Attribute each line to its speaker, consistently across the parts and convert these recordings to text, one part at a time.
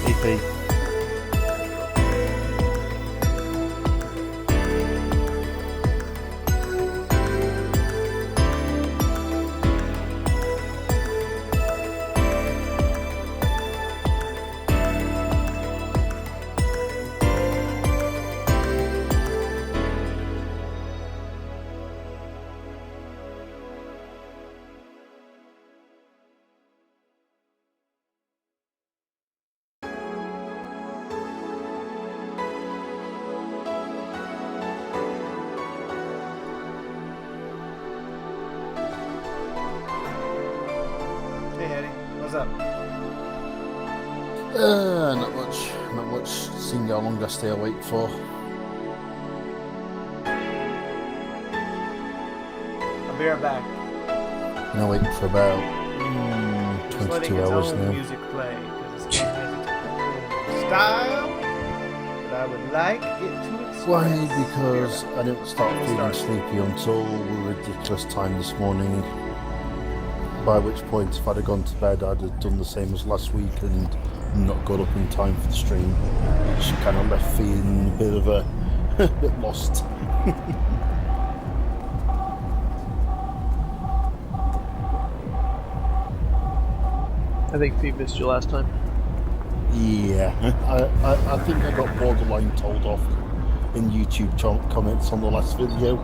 Speaker 1: EP. Not much. Seeing how long I stay awake for.
Speaker 2: I'll be right back.
Speaker 1: Been awake for about 22 hours now.
Speaker 2: Music play because it's style, but I would like it to express.
Speaker 1: Why? Because I didn't start feeling sleepy until a ridiculous time this morning. By which point, if I'd have gone to bed, I'd have done the same as last week and not got up in time for the stream. She kind of left feeling a bit of a bit lost.
Speaker 3: I think Pete missed you last time.
Speaker 1: Yeah, I think I got borderline told off in YouTube comments on the last video.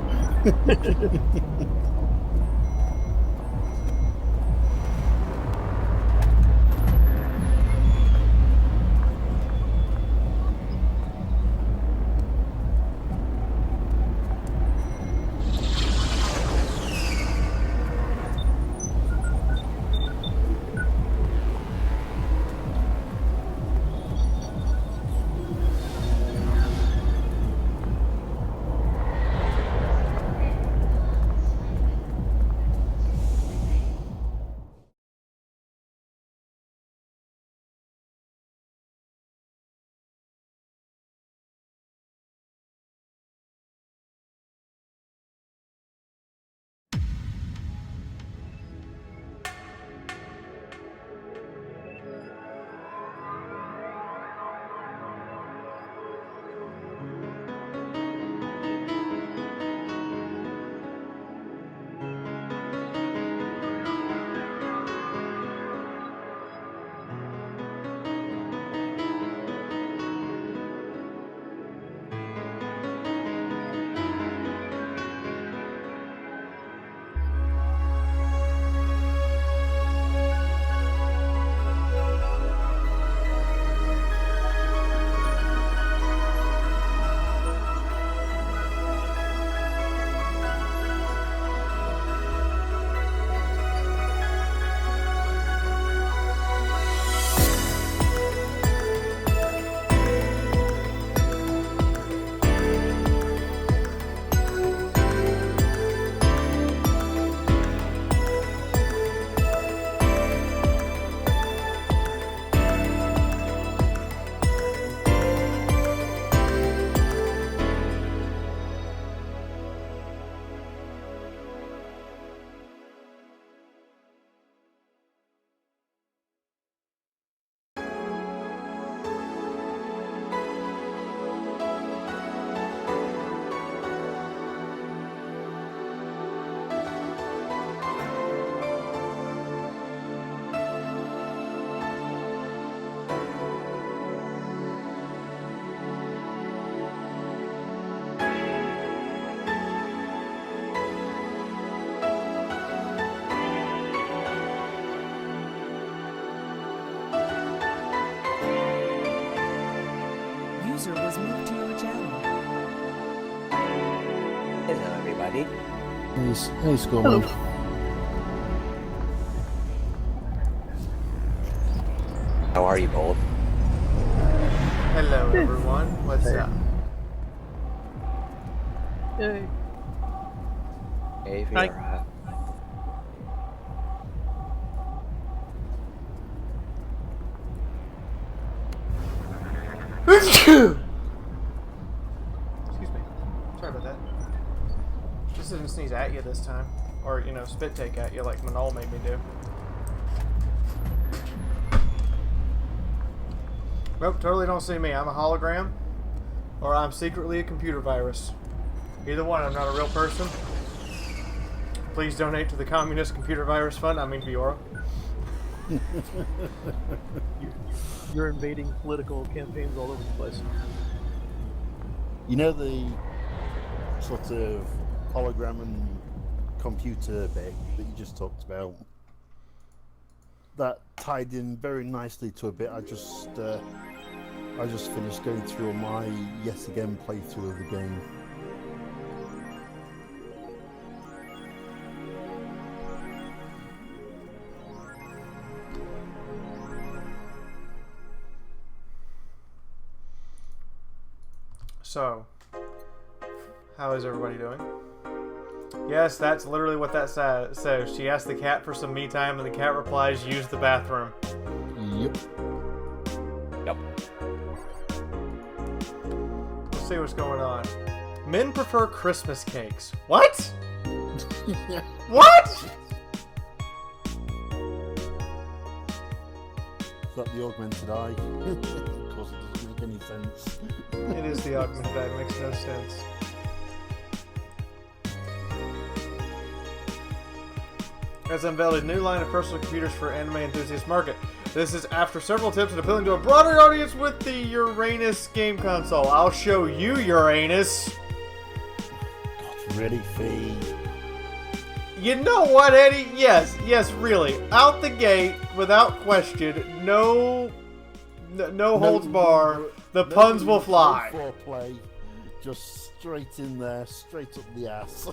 Speaker 4: User was moved to your channel.
Speaker 5: Hello, everybody.
Speaker 1: Hey, Schoolman.
Speaker 5: How are you both?
Speaker 2: Hello, everyone. What's up?
Speaker 3: Yay.
Speaker 5: Hey,
Speaker 3: Hi.
Speaker 5: Fiaura.
Speaker 2: Excuse me. Sorry about that. Just didn't sneeze at you this time. Or, you know, spit take at you like Manol made me do. Nope, totally don't see me. I'm a hologram, or I'm secretly a computer virus. Either one, I'm not a real person. Please donate to the Communist Computer Virus Fund. I mean, Fiaura.
Speaker 3: You're invading political campaigns all over the place.
Speaker 1: You know the sort of hologram and computer bit that you just talked about? That tied in very nicely to a bit I just finished going through on my yet again playthrough of the game.
Speaker 2: So, how is everybody doing? Yes, that's literally what that says. She asked the cat for some me time, and the cat replies, use the bathroom.
Speaker 1: Yep.
Speaker 5: Yep.
Speaker 2: Let's see what's going on. Men prefer Christmas cakes. What? What?
Speaker 1: Is that the augmented eye? Of course, it doesn't make any sense.
Speaker 2: It is the augmented eye. It makes no sense. Has unveiled a new line of personal computers for anime enthusiast market. This is after several attempts at appealing to a broader audience with the Uranus game console. I'll show you Uranus.
Speaker 1: God, really, Fee?
Speaker 2: You know what, Eddie? Yes, really. Out the gate, without question, no holds bar. The puns will fly.
Speaker 1: No foreplay, just straight in there, straight up the ass.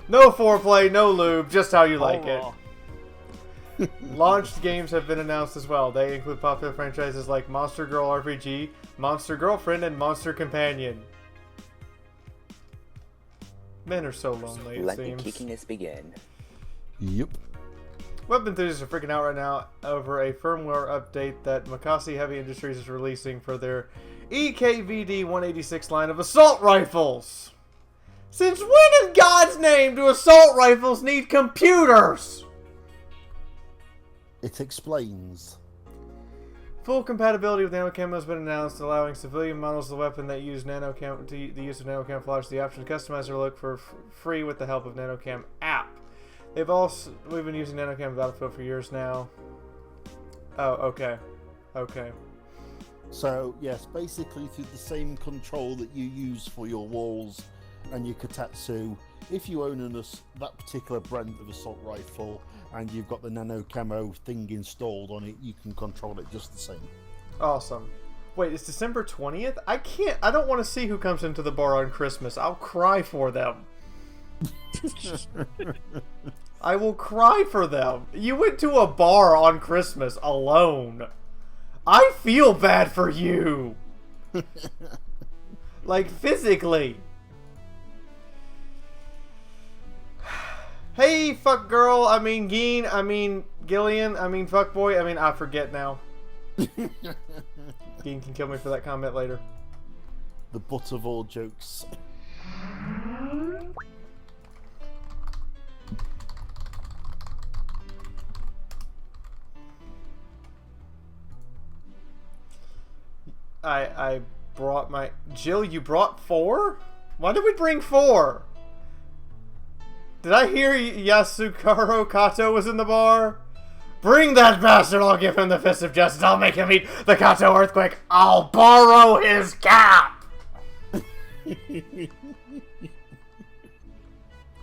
Speaker 2: No foreplay, no lube, just how you like it. Launched games have been announced as well. They include popular franchises like Monster Girl RPG, Monster Girlfriend, and Monster Companion. Men are so lonely, it
Speaker 5: Let the
Speaker 2: seems.
Speaker 5: kickiness begin.
Speaker 1: Yep.
Speaker 2: Web enthusiasts are freaking out right now over a firmware update that Mikasi Heavy Industries is releasing for their EKVD-186 line of assault rifles. Since when in God's name do assault rifles need computers?
Speaker 1: It explains.
Speaker 2: Full compatibility with nanocam has been announced, allowing civilian models of the weapon that use nanocam to the use of nanocamouflage the option to customize their look for free with the help of nanocam app. We've been using nanocam in Battlefield for years now. Oh, okay. Okay.
Speaker 1: So, yes, basically through the same control that you use for your walls and your Kotatsu, if you own that particular brand of assault rifle and you've got the nano camo thing installed on it, you can control it just the same.
Speaker 2: Awesome. Wait, it's December 20th? I don't want to see who comes into the bar on Christmas. I'll cry for them. I will cry for them. You went to a bar on Christmas alone. I feel bad for you. Like, physically. Hey, fuck girl, I mean Geen, I mean Gillian, I mean fuck boy, I mean I forget now. Geen can kill me for that comment later.
Speaker 1: The butt of all jokes.
Speaker 2: I brought my... Jill, you brought 4? Why did we bring 4? Did I hear Yasukaro Kato was in the bar? Bring that bastard, I'll give him the fist of justice, I'll make him eat the Kato earthquake, I'll borrow his cap!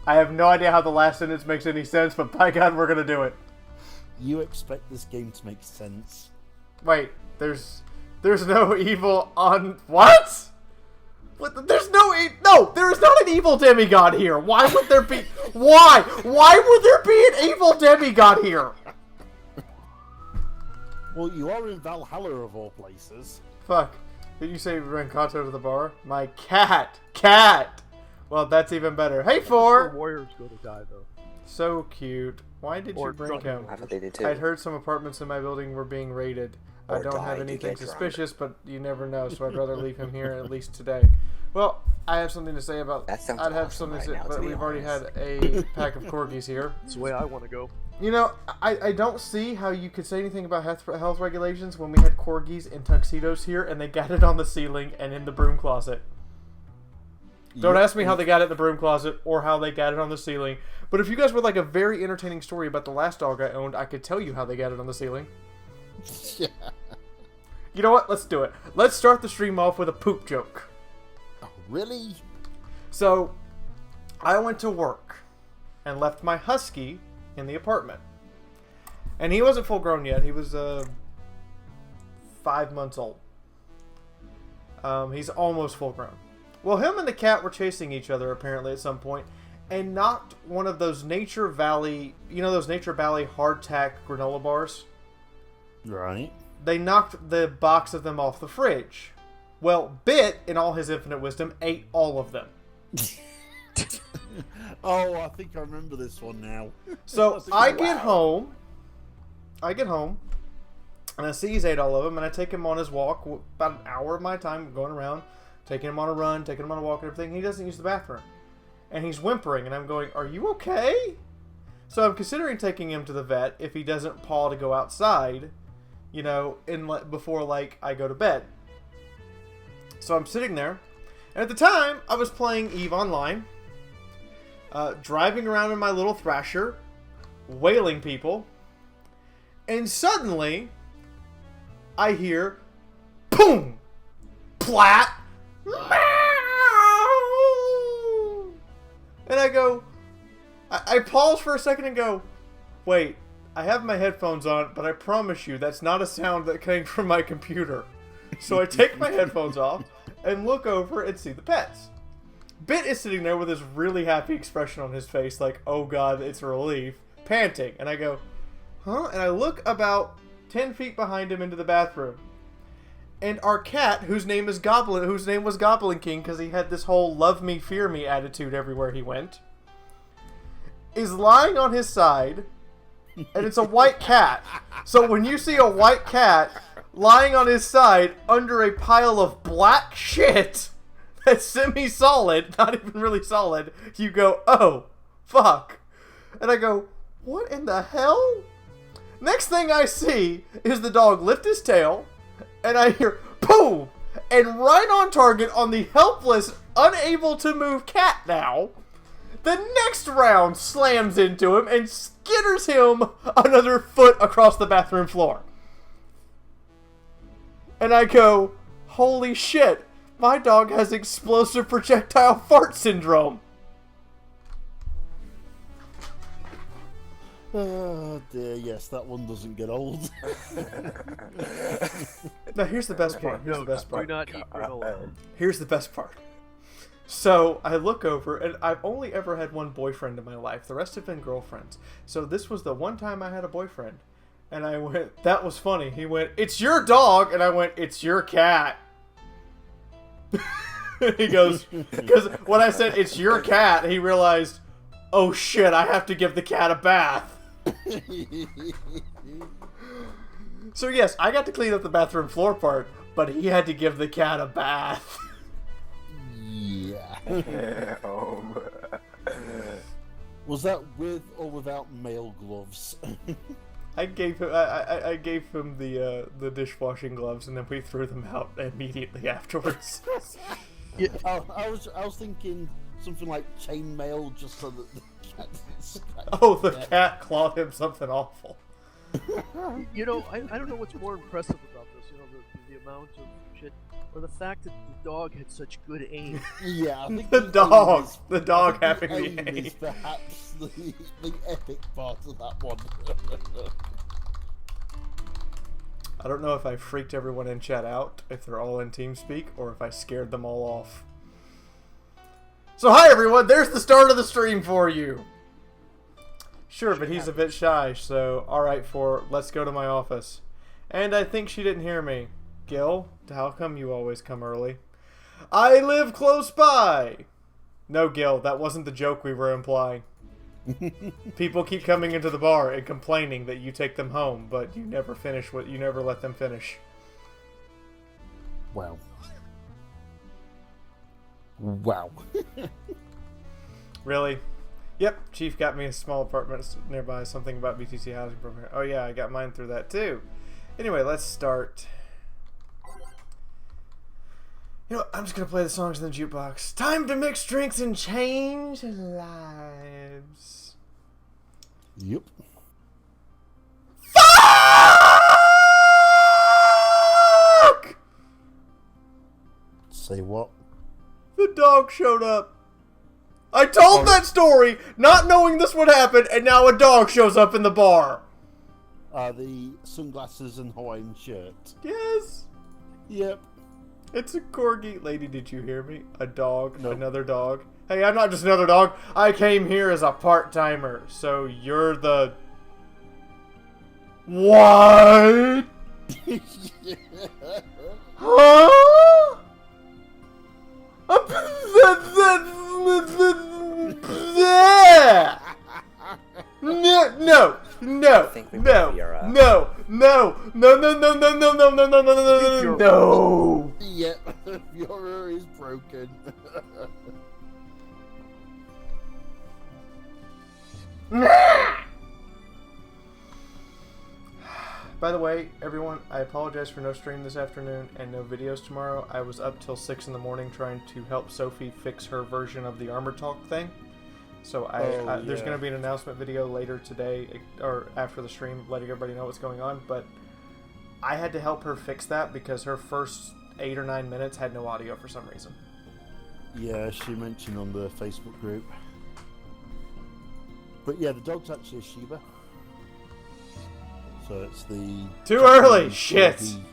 Speaker 2: I have no idea how the last sentence makes any sense, but by God, we're gonna do it.
Speaker 1: You expect this game to make sense.
Speaker 2: Wait, there's no evil on... What? There's no... No, there is not an evil demigod here. Why would there be... Why? Why would there be an evil demigod here?
Speaker 1: Well, you are in Valhalla of all places.
Speaker 2: Fuck. Did you say bring Kato to the bar? My cat. Cat! Well, that's even better. Hey,
Speaker 3: The
Speaker 2: 4!
Speaker 3: warrior's going to die, though.
Speaker 2: So cute. Why did you
Speaker 3: Or
Speaker 2: bring
Speaker 3: drunk.
Speaker 2: him?
Speaker 5: I thought they did too.
Speaker 2: I'd heard some apartments in my building were being raided. I
Speaker 5: Or
Speaker 2: don't
Speaker 5: die
Speaker 2: have
Speaker 5: to
Speaker 2: anything
Speaker 5: get drunk.
Speaker 2: suspicious, but you never know, so I'd rather leave him here at least today. Well, I have something to say about...
Speaker 5: That sounds
Speaker 2: I'd have
Speaker 5: awesome
Speaker 2: something to
Speaker 5: right
Speaker 2: say,
Speaker 5: now, to
Speaker 2: but
Speaker 5: be
Speaker 2: we've already had
Speaker 5: honest.
Speaker 2: a pack of corgis here.
Speaker 3: It's the way I want to go.
Speaker 2: You know, I don't see how you could say anything about health regulations when we had corgis in tuxedos here and they got it on the ceiling and in the broom closet. Don't ask me how they got it in the broom closet or how they got it on the ceiling. But if you guys would like a very entertaining story about the last dog I owned, I could tell you how they got it on the ceiling.
Speaker 1: Yeah.
Speaker 2: You know what? Let's do it. Let's start the stream off with a poop joke.
Speaker 1: Oh, really?
Speaker 2: So, I went to work and left my husky in the apartment. And he wasn't full grown yet. He was 5 months old. He's almost full grown. Well, him and the cat were chasing each other apparently at some point and knocked one of those Nature Valley, you know those Nature Valley hardtack granola bars?
Speaker 1: Right.
Speaker 2: They knocked the box of them off the fridge. Well, Bit, in all his infinite wisdom, ate all of them.
Speaker 1: Oh, I think I remember this one now.
Speaker 2: So I get home, and I see he's ate all of them, and I take him on his walk, about an hour of my time going around, taking him on a run, taking him on a walk and everything. He doesn't use the bathroom. And he's whimpering, and I'm going, are you okay? So I'm considering taking him to the vet if he doesn't paw to go outside, you know, before, like, I go to bed. So I'm sitting there, and at the time, I was playing EVE Online, driving around in my little Thrasher, wailing people, and suddenly, I hear, boom, plat, meow, and I go, I pause for a second and go, wait, I have my headphones on, but I promise you that's not a sound that came from my computer. So I take my headphones off and look over and see the pets. Bit is sitting there with this really happy expression on his face, like, oh god, it's a relief, panting. And I go, huh? And I look about 10 feet behind him into the bathroom. And our cat, whose name was Goblin King, because he had this whole love me, fear me attitude everywhere he went, is lying on his side, and it's a white cat. So when you see a white cat lying on his side under a pile of black shit that's semi-solid, not even really solid, you go, oh, fuck. And I go, what in the hell? Next thing I see is the dog lift his tail, and I hear, boom! And right on target on the helpless, unable to move cat now, the next round slams into him and skitters him another foot across the bathroom floor. And I go, holy shit, my dog has explosive projectile fart syndrome.
Speaker 1: Oh dear, yes, that one doesn't get old.
Speaker 2: Now here's the best part.
Speaker 3: Do not eat granola.
Speaker 2: Here's the best part. So I look over, and I've only ever had one boyfriend in my life. The rest have been girlfriends. So this was the one time I had a boyfriend. And I went, that was funny. He went, it's your dog. And I went, it's your cat. He goes, because when I said, it's your cat, he realized, oh shit, I have to give the cat a bath. So yes, I got to clean up the bathroom floor part, but he had to give the cat a bath.
Speaker 1: Yeah. Was that with or without male gloves?
Speaker 2: I gave him the dishwashing gloves, and then we threw them out immediately afterwards.
Speaker 3: Yeah.
Speaker 1: I was thinking something like chainmail, just so that the cat didn't scratch.
Speaker 2: Oh, the cat clawed him something awful.
Speaker 3: You know, I don't know what's more impressive about this. You know, the amount of shit, or the fact that the dog had such good aim.
Speaker 1: Yeah, I think
Speaker 2: The dog having
Speaker 1: aim
Speaker 2: the aim.
Speaker 1: is perhaps the epic part of that one.
Speaker 2: I don't know if I freaked everyone in chat out, if they're all in TeamSpeak, or if I scared them all off. So hi everyone, there's the start of the stream for you. Sure, but he's a bit shy, so alright let's go to my office. And I think she didn't hear me. Gil, how come you always come early? I live close by! No, Gil, that wasn't the joke we were implying. People keep coming into the bar and complaining that you take them home, but you never let them finish.
Speaker 1: Wow.
Speaker 2: Really? Yep, Chief got me a small apartment nearby, something about BTC housing program. Oh yeah, I got mine through that too. Anyway, let's start. You know what, I'm just gonna play the songs in the jukebox. Time to mix drinks and change lives.
Speaker 1: Yep.
Speaker 2: Fuck!
Speaker 1: Say what?
Speaker 2: The dog showed up. I told that story, not knowing this would happen, and now a dog shows up in the bar.
Speaker 1: The sunglasses and Hawaiian shirt.
Speaker 2: Yes.
Speaker 1: Yep.
Speaker 2: It's a corgi. Lady, did you hear me? A dog.
Speaker 1: No.
Speaker 2: Another dog. Hey, I'm not just another dog. I came here as a part-timer. So you're the... What? Huh? No,
Speaker 5: I think we got Fiaura.
Speaker 2: No.
Speaker 1: Yep. Fiaura is broken.
Speaker 2: By the way, everyone, I apologize for no stream this afternoon and no videos tomorrow. I was up till 6 in the morning trying to help Sophie fix her version of the Armor Talk thing. So there's going to be an announcement video later today, or after the stream, letting everybody know what's going on. But I had to help her fix that because her first 8 or 9 minutes had no audio for some reason.
Speaker 1: Yeah, she mentioned on the Facebook group. But yeah, the dog's actually a Shiba. So it's the...
Speaker 2: Too early! Shit!
Speaker 1: Corgi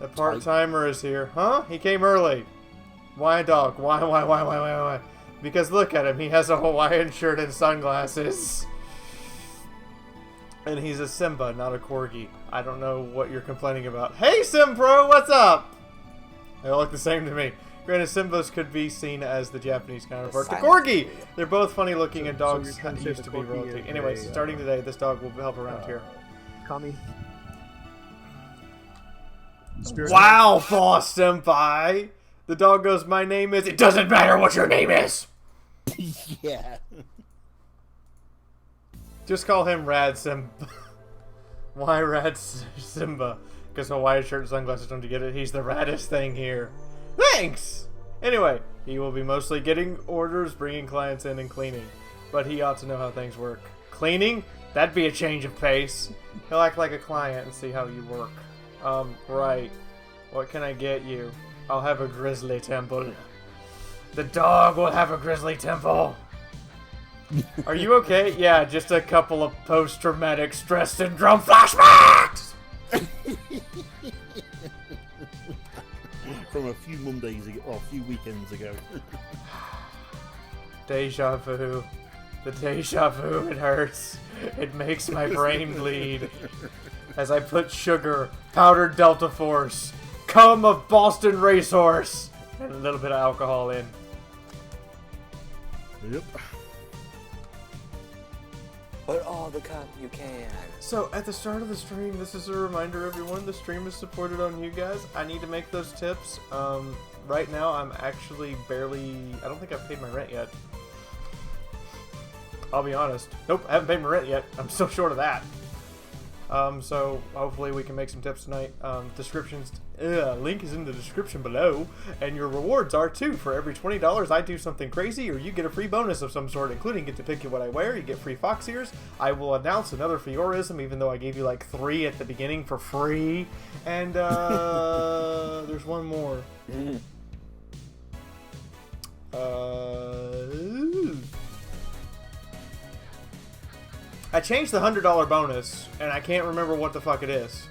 Speaker 2: The part-timer is here. Huh? He came early. Why a dog? Why? Because look at him. He has a Hawaiian shirt and sunglasses. And he's a Simba, not a Corgi. I don't know what you're complaining about. Hey, Simpro! What's up? They all look the same to me. Granted, Simbas could be seen as the Japanese counterpart to Corgi! They're both funny looking and dogs
Speaker 3: you're trying to say
Speaker 2: used
Speaker 3: the
Speaker 2: to be
Speaker 3: Corgi
Speaker 2: royalty.
Speaker 3: is
Speaker 2: Anyway,
Speaker 3: a,
Speaker 2: starting today, this dog will help around here.
Speaker 3: Kami. Spirit
Speaker 2: Wow, Boss Senpi! The dog goes, my name is... It doesn't matter what your name is!
Speaker 1: Yeah.
Speaker 2: Just call him Rad Simba. Why Rad Simba? Because Hawaiian shirt and sunglasses, don't you get it? He's the raddest thing here. Thanks! Anyway, he will be mostly getting orders, bringing clients in, and cleaning. But he ought to know how things work. Cleaning? That'd be a change of pace. He'll act like a client and see how you work. Right. What can I get you? I'll have a grizzly temple. The dog will have a grizzly temple. Are you okay? Yeah, just a couple of post-traumatic stress syndrome flashbacks!
Speaker 1: From a few Mondays ago, or a few weekends ago.
Speaker 2: Deja vu. The deja vu, it hurts. It makes my brain bleed. As I put sugar, powdered Delta Force, cum of Boston Racehorse, and a little bit of alcohol in.
Speaker 1: Yep.
Speaker 5: Put all the cum you can.
Speaker 2: So, at the start of the stream, this is a reminder, everyone, the stream is supported on you guys. I need to make those tips. Right now, I'm actually barely... I don't think I've paid my rent yet. I'll be honest. Nope, I haven't paid my rent yet. I'm still short of that. So, hopefully we can make some tips tonight. Link is in the description below. And your rewards are, too. For every $20 I do something crazy, or you get a free bonus of some sort, including get to pick what I wear, you get free fox ears. I will announce another Fiauraism, even though I gave you like 3 at the beginning for free. And, there's one more. I changed the $100 bonus, and I can't remember what the fuck it is.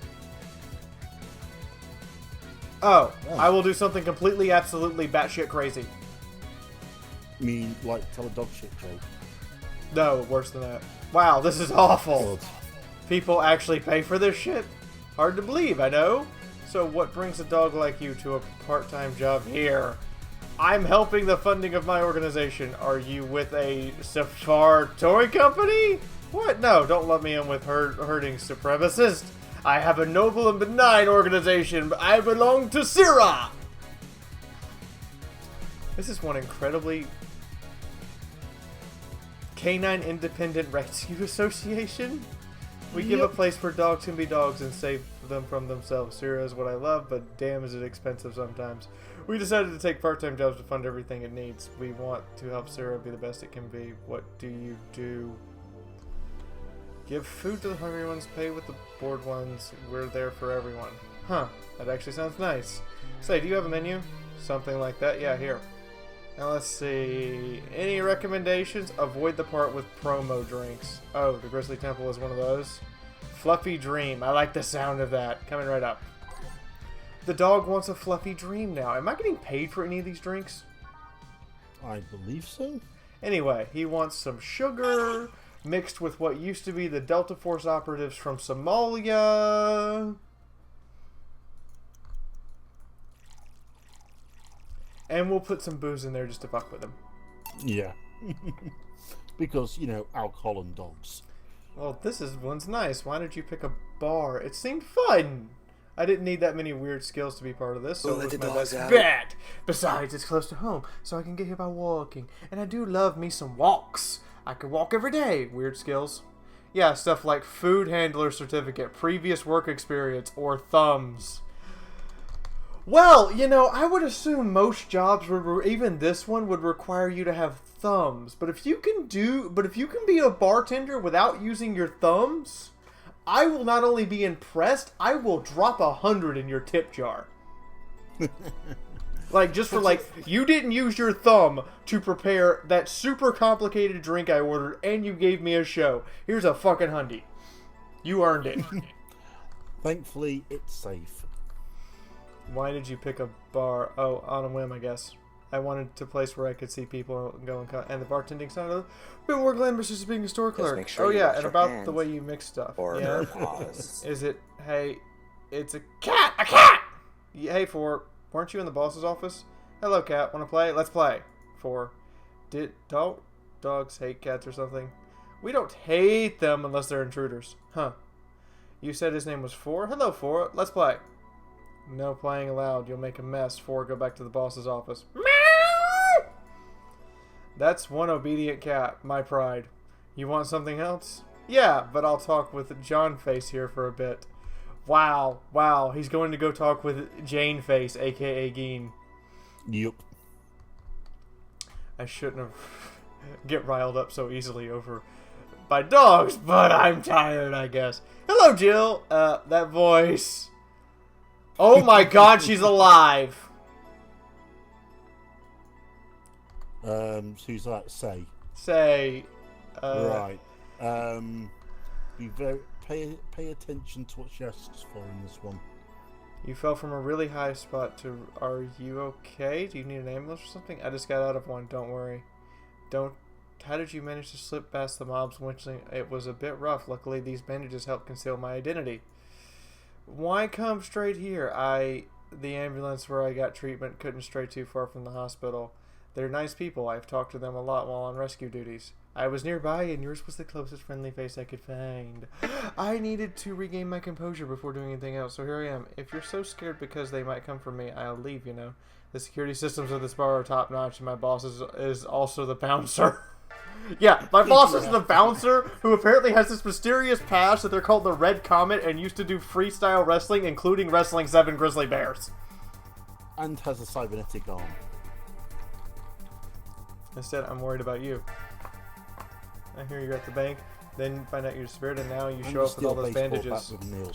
Speaker 2: Oh, I will do something completely, absolutely batshit crazy.
Speaker 1: You mean, like, tell a dog shit joke?
Speaker 2: No, worse than that. Wow, this is awful.
Speaker 1: God.
Speaker 2: People actually pay for this shit? Hard to believe, I know. So what brings a dog like you to a part-time job here? I'm helping the funding of my organization. Are you with a Safar toy company? What? No, don't let me in with hurting supremacists. I have a noble and benign organization, but I belong to Syrah! This is one incredibly Canine Independent Rescue Association. We give a place where dogs can be dogs and save them from themselves. Sarah is what I love, but damn is it expensive sometimes. We decided to take part-time jobs to fund everything it needs. We want to help Sarah be the best it can be. What do you do? Give food to the hungry ones, pay with the bored ones. We're there for everyone. Huh, that actually sounds nice. Say, do you have a menu? Something like that? Yeah, here. Now let's see. Any recommendations? Avoid the part with promo drinks. Oh, the Grizzly Temple is one of those. Fluffy Dream. I like the sound of that. Coming right up. The dog wants a fluffy dream now. Am I getting paid for any of these drinks?
Speaker 1: I believe so.
Speaker 2: Anyway, he wants some sugar mixed with what used to be the Delta Force operatives from Somalia. And we'll put some booze in there just to fuck with him.
Speaker 1: Yeah. Because, you know, alcohol and dogs.
Speaker 2: Well, one's nice. Why did you pick a bar? It seemed fun. I didn't need that many weird skills to be part of this, so it was my best bet. Besides, it's close to home, so I can get here by walking. And I do love me some walks. I could walk every day. Weird skills. Yeah, stuff like food handler certificate, previous work experience, or thumbs. Well, you know, I would assume most jobs, even this one, would require you to have thumbs. But if you can be a bartender without using your thumbs, I will not only be impressed, I will drop 100 in your tip jar. Like, just for, like, you didn't use your thumb to prepare that super complicated drink I ordered, and you gave me a show. Here's a fucking $100. You earned it.
Speaker 1: Thankfully, it's safe.
Speaker 2: Why did you pick a bar? Oh, on a whim, I guess. I wanted a place where I could see people go and the bartending sounded a bit more glamorous as being a store clerk.
Speaker 5: make sure
Speaker 2: Oh
Speaker 5: you
Speaker 2: yeah,
Speaker 5: wash
Speaker 2: and
Speaker 5: your
Speaker 2: about
Speaker 5: hands
Speaker 2: the way you mix stuff.
Speaker 5: or
Speaker 2: Yeah.
Speaker 5: their paws.
Speaker 2: Is it? Hey, it's a cat. A cat. Yeah, hey, weren't you in the boss's office? Hello, cat. Want to play? Let's play. Don't dogs hate cats or something? We don't hate them unless they're intruders. Huh. You said his name was Four? Hello, Four. Let's play. No playing allowed. You'll make a mess. Four, go back to the boss's office. Meow! That's one obedient cat. My pride. You want something else? Yeah, but I'll talk with John Face here for a bit. Wow. Wow. He's going to go talk with Jane Face, a.k.a. Geen.
Speaker 1: Yup.
Speaker 2: I shouldn't have get riled up so easily by dogs, but I'm tired, I guess. Hello, Jill. That voice. Oh my god, she's alive.
Speaker 1: Who's that?
Speaker 2: Say.
Speaker 1: Right. Pay attention to what she asks for in this one.
Speaker 2: You fell from a really high spot to... Are you okay? Do you need an ambulance or something? I just got out of one, don't worry. How did you manage to slip past the mobs winching? It was a bit rough. Luckily, these bandages helped conceal my identity. Why come straight here? The ambulance where I got treatment couldn't stray too far from the hospital. They're nice people. I've talked to them a lot while on rescue duties. I was nearby, and yours was the closest friendly face I could find. I needed to regain my composure before doing anything else, so here I am. If you're so scared because they might come for me, I'll leave, you know. The security systems of this bar are top-notch, and my boss is also the bouncer. Yeah, my boss is the bouncer, who apparently has this mysterious past that they're called the Red Comet and used to do freestyle wrestling, including wrestling 7 grizzly bears.
Speaker 1: And has a cybernetic arm.
Speaker 2: Instead, I'm worried about you. I hear you're at the bank, then find out you're spared, and now you show up with all those bandages.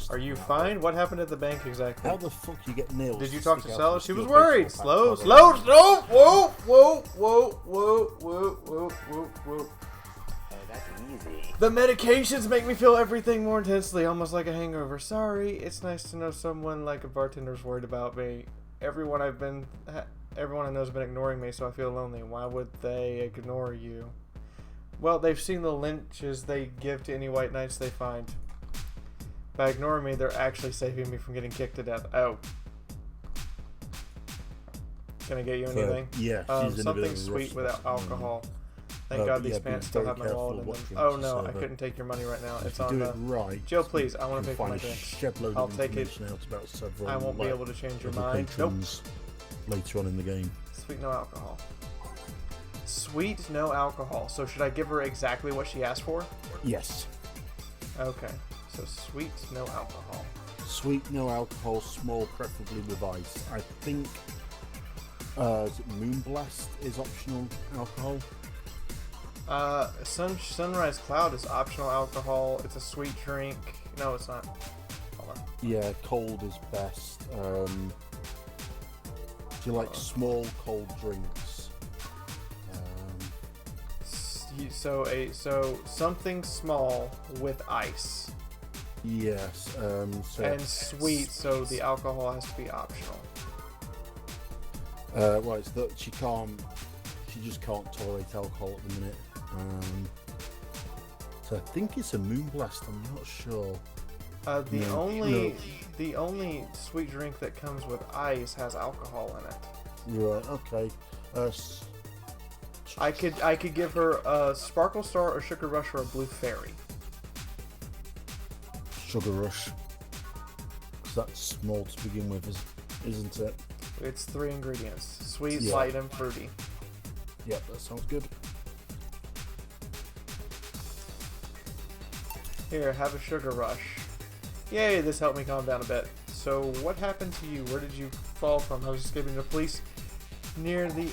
Speaker 2: Are you fine? What happened at the bank exactly?
Speaker 1: How the fuck you get nails?
Speaker 2: Did you talk to Solace? She was worried. Slow. Whoa.
Speaker 5: Oh, that's easy.
Speaker 2: The medications make me feel everything more intensely, almost like a hangover. Sorry. It's nice to know someone like a bartender's worried about me. Everyone I know has been ignoring me, so I feel lonely. Why would they ignore you? Well, they've seen the lynches they give to any white knights they find. By ignoring me, they're actually saving me from getting kicked to death. Oh. Can I get you anything?
Speaker 1: Yeah, she's in a bit
Speaker 2: something
Speaker 1: of a
Speaker 2: sweet
Speaker 1: rush
Speaker 2: without
Speaker 1: this morning.
Speaker 2: alcohol. Thank God these
Speaker 1: yeah,
Speaker 2: pants
Speaker 1: be
Speaker 2: still
Speaker 1: very
Speaker 2: have my
Speaker 1: careful
Speaker 2: wallet in them.
Speaker 1: what drinks
Speaker 2: Oh
Speaker 1: you
Speaker 2: no, I
Speaker 1: serve.
Speaker 2: couldn't take your money right now.
Speaker 1: If
Speaker 2: It's
Speaker 1: you
Speaker 2: on
Speaker 1: do
Speaker 2: the...
Speaker 1: it right,
Speaker 2: Jill, please, I want to
Speaker 1: you
Speaker 2: pay for
Speaker 1: can
Speaker 2: my
Speaker 1: find a
Speaker 2: drinks.
Speaker 1: shed load
Speaker 2: I'll
Speaker 1: of
Speaker 2: take it.
Speaker 1: information out about several,
Speaker 2: I won't be able to change your
Speaker 1: other
Speaker 2: mind. Nope.
Speaker 1: patrons later on in the game.
Speaker 2: Sweet, no alcohol. Sweet, no alcohol. So should I give her exactly what she asked for?
Speaker 1: Yes.
Speaker 2: Okay. So sweet, no alcohol.
Speaker 1: Sweet, no alcohol, small, preferably with ice. I think is it Moonblast is optional alcohol.
Speaker 2: Sunrise Cloud is optional alcohol. It's a sweet drink. No, it's not. Hold on.
Speaker 1: Yeah, cold is best. Do you like small cold drinks?
Speaker 2: So something small with ice.
Speaker 1: Yes. So
Speaker 2: And sweet, so the alcohol has to be optional.
Speaker 1: right, it's that she just can't tolerate alcohol at the minute. So I think it's a Moonblast. I'm not sure.
Speaker 2: The only sweet drink that comes with ice has alcohol in it.
Speaker 1: Right. Okay.
Speaker 2: I could give her a Sparkle Star, a Sugar Rush, or a Blue Fairy.
Speaker 1: Sugar Rush. 'Cause that's small to begin with, isn't it?
Speaker 2: It's 3 ingredients: sweet,
Speaker 1: Yeah.
Speaker 2: light, and fruity.
Speaker 1: Yep, that sounds good.
Speaker 2: Here, have a Sugar Rush. Yay, this helped me calm down a bit. So, what happened to you? Where did you fall from? I was escaping the police near the...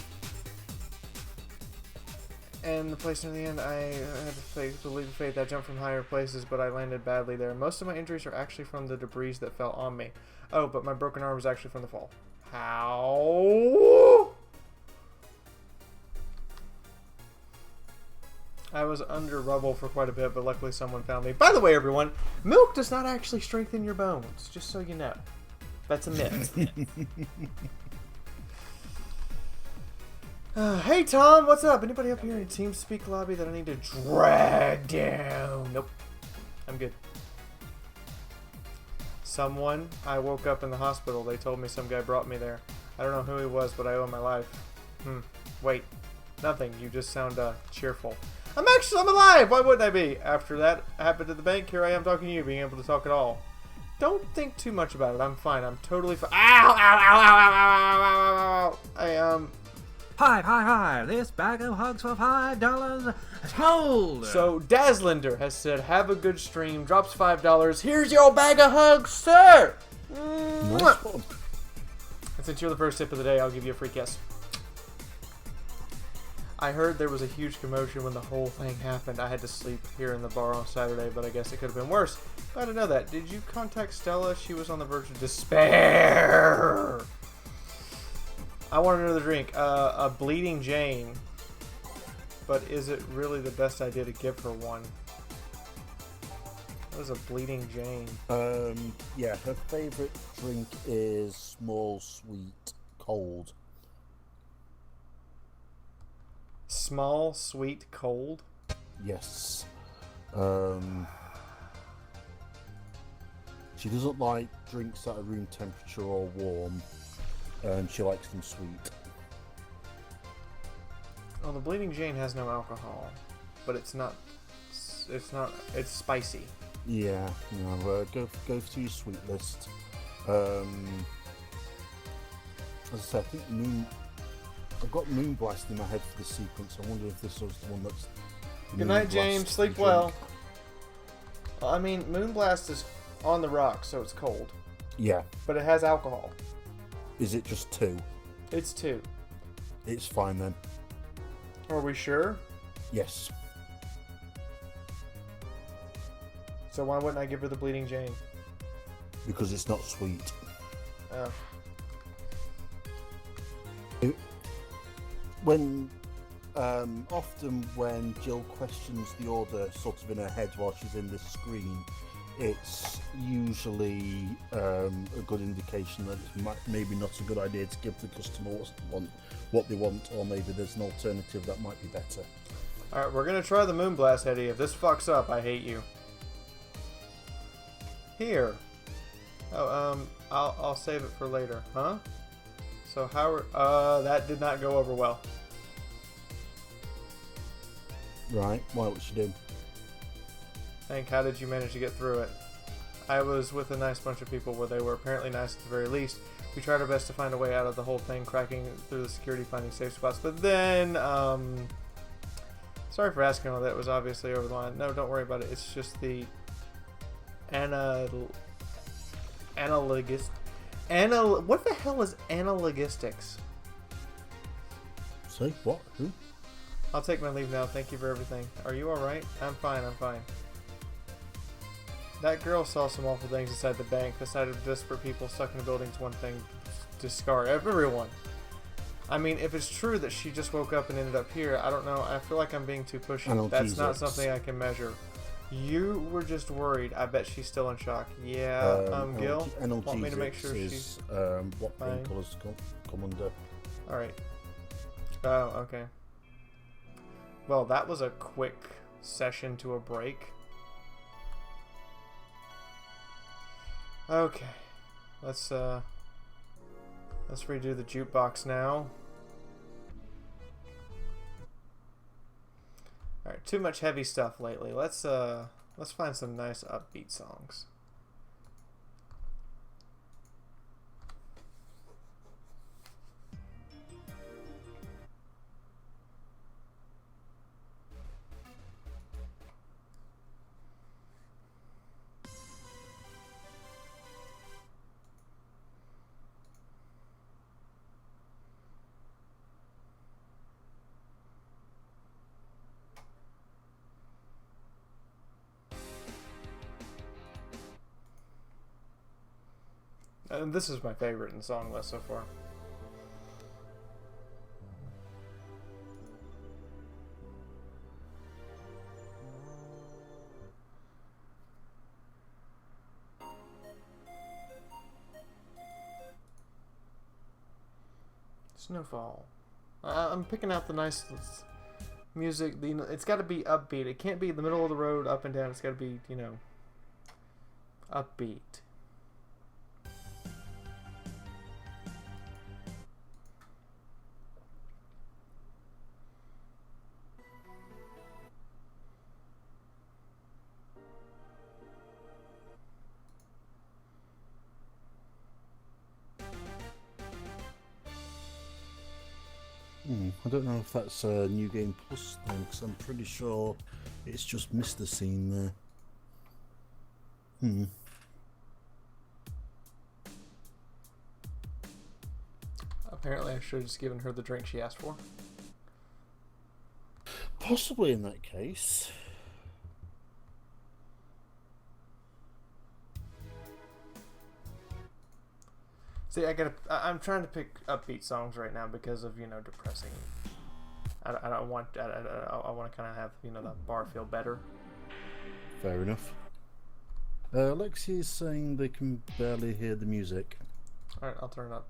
Speaker 2: And the place near the end, I had to leave faith. I jumped from higher places, but I landed badly there. Most of my injuries are actually from the debris that fell on me. Oh, but my broken arm was actually from the fall. How? I was under rubble for quite a bit, but luckily someone found me. By the way, everyone, milk does not actually strengthen your bones, just so you know. That's a myth. Hey, Tom, what's up? Anybody up here in TeamSpeak lobby that I need to drag down? Nope. I'm good. I woke up in the hospital. They told me some guy brought me there. I don't know who he was, but I owe him my life. Wait. Nothing. You just sound, cheerful. I'm alive! Why wouldn't I be? After that happened at the bank, here I am talking to you, being able to talk at all. Don't think too much about it. I'm fine. I'm totally fine. Ow! Ow! Ow! Ow! Ow! Ow! Ow! Ow!
Speaker 6: Hi, this bag of hugs for $5 hold.
Speaker 2: So, Dazzlinder has said, have a good stream, drops $5. Here's your bag of hugs, sir!
Speaker 1: Nice one.
Speaker 2: And since you're the first tip of the day, I'll give you a free kiss. I heard there was a huge commotion when the whole thing happened. I had to sleep here in the bar on Saturday, but I guess it could have been worse. Glad to know that. Did you contact Stella? She was on the verge of despair. I want another drink. A Bleeding Jane. But is it really the best idea to give her one? What is a Bleeding Jane?
Speaker 1: Yeah, her favourite drink is small, sweet, cold.
Speaker 2: Small, sweet, cold?
Speaker 1: Yes. She doesn't like drinks that are room temperature or warm, and she likes them sweet.
Speaker 2: Well, the Bleeding Jane has no alcohol, but it's spicy.
Speaker 1: Yeah, go through your sweet list. As I said, I think I've got Moonblast in my head for the sequence. I wonder if this was the one that's...
Speaker 2: Good night, James.
Speaker 1: Moonblast
Speaker 2: Sleep
Speaker 1: drink.
Speaker 2: well. Well, I mean, Moonblast is on the rocks, so it's cold.
Speaker 1: Yeah.
Speaker 2: But it has alcohol.
Speaker 1: Is it just 2?
Speaker 2: It's 2.
Speaker 1: It's fine then.
Speaker 2: Are we sure?
Speaker 1: Yes.
Speaker 2: So why wouldn't I give her the Bleeding Jane?
Speaker 1: Because it's not sweet.
Speaker 2: Oh.
Speaker 1: Often when Jill questions the order sort of in her head while she's in this screen, it's usually a good indication that it's maybe not a good idea to give the customer what they want, or maybe there's an alternative that might be better.
Speaker 2: Alright, we're gonna try the Moonblast, Eddie. If this fucks up, I hate you. Here. Oh, I'll save it for later. Huh? So that did not go over well.
Speaker 1: Right, what should she do?
Speaker 2: Hank, how did you manage to get through it? I was with a nice bunch of people where they were apparently nice at the very least. We tried our best to find a way out of the whole thing, cracking through the security, finding safe spots. But then, sorry for asking all that. It was obviously over the line. No, don't worry about it. It's just the what the hell is analogistics?
Speaker 1: Say what? Who?
Speaker 2: I'll take my leave now. Thank you for everything. Are you alright? I'm fine, I'm fine. That girl saw some awful things inside the bank. The sight of desperate people stuck in the building's one thing to scar everyone. I mean, if it's true that she just woke up and ended up here, I don't know. I feel like I'm being too pushy. That's not something I can measure. You were just worried. I bet she's still in shock. Yeah, Gil, want me to make sure she's
Speaker 1: what
Speaker 2: fine?
Speaker 1: pain colours come under?
Speaker 2: Alright. Oh, okay. Well, that was a quick session to a break. Okay. Let's redo the jukebox now. Alright, too much heavy stuff lately. Let's find some nice upbeat songs. And this is my favorite in the song list so far. Snowfall. I'm picking out the nice music. It's got to be upbeat. It can't be the middle of the road, up and down. It's got to be, you know, upbeat.
Speaker 1: I don't know if that's a New Game Plus thing, because I'm pretty sure it's just missed the scene there.
Speaker 2: Apparently I should have just given her the drink she asked for.
Speaker 1: Possibly in that case.
Speaker 2: See, I'm trying to pick upbeat songs right now because of, you know, depressing. I want to kind of have, you know, the bar feel better.
Speaker 1: Fair enough. Lexi is saying they can barely hear the music.
Speaker 2: Alright, I'll turn it up.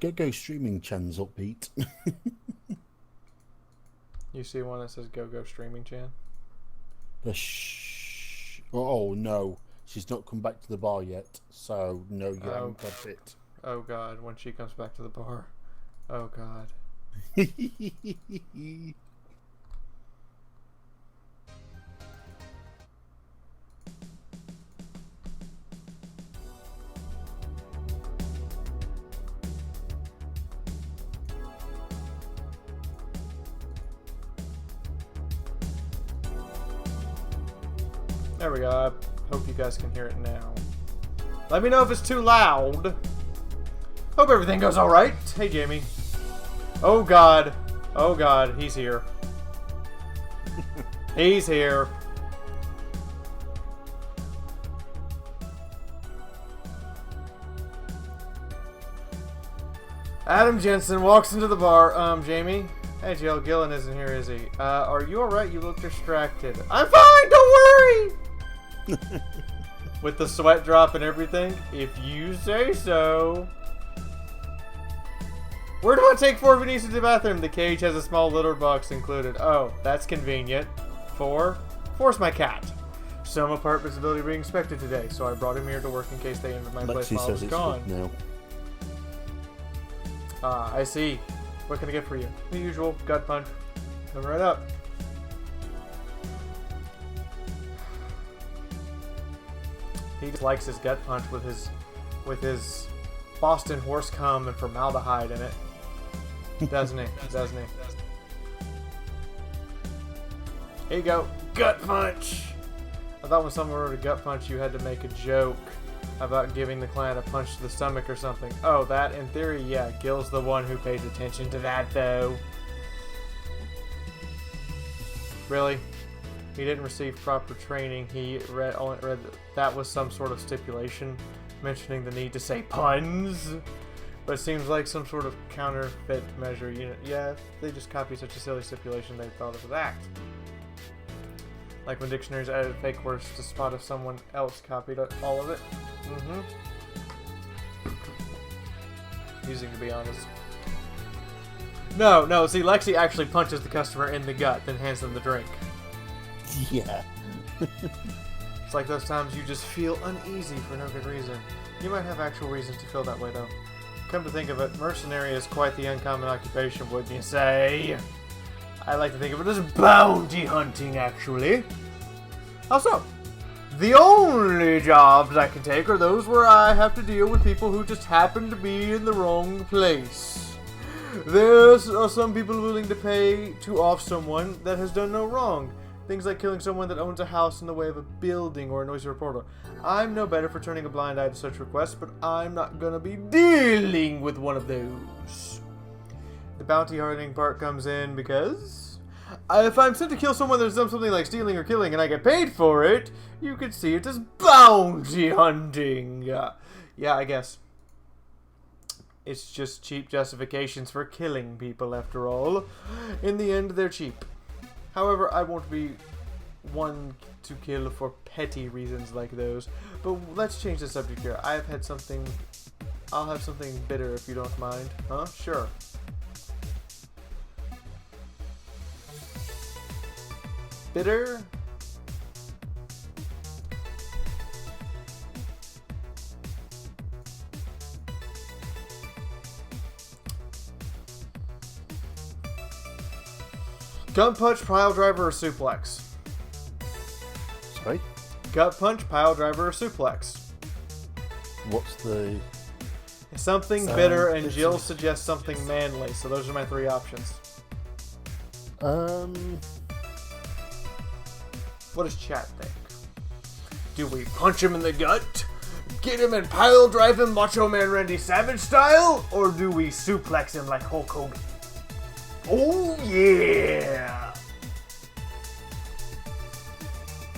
Speaker 1: Go Streaming Chan's upbeat.
Speaker 2: You see one that says Go Streaming Chan?
Speaker 1: Oh no, she's not come back to the bar yet, so no, you haven't got it.
Speaker 2: Oh god, when she comes back to the bar. Oh god. There we go. I hope you guys can hear it now. Let me know if it's too loud. Hope everything goes alright. Hey, Jamie. Oh, God. Oh, God. He's here. He's here. Adam Jensen walks into the bar. Jamie? Hey, Jill. Gillen isn't here, is he? Are you alright? You look distracted. I'm fine! Don't worry! With the sweat drop and everything? If you say so. Where do I take 4 Venice to the bathroom? The cage has a small litter box included. Oh, that's convenient. 4? 4's my cat. Some apartment ability being inspected today, so I brought him here to work in case they entered my place while I was gone.
Speaker 1: Now.
Speaker 2: Ah, I see. What can I get for you? The usual gut punch. Coming right up. He just likes his gut punch with his Boston horse cum and formaldehyde in it. Doesn't he? Doesn't he? Here you go. Gut punch! I thought when someone wrote a gut punch, you had to make a joke about giving the client a punch to the stomach or something. Oh, that, in theory, yeah. Gil's the one who pays attention to that, though. Really? He didn't receive proper training. He only read that was some sort of stipulation mentioning the need to say puns. But it seems like some sort of counterfeit measure. You know, yeah, if they just copied such a silly stipulation, they thought it was act. Like when dictionaries added fake words to spot if someone else copied all of it. Amusing, to be honest. No, see, Lexi actually punches the customer in the gut, then hands them the drink.
Speaker 1: Yeah.
Speaker 2: It's like those times you just feel uneasy for no good reason. You might have actual reasons to feel that way, though. Come to think of it, mercenary is quite the uncommon occupation, wouldn't you say? I like to think of it as bounty hunting, actually. Also, the only jobs I can take are those where I have to deal with people who just happen to be in the wrong place. There's some people willing to pay to off someone that has done no wrong. Things like killing someone that owns a house in the way of a building or a noisy reporter. I'm no better for turning a blind eye to such requests, but I'm not gonna be dealing with one of those. The bounty hunting part comes in because if I'm sent to kill someone that's done something like stealing or killing and I get paid for it, you could see it as bounty hunting. Yeah, I guess. It's just cheap justifications for killing people, after all. In the end, they're cheap. However, I won't be one to kill for petty reasons like those. But let's change the subject here. I'll have something bitter if you don't mind. Huh? Sure. Bitter? Gun punch, pile driver, or suplex?
Speaker 1: Sorry?
Speaker 2: Gut punch, pile driver, or suplex?
Speaker 1: What's the...
Speaker 2: Something bitter, and Jill suggests something manly, so those are my three options. What does chat think? Do we punch him in the gut? Get him and pile drive him Macho Man Randy Savage style? Or do we suplex him like Hulk Hogan? Oh yeah!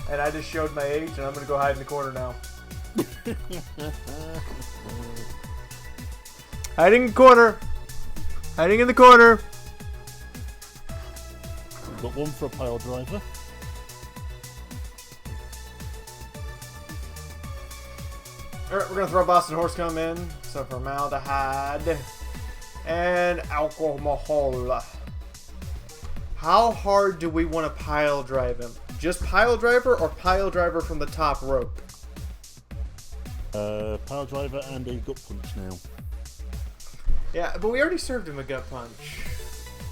Speaker 2: And I just showed my age, and I'm gonna go hide in the corner now. Hiding in the corner. Hiding in the corner.
Speaker 1: We've got one for a pile driver.
Speaker 2: Alright, we're gonna throw Boston horse cum in. Some formaldehyde. And alcohol. How hard do we want to pile drive him? Just pile driver or pile driver from the top rope?
Speaker 1: Pile driver and a gut punch now.
Speaker 2: Yeah, but we already served him a gut punch.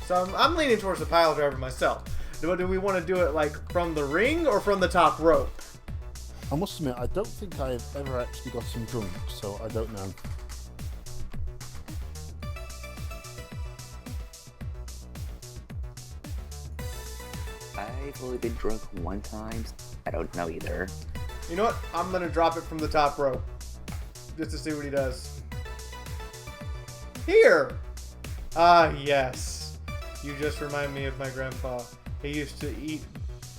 Speaker 2: So I'm leaning towards the pile driver myself. Do we want to do it like from the ring or from the top rope?
Speaker 1: I must admit, I don't think I've ever actually got him drunk, so I don't know.
Speaker 5: I've only been drunk one time. I don't know either.
Speaker 2: You know what? I'm going to drop it from the top rope. Just to see what he does. Here! Ah, yes. You just remind me of my grandpa. He used to eat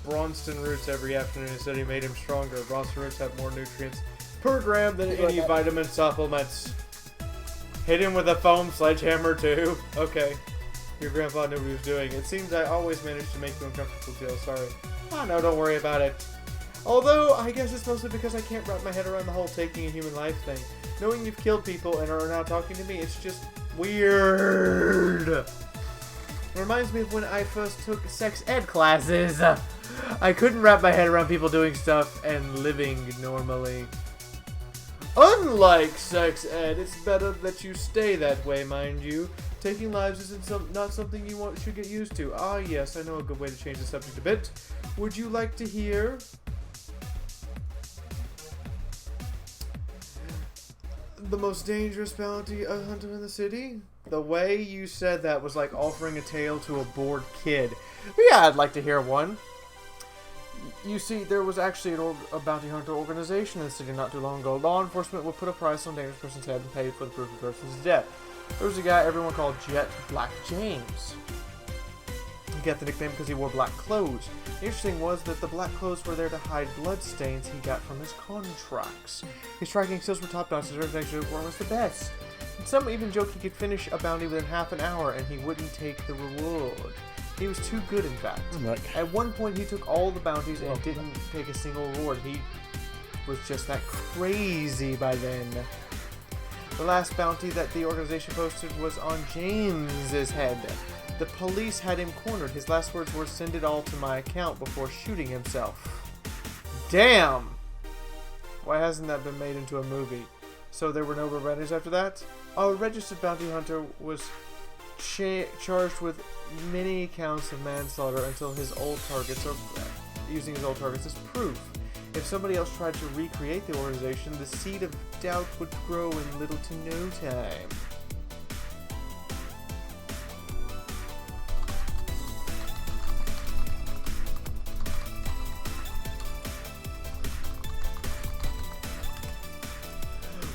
Speaker 2: Bronston roots every afternoon and said he made him stronger. Bronston roots have more nutrients per gram than any vitamin supplements. Hit him with a foam sledgehammer too. Okay. Your grandpa knew what he was doing. It seems I always manage to make you uncomfortable, Jill. Sorry. Oh, no, don't worry about it. Although, I guess it's mostly because I can't wrap my head around the whole taking a human life thing. Knowing you've killed people and are now talking to me, it's just weird. It reminds me of when I first took sex ed classes. I couldn't wrap my head around people doing stuff and living normally. Unlike sex ed, it's better that you stay that way, mind you. Taking lives isn't not something you should get used to. Ah, yes, I know a good way to change the subject a bit. Would you like to hear? The most dangerous bounty hunter in the city? The way you said that was like offering a tale to a bored kid. But yeah, I'd like to hear one. You see, there was actually a bounty hunter organization in the city not too long ago. Law enforcement would put a price on a dangerous person's head and pay for the proof of the person's death. There was a guy everyone called Jet Black James. He got the nickname because he wore black clothes. The interesting was that the black clothes were there to hide blood stains he got from his contracts. His tracking skills were top notch, his reputation was the best. And some even joked he could finish a bounty within half an hour and he wouldn't take the reward. He was too good, in fact. At one point, he took all the bounties and didn't take a single reward. He was just that crazy by then. The last bounty that the organization posted was on James's head. The police had him cornered. His last words were, "Send it all to my account," before shooting himself. Damn! Why hasn't that been made into a movie? So there were no revenues after that? A registered bounty hunter was charged with many counts of manslaughter until his old targets, or using his old targets as proof. If somebody else tried to recreate the organization, the seed of doubt would grow in little to no time.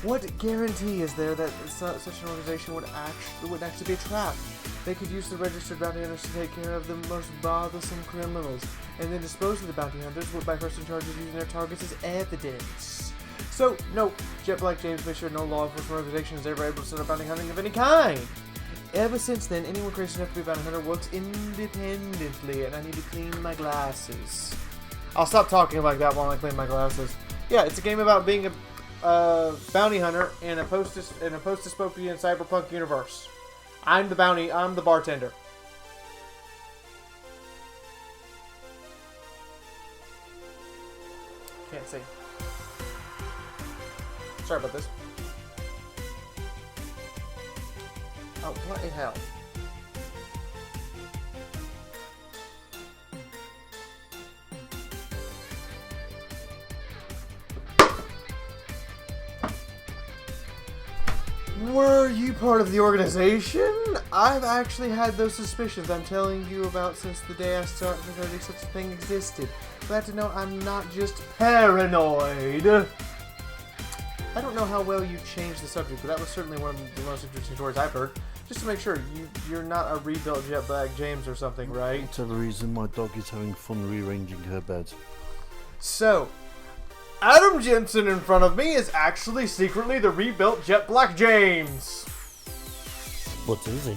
Speaker 2: What guarantee is there that such an organization would actually be a trap? They could use the registered bounty hunters to take care of the most bothersome criminals, and then dispose of the bounty hunters by pressing charges using their targets as evidence. So, no, Jet Black James made sure no law enforcement organization is ever able to set up bounty hunting of any kind. Ever since then, anyone crazy enough to be a bounty hunter works independently, and I need to clean my glasses. I'll stop talking like that while I clean my glasses. Yeah, it's a game about being a bounty hunter in a post-dystopian cyberpunk universe. I'm the bartender. Can't see. Sorry about this. Oh, what the hell? Were you part of the organization? I've actually had those suspicions I'm telling you about since the day I started learning such a thing existed. Glad to know I'm not just paranoid. I don't know how well you changed the subject, but that was certainly one of the most interesting stories I've heard. Just to make sure, you're not a rebuilt Jet Black James or something, right?
Speaker 1: That's the reason my dog is having fun rearranging her bed.
Speaker 2: So, Adam Jensen in front of me is actually secretly the rebuilt Jet Black James.
Speaker 1: What is he?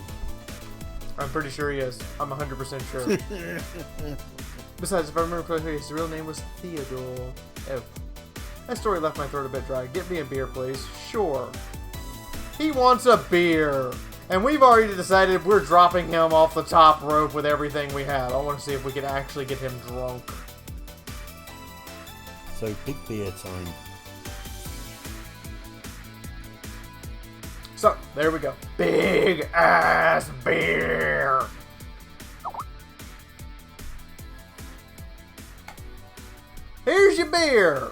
Speaker 2: I'm pretty sure he is. I'm 100% sure. Besides, if I remember correctly, his real name was Theodore. Oh. That story left my throat a bit dry. Get me a beer, please. Sure. He wants a beer. And we've already decided we're dropping him off the top rope with everything we have. I want to see if we can actually get him drunk.
Speaker 1: So, big beer time.
Speaker 2: So, there we go. Big ass beer. Here's your beer.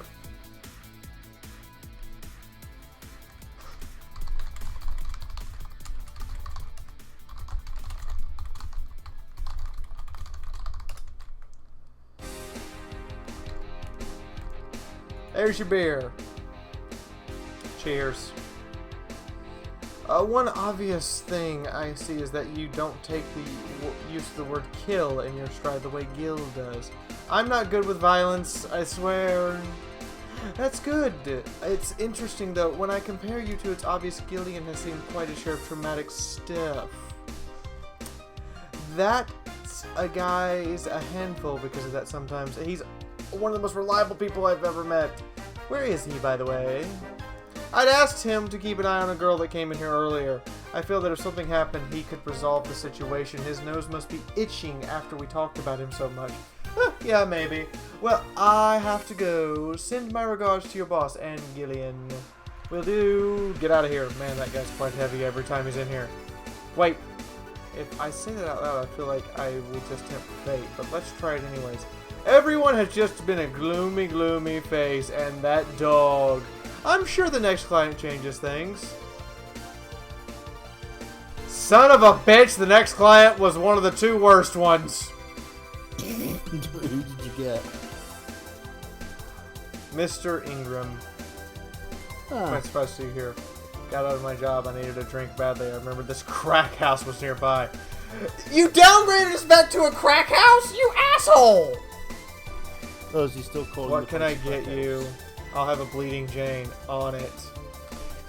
Speaker 2: There's your beer. Cheers. One obvious thing I see is that you don't take the use of the word kill in your stride the way Gil does. I'm not good with violence, I swear. That's good. It's interesting though, when I compare you two, it's obvious Gillian has seen quite a share of traumatic stuff. That a guy is a handful because of that sometimes. He's one of the most reliable people I've ever met. Where is he, by the way? I'd asked him to keep an eye on a girl that came in here earlier. I feel that if something happened, he could resolve the situation. His nose must be itching after we talked about him so much. Yeah, maybe. Well, I have to go. Send my regards to your boss and Gillian. Will do. Get out of here. Man, that guy's quite heavy every time he's in here. Wait. If I say that out loud, I feel like I will just tempt fate. But let's try it anyways. Everyone has just been a gloomy, gloomy face. And that dog. I'm sure the next client changes things. Son of a bitch, the next client was one of the 2 worst ones.
Speaker 1: Who did you get?
Speaker 2: Mr. Ingram. What am I
Speaker 1: Ah,
Speaker 2: supposed to do here? Got out of my job. I needed a drink badly. I remembered this crack house was nearby. You downgraded us back to a crack house? You asshole!
Speaker 1: oh, is he still calling
Speaker 2: What
Speaker 1: the
Speaker 2: can I
Speaker 1: place
Speaker 2: get
Speaker 1: back
Speaker 2: you? I'll have a Bleeding Jane on it.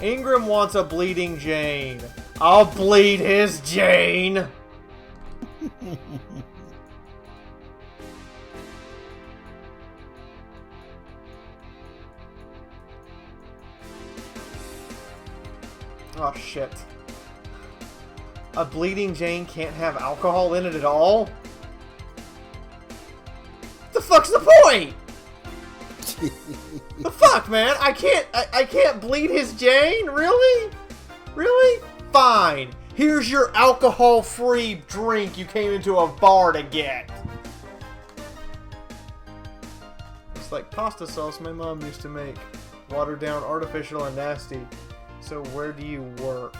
Speaker 2: Ingram wants a Bleeding Jane. I'll bleed his Jane! Oh shit. A Bleeding Jane can't have alcohol in it at all? The fuck's the point? The fuck, man? I can't bleed his Jane? Really? Really? Fine. Here's your alcohol-free drink you came into a bar to get. It's like pasta sauce my mom used to make. Watered down, artificial, and nasty. So where do you work?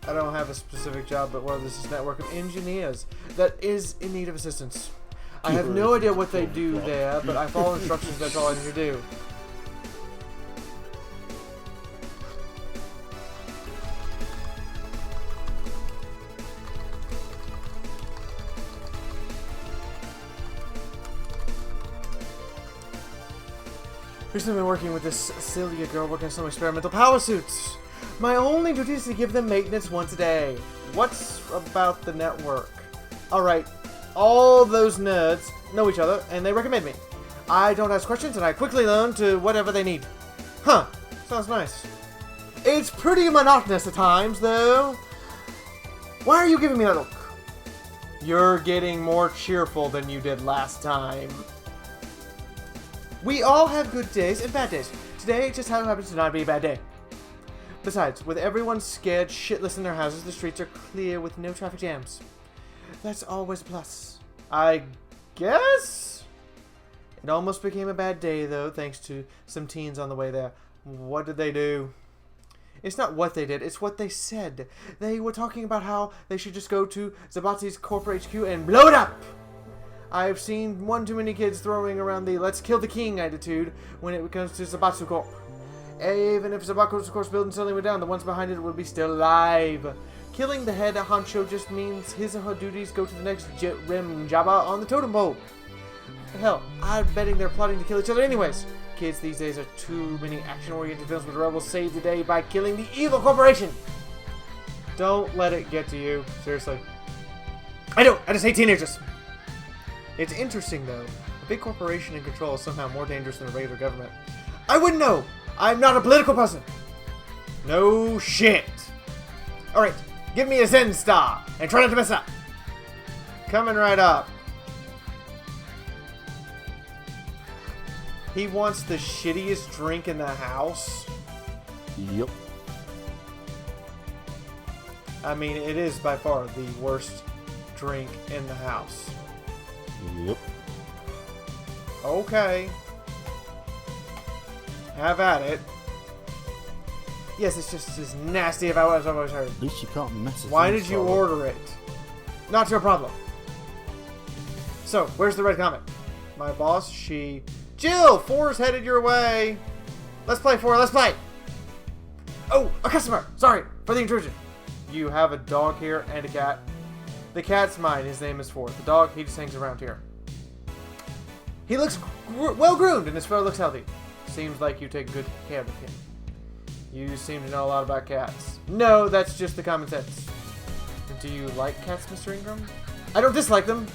Speaker 2: I don't have a specific job, but well, this is a network of engineers that is in need of assistance. I have no idea what they do there, but I follow instructions, that's all I need to do. Recently been working with this Celia girl working on some experimental power suits. My only duty is to give them maintenance once a day. What's about the network? Alright, all those nerds know each other and they recommend me. I don't ask questions and I quickly learn to whatever they need. Huh, sounds nice. It's pretty monotonous at times though. Why are you giving me that look? You're getting more cheerful than you did last time. We all have good days and bad days. Today just happens to not be a bad day. Besides, with everyone scared shitless in their houses, the streets are clear with no traffic jams. That's always a plus. I guess? It almost became a bad day, though, thanks to some teens on the way there. What did they do? It's not what they did, it's what they said. They were talking about how they should just go to Zabatti's corporate HQ and blow it up! I've seen one too many kids throwing around the let's kill the king attitude when it comes to Zabatsu Corp. Even if Zabatsu Corp's building suddenly went down, the ones behind it will be still alive. Killing the head honcho just means his or her duties go to the next Rim Jabba on the totem pole. Hell, I'm betting they're plotting to kill each other anyways. Kids these days are too many action-oriented films where the rebels save the day by killing the evil corporation. Don't let it get to you. Seriously. I just hate teenagers. It's interesting, though. A big corporation in control is somehow more dangerous than a regular government. I wouldn't know! I'm not a political person! No shit! Alright, give me a Zen star, and try not to mess up! Coming right up. He wants the shittiest drink in the house?
Speaker 1: Yep.
Speaker 2: I mean, it is by far the worst drink in the house.
Speaker 1: Yep.
Speaker 2: Okay. Have at it. Yes, it's just as nasty as I've always heard.
Speaker 1: At least you can't mess it.
Speaker 2: Why did you order it? Not your problem. So, where's the red comment? My boss, she... Jill! 4's headed your way! Let's play 4, let's play! Oh, a customer! Sorry for the intrusion. You have a dog here and a cat. The cat's mine, his name is 4. The dog, he just hangs around here. He looks well-groomed and his fur looks healthy. Seems like you take good care of him. You seem to know a lot about cats. No, that's just the common sense. Do you like cats, Mr. Ingram? I don't dislike them.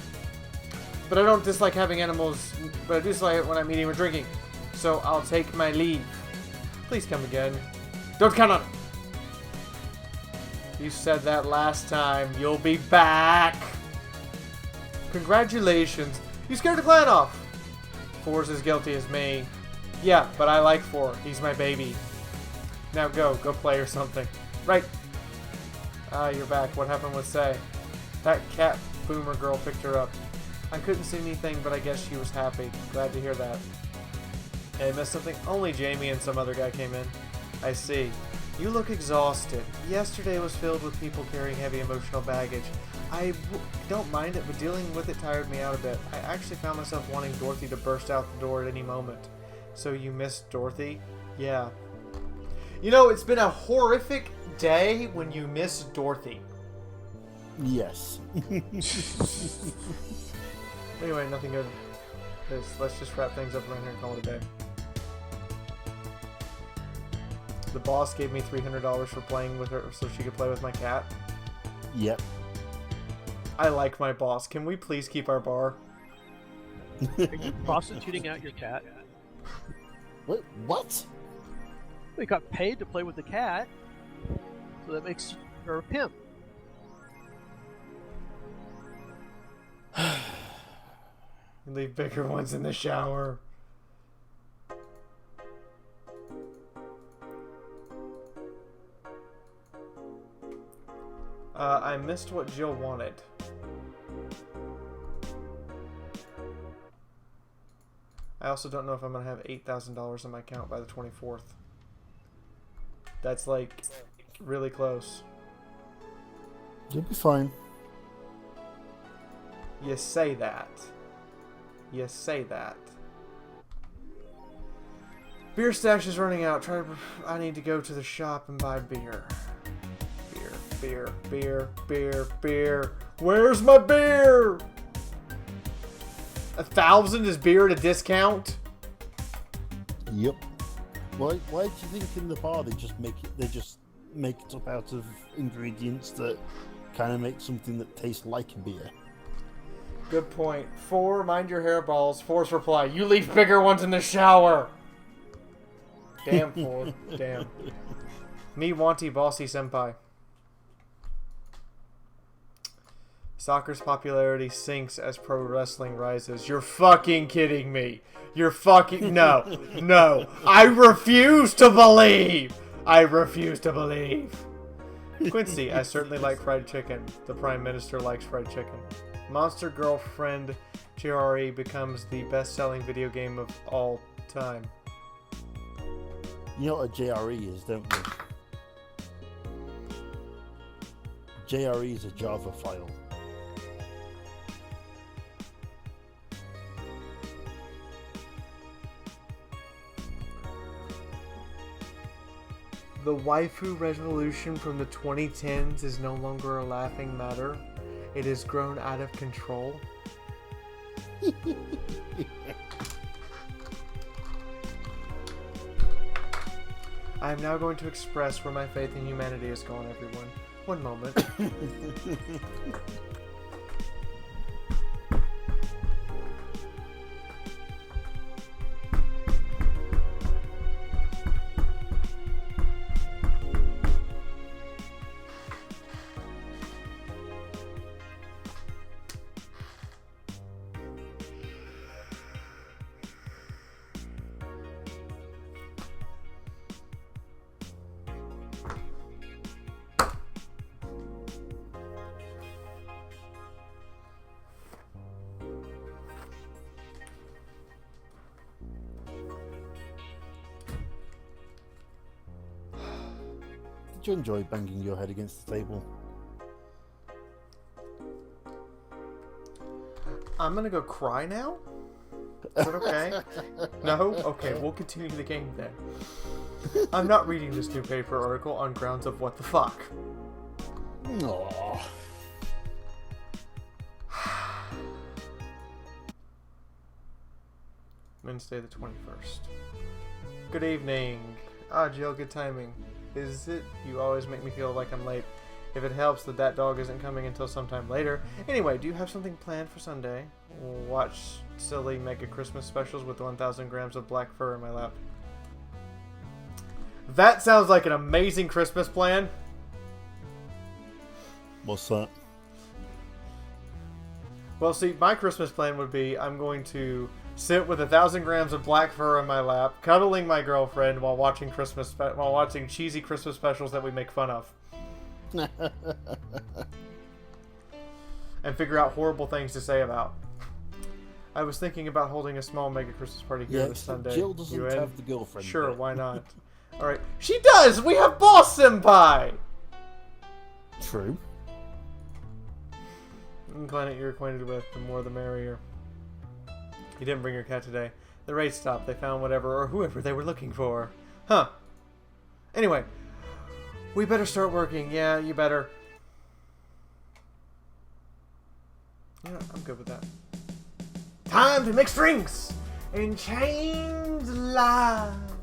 Speaker 2: But I don't dislike having animals, but I do dislike it when I'm eating or drinking. So I'll take my leave. Please come again. Don't count on it. You said that last time. You'll be back. Congratulations. You scared the clan off. 4's as guilty as me. Yeah, but I like 4. He's my baby. Now go play or something. Right. Ah, you're back. What happened with Say? That cat boomer girl picked her up. I couldn't see anything, but I guess she was happy. Glad to hear that. Hey, I missed something? Only Jamie and some other guy came in. I see. You look exhausted. Yesterday was filled with people carrying heavy emotional baggage. I don't mind it, but dealing with it tired me out a bit. I actually found myself wanting Dorothy to burst out the door at any moment. So you missed Dorothy? Yeah. You know, it's been a horrific day when you miss Dorothy.
Speaker 1: Yes.
Speaker 2: Anyway, nothing good. Let's just wrap things up around here and call it a day. The boss gave me $300 for playing with her so she could play with my cat.
Speaker 1: Yep.
Speaker 2: I like my boss. Can we please keep our bar?
Speaker 3: Are you prostituting out your cat?
Speaker 1: Wait, what?
Speaker 3: We got paid to play with the cat, so that makes her a pimp.
Speaker 2: Leave bigger ones in the shower. I missed what Jill wanted. I also don't know if I'm going to have $8,000 in my account by the 24th. That's like really close.
Speaker 1: You'll be fine.
Speaker 2: You say that. You say that. Beer stash is running out. I need to go to the shop and buy beer. Beer. Where's my beer? 1,000 is beer at a discount?
Speaker 1: Yep. Why do you think in the bar they just make it up out of ingredients that kind of make something that tastes like a beer?
Speaker 2: Good point. 4, mind your hairballs. 4's reply, you leave bigger ones in the shower. Damn, 4. Damn. Me wanty bossy senpai. Soccer's popularity sinks as pro wrestling rises. You're fucking kidding me. You're fucking... No. I refuse to believe. Quincy, I certainly like fried chicken. The Prime Minister likes fried chicken. Monster Girlfriend GRE becomes the best-selling video game of all time.
Speaker 1: You know what a JRE is, don't you? JRE is a Java file.
Speaker 2: The waifu revolution from the 2010s is no longer a laughing matter. It has grown out of control. I am now going to express where my faith in humanity has gone, everyone. One moment.
Speaker 1: Did you enjoy banging your head against the table?
Speaker 2: I'm gonna go cry now? Is that okay? No? Okay, we'll continue the game then. I'm not reading this newspaper article on grounds of what the fuck.
Speaker 1: Aww.
Speaker 2: Wednesday the 21st. Good evening. Ah, Jill, good timing. Is it? You always make me feel like I'm late. If it helps that dog isn't coming until sometime later. Anyway, do you have something planned for Sunday? Watch silly mega Christmas specials with 1,000 grams of black fur in my lap. That sounds like an amazing Christmas plan.
Speaker 1: What's that?
Speaker 2: Well, see, my Christmas plan would be I'm going to sit with 1,000 grams of black fur on my lap, cuddling my girlfriend while watching cheesy Christmas specials that we make fun of, and figure out horrible things to say about. I was thinking about holding a small mega Christmas party here this Sunday.
Speaker 1: Jill doesn't have the girlfriend.
Speaker 2: Sure,
Speaker 1: bit.
Speaker 2: why not? All right, she does. We have Boss Senpi.
Speaker 1: True.
Speaker 2: Planet you're acquainted with, the more the merrier. You didn't bring your cat today. The race stopped. They found whatever or whoever they were looking for. Huh. Anyway, we better start working. Yeah, you better. Yeah, I'm good with that. Time to mix drinks and change lives.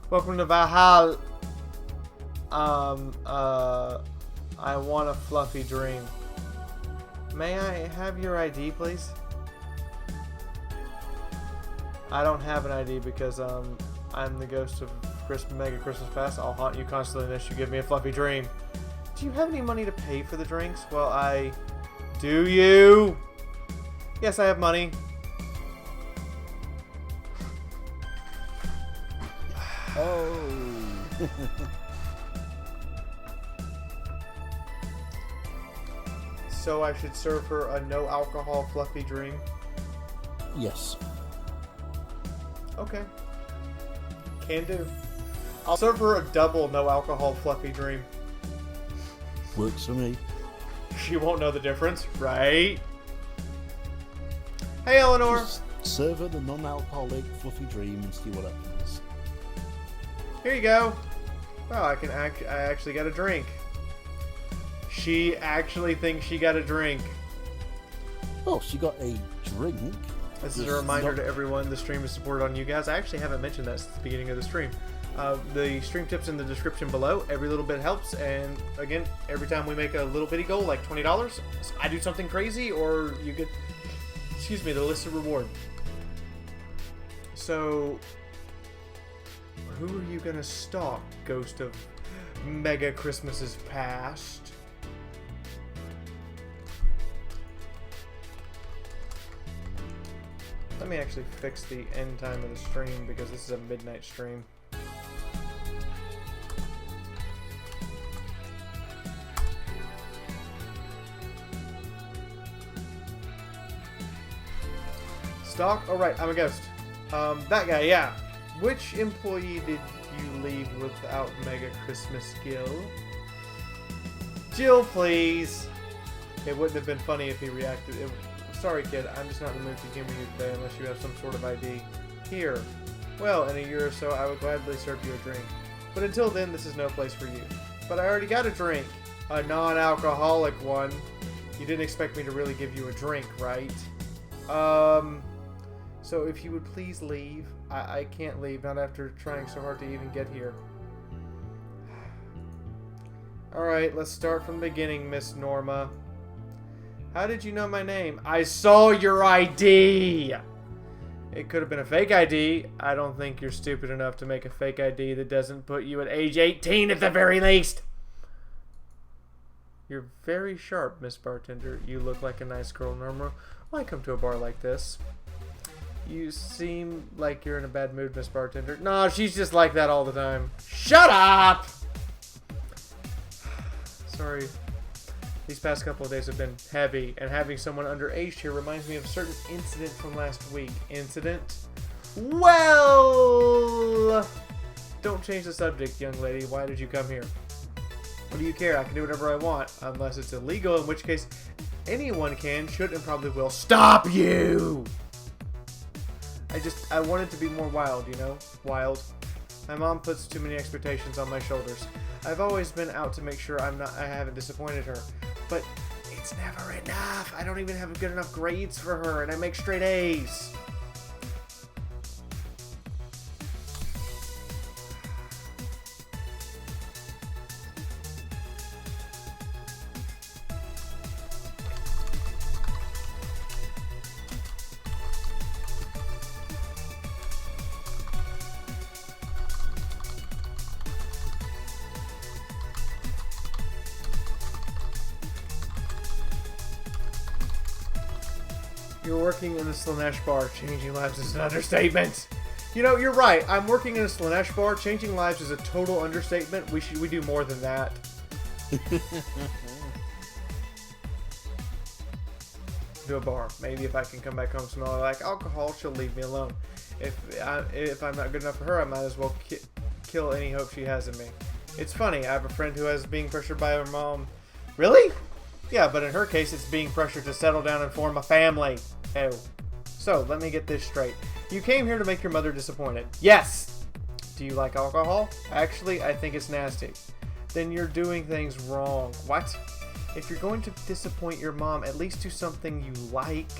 Speaker 2: Welcome to Valhalla. I want a fluffy dream. May I have your ID, please? I don't have an ID because I'm the ghost of Mega Christmas Past. I'll haunt you constantly unless you give me a fluffy dream. Do you have any money to pay for the drinks? Well, I... Do you? Yes, I have money.
Speaker 1: Oh.
Speaker 2: So I should serve her a no alcohol fluffy dream?
Speaker 1: Yes.
Speaker 2: Okay. Can do. I'll serve her a double no alcohol fluffy dream.
Speaker 1: Works for me.
Speaker 2: She won't know the difference, right? Hey, Eleanor.
Speaker 1: Just serve her the non-alcoholic fluffy dream and see what happens.
Speaker 2: Here you go. Wow, I actually got a drink. She actually thinks she got a drink.
Speaker 1: Oh, she got a drink.
Speaker 2: This is a reminder to everyone, the stream is supported on you guys. I actually haven't mentioned that since the beginning of the stream. The stream tips in the description below. Every little bit helps, and again, every time we make a little bitty goal, like $20, I do something crazy, or you get, excuse me, the listed reward. So, who are you gonna stalk, Ghost of Mega Christmases Past? Let me actually fix the end time of the stream because this is a midnight stream. Stalk? Oh right, I'm a ghost. That guy, yeah. Which employee did you leave without Mega Christmas skill? Jill, please. It wouldn't have been funny if he reacted. Sorry, kid. I'm just not in the mood to humor you today unless you have some sort of ID. Here. Well, in a year or so, I would gladly serve you a drink. But until then, this is no place for you. But I already got a drink. A non-alcoholic one. You didn't expect me to really give you a drink, right? So if you would please leave. I can't leave, not after trying so hard to even get here. Alright, let's start from the beginning, Miss Norma. How did you know my name? I saw your ID! It could have been a fake ID. I don't think you're stupid enough to make a fake ID that doesn't put you at age 18 at the very least. You're very sharp, Miss Bartender. You look like a nice girl, Norma. Why come to a bar like this? You seem like you're in a bad mood, Miss Bartender. No, she's just like that all the time. Shut up! Sorry. These past couple of days have been heavy, and having someone underage here reminds me of a certain incident from last week. Incident? Well! Don't change the subject, young lady. Why did you come here? What do you care? I can do whatever I want, unless it's illegal, in which case anyone can, should, and probably will. Stop you! I wanted to be more wild, you know? Wild. My mom puts too many expectations on my shoulders. I've always been out to make sure I haven't disappointed her. But it's never enough. I don't even have good enough grades for her, and I make straight A's. You're working in a Slanesh bar. Changing lives is an understatement. You know, you're right. I'm working in a Slanesh bar. Changing lives is a total understatement. We do more than that. To a bar. Maybe if I can come back home smelling like alcohol, she'll leave me alone. If I'm not good enough for her, I might as well kill any hope she has in me. It's funny. I have a friend who has being pressured by her mom. Really? Yeah, but in her case, it's being pressured to settle down and form a family. Oh. So, let me get this straight. You came here to make your mother disappointed. Yes! Do you like alcohol? Actually, I think it's nasty. Then you're doing things wrong. What? If you're going to disappoint your mom, at least do something you like.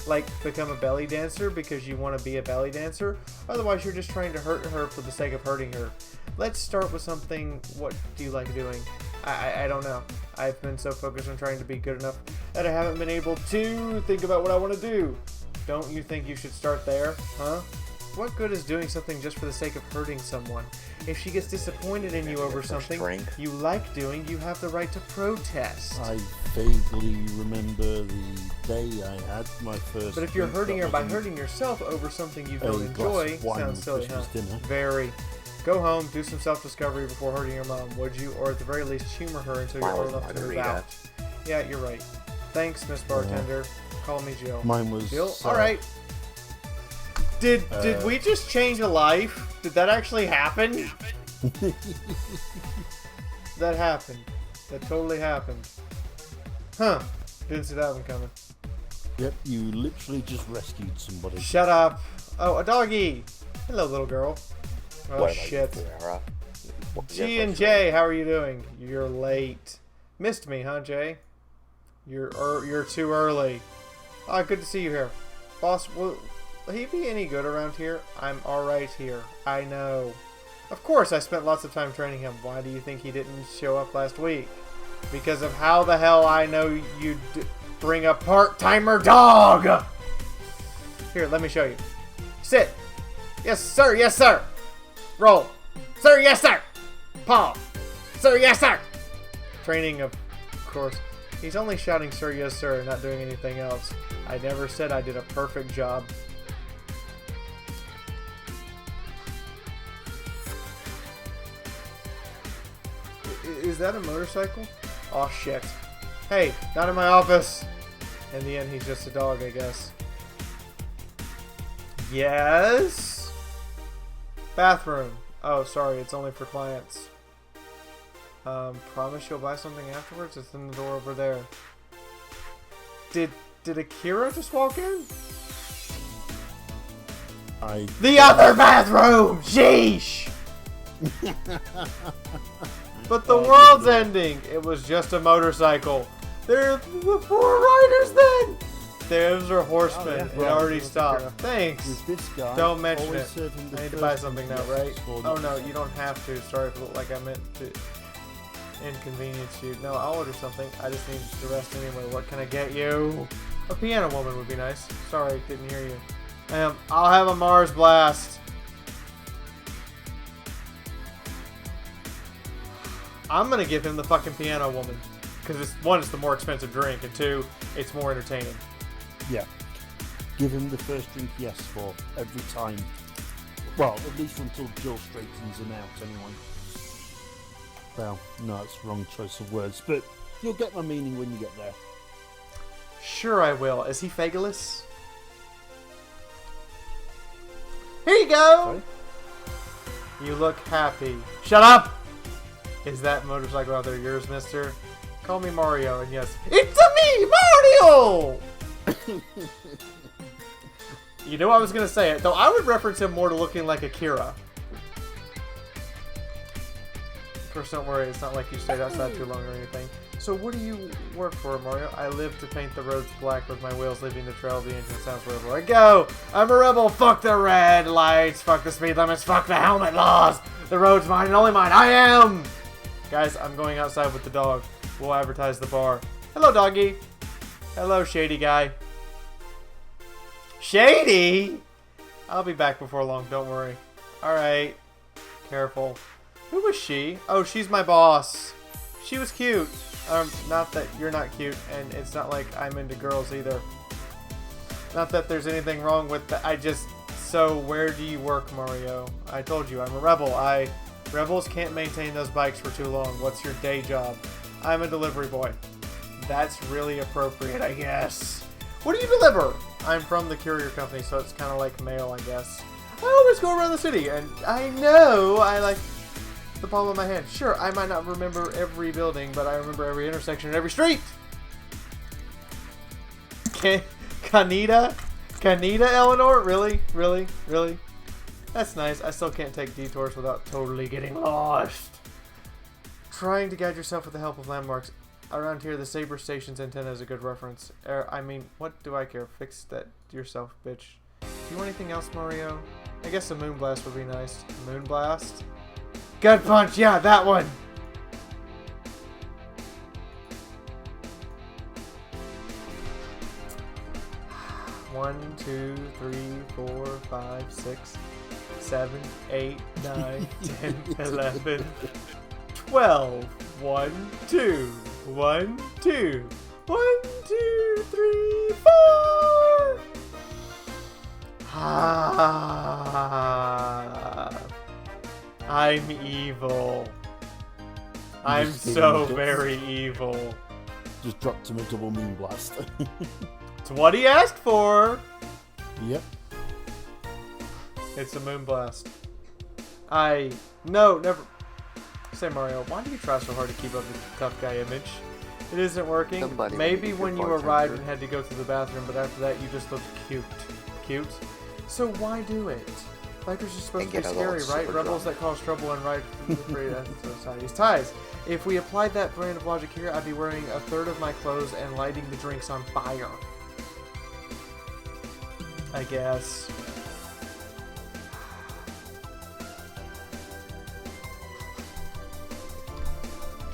Speaker 2: Like become a belly dancer because you want to be a belly dancer. Otherwise, you're just trying to hurt her for the sake of hurting her. Let's start with something. What do you like doing? I don't know. I've been so focused on trying to be good enough that I haven't been able to think about what I want to do. Don't you think you should start there, huh? What good is doing something just for the sake of hurting someone? If she gets disappointed in you over something you like doing, you have the right to protest.
Speaker 1: I vaguely remember the day I had my first.
Speaker 2: But if you're hurting her by hurting yourself over something you don't enjoy, sounds silly, huh?
Speaker 1: Dinner.
Speaker 2: Very. Go home, do some self-discovery before hurting your mom, would you? Or at the very least, humor her until you're old enough to move out. Yeah, you're right. Thanks, Miss Bartender. Call me Jill.
Speaker 1: Mine was
Speaker 2: Jill? Alright. Did we just change a life? Did that actually happen? That happened. That totally happened. Huh. Didn't see that one coming.
Speaker 1: Yep, you literally just rescued somebody.
Speaker 2: Shut up. Oh, a doggy. Hello, little girl. Oh,
Speaker 5: What
Speaker 2: shit.
Speaker 5: Fiaura?
Speaker 2: G and J, how are you doing? You're late. Missed me, huh, Jay? You're too early. Ah, good to see you here. Boss, will he be any good around here? I'm alright here. I know. Of course, I spent lots of time training him. Why do you think he didn't show up last week? Because of how the hell I know you'd bring a part-timer dog! Here, let me show you. Sit. Yes, sir. Yes, sir. Roll. Sir, yes, sir. Paw. Sir, yes, sir. Training, of course. He's only shouting, sir, yes, sir, and not doing anything else. I never said I did a perfect job. Is that a motorcycle? Oh, shit. Hey, not in my office. In the end, he's just a dog, I guess. Yes? Bathroom. Oh, sorry, it's only for clients. Promise you'll buy something afterwards? It's in the door over there. Did Akira just walk in? The other bathroom! Sheesh! But the world's ending! It was just a motorcycle. There's the 4 riders then! Those are horsemen. It already stopped. Thanks.
Speaker 1: This guy
Speaker 2: Don't mention it.
Speaker 1: serving the
Speaker 2: I need to
Speaker 1: first
Speaker 2: buy something now, right?
Speaker 1: or
Speaker 2: Oh no, you don't have to. Sorry if it looked like I meant to inconvenience you. No, I'll order something. I just need the rest anyway. What can I get you? A piano woman would be nice. Sorry, didn't hear you. I'll have a Mars Blast. I'm gonna give him the fucking piano woman. Because one, it's the more expensive drink, and 2, it's more entertaining.
Speaker 1: Yeah. Give him the first drink he asks for every time. Well, at least until Jill straightens him out anyway. Well, no, that's the wrong choice of words, but you'll get my meaning when you get there.
Speaker 2: Sure I will. Is he Fagalus? Here you go! Sorry? You look happy. Shut up! Is that motorcycle out there yours, mister? Call me Mario, and yes, it's me, Mario! You knew I was going to say it, though I would reference him more to looking like Akira. Of course, don't worry, it's not like you stayed outside too long or anything. So what do you work for, Mario? I live to paint the roads black with my wheels leaving the trail of the engine sounds wherever I go. I'm a rebel, fuck the red lights, fuck the speed limits, fuck the helmet laws. The road's mine and only mine, I am! Guys, I'm going outside with the dog. We'll advertise the bar. Hello, doggy. Hello, shady guy. Shady? I'll be back before long, don't worry. Alright. Careful. Who was she? Oh, she's my boss. She was cute. Not that you're not cute, and it's not like I'm into girls either. Not that there's anything wrong with that. So where do you work, Mario? I told you, I'm a rebel. Rebels can't maintain those bikes for too long. What's your day job? I'm a delivery boy. That's really appropriate, I guess. What do you deliver? I'm from the courier company, so it's kind of like mail, I guess. I always go around the city, and I know I like the palm of my hand. Sure, I might not remember every building, but I remember every intersection and every street. Kanita, Eleanor? Really? That's nice. I still can't take detours without totally getting lost. Trying to guide yourself with the help of landmarks. Around here, the Saber Station's antenna is a good reference. I mean, what do I care? Fix that yourself, bitch. Do you want anything else, Mario? I guess a Moonblast would be nice. Moonblast? Gut Punch! Yeah, that one! One, 2, 3, 4, 5, 6, 7, 8, 9, 10, 11, 12. 1, 2. 1, 2. 1, 2, 3, 4. Ah, I'm evil. I'm so very evil.
Speaker 1: Just dropped him a double Moonblast.
Speaker 2: It's what he asked for.
Speaker 1: Yep.
Speaker 2: It's a Moonblast. No, never. Say, Mario, why do you try so hard to keep up the tough guy image? It isn't working.
Speaker 5: Somebody
Speaker 2: Maybe when you
Speaker 5: bartender.
Speaker 2: arrived and had to go to the bathroom, but after that you just looked cute. Cute? So why do it? Bikers are supposed to be
Speaker 5: get a little
Speaker 2: scary, right?
Speaker 5: super
Speaker 2: Rebels
Speaker 5: drunk.
Speaker 2: that cause trouble and ride free society's ties. If we applied that brand of logic here, I'd be wearing a third of my clothes and lighting the drinks on fire. I guess.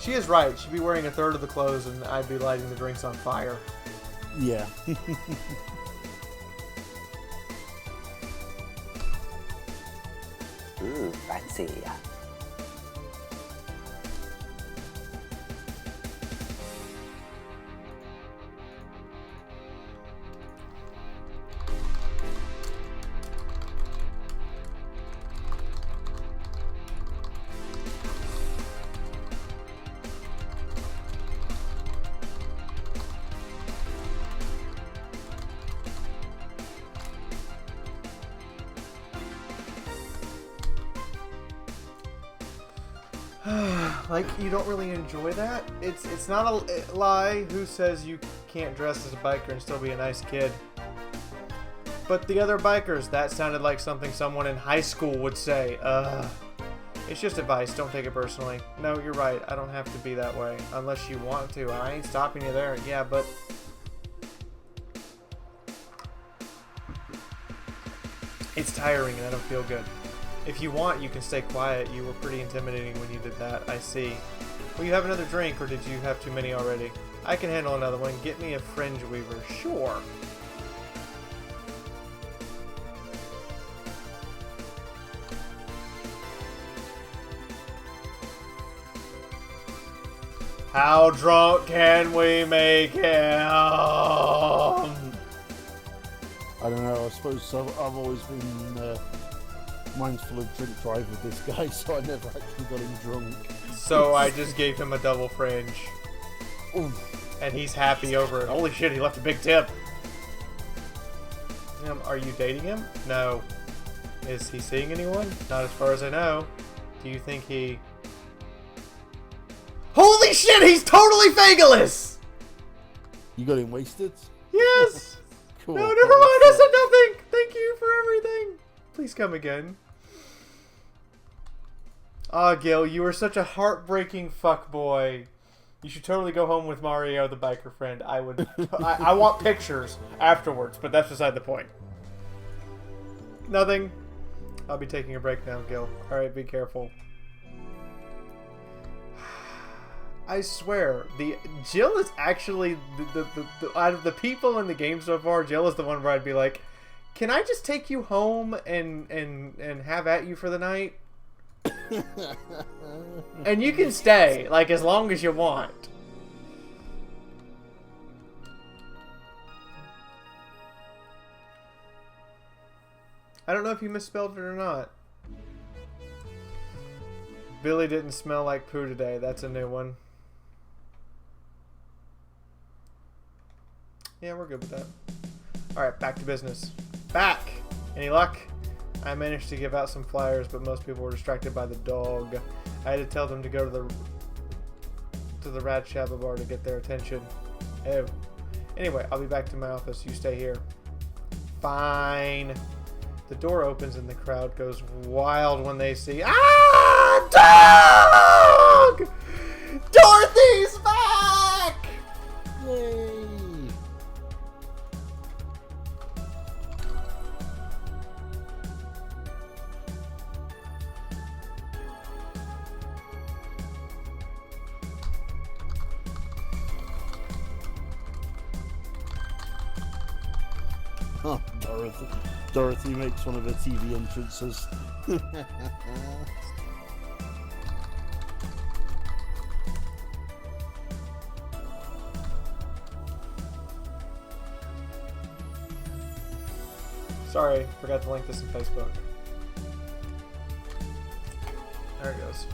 Speaker 2: She is right. She'd be wearing a third of the clothes and I'd be lighting the drinks on fire.
Speaker 1: Yeah.
Speaker 5: Ooh, fancy.
Speaker 2: Like, you don't really enjoy that? It's not a lie who says you can't dress as a biker and still be a nice kid. But the other bikers, that sounded like something someone in high school would say. It's just advice, don't take it personally. No, you're right, I don't have to be that way. Unless you want to, I ain't stopping you there. Yeah, but... it's tiring and I don't feel good. If you want, you can stay quiet. You were pretty intimidating when you did that. I see. Will you have another drink, or did you have too many already? I can handle another one. Get me a fringe weaver. Sure. How drunk can we make him?
Speaker 1: I don't know. I suppose I've always been mindful of drink drive with this guy, so I never actually got him drunk.
Speaker 2: So I just gave him a double fringe.
Speaker 1: Oof.
Speaker 2: And he's happy over it. Holy shit, he left a big tip. Are you dating him? No. Is he seeing anyone? Not as far as I know. Do you think he... Holy shit, he's totally Fagaless!
Speaker 1: You got him wasted?
Speaker 2: Yes!
Speaker 1: Cool.
Speaker 2: No, never mind, I said nothing! Thank you for everything! Please come again. Ah, Gil, you are such a heartbreaking fuckboy. You should totally go home with Mario, the biker friend. I would... I want pictures afterwards, but that's beside the point. Nothing. I'll be taking a break now, Gil. Alright, be careful. I swear, Jill is actually the out of the people in the game so far, Jill is the one where I'd be like, can I just take you home and have at you for the night? And you can stay, like, as long as you want. I don't know if you misspelled it or not. Billy didn't smell like poo today. That's a new one. Yeah, we're good with that. Alright, back to business. Back! Any luck? I managed to give out some flyers, but most people were distracted by the dog. I had to tell them to go to the Rat Shabba bar to get their attention. Oh. Anyway, I'll be back to my office. You stay here. Fine. The door opens and the crowd goes wild when they see... Ah! Dog! Dorothy's back!
Speaker 1: Yay! Oh, Dorothy makes one of her TV entrances.
Speaker 2: Sorry, forgot to link this in Facebook. There it goes.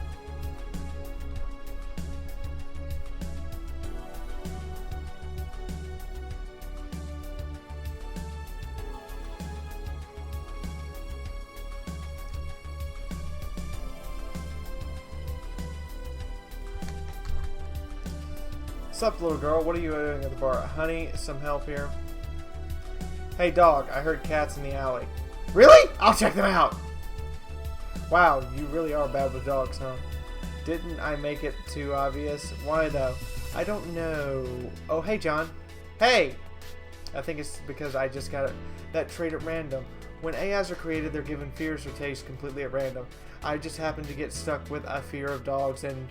Speaker 2: Sup, little girl? What are you doing at the bar? Honey, some help here? Hey, dog, I heard cats in the alley. Really? I'll check them out! Wow, you really are bad with dogs, huh? Didn't I make it too obvious? Why, though? I don't know. Oh, hey, John. Hey! I think it's because I just got that trait at random. When AIs are created, they're given fears or tastes completely at random. I just happened to get stuck with a fear of dogs and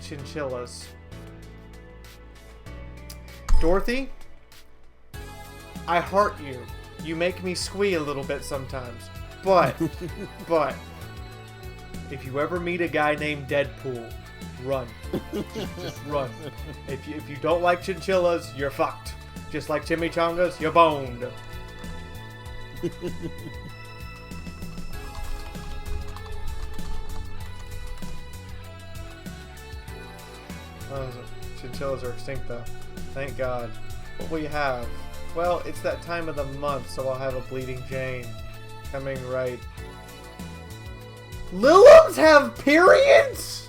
Speaker 2: chinchillas. Dorothy? I heart you. You make me squee a little bit sometimes. But, if you ever meet a guy named Deadpool, run. Just run. If you don't like chinchillas, you're fucked. Just like chimichangas, you're boned. Oh, chinchillas are extinct though. Thank God. What will you have? Well, it's that time of the month, so I'll have a bleeding Jane. Coming right. Liliums have periods?!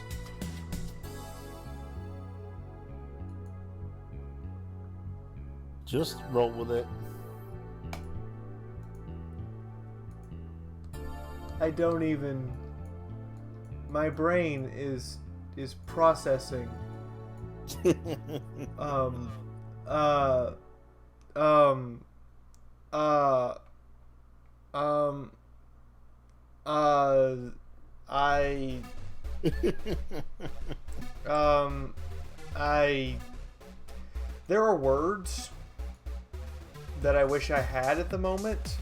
Speaker 1: Just roll with it.
Speaker 2: I don't even... My brain is processing. There are words that I wish I had at the moment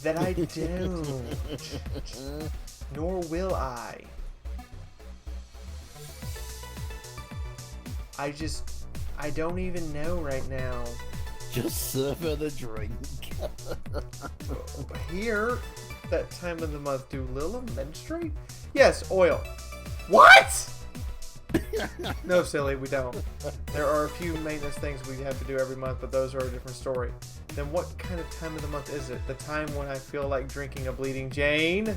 Speaker 2: that I don't. Nor will I. I don't even know right now.
Speaker 1: Just serve her the drink.
Speaker 2: Here, that time of the month, do Lila menstruate? Yes, oil. What? No, silly, we don't. There are a few maintenance things we have to do every month, but those are a different story. Then what kind of time of the month is it? The time when I feel like drinking a bleeding Jane?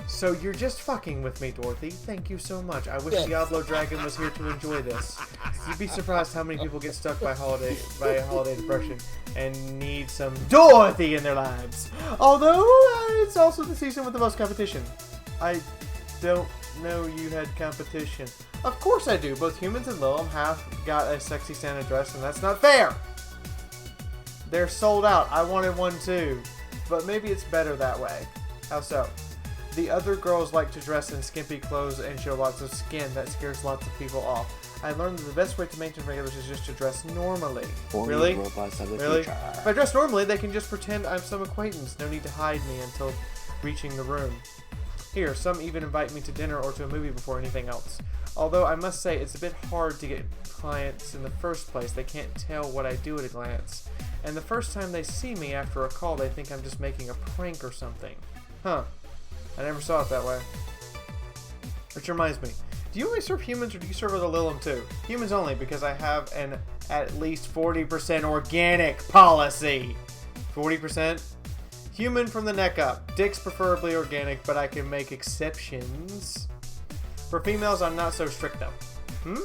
Speaker 2: So you're just fucking with me, Dorothy. Thank you so much. I wish Diablo Dragon was here to enjoy this. You'd be surprised how many people get stuck by a holiday depression and need some Dorothy in their lives. Although it's also the season with the most competition. I don't know you had competition. Of course I do. Both humans and Lilum have got a sexy Santa dress, and that's not fair. They're sold out. I wanted one too, but maybe it's better that way. How so? The other girls like to dress in skimpy clothes and show lots of skin. That scares lots of people off. I learned that the best way to maintain regulars is just to dress normally. Really? Really? If I dress normally, they can just pretend I'm some acquaintance. No need to hide me until reaching the room. Here, some even invite me to dinner or to a movie before anything else. Although I must say, it's a bit hard to get clients in the first place. They can't tell what I do at a glance. And the first time they see me after a call, they think I'm just making a prank or something. Huh. I never saw it that way. Which reminds me, do you only serve humans or do you serve other Lilum too? Humans only, because I have an at least 40% organic policy. 40%? Human from the neck up. Dicks preferably organic, but I can make exceptions. For females, I'm not so strict though.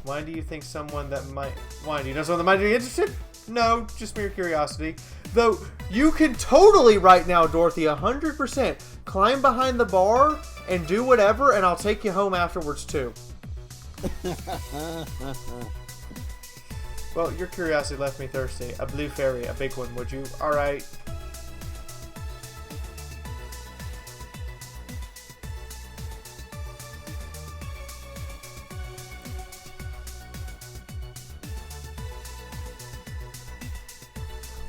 Speaker 2: Why do you think someone that might... Why, do you know someone that might be interested? No, just mere curiosity. Though, you can totally right now, Dorothy, 100% climb behind the bar and do whatever, and I'll take you home afterwards too. Well, your curiosity left me thirsty. A blue fairy, a big one, would you? Alright.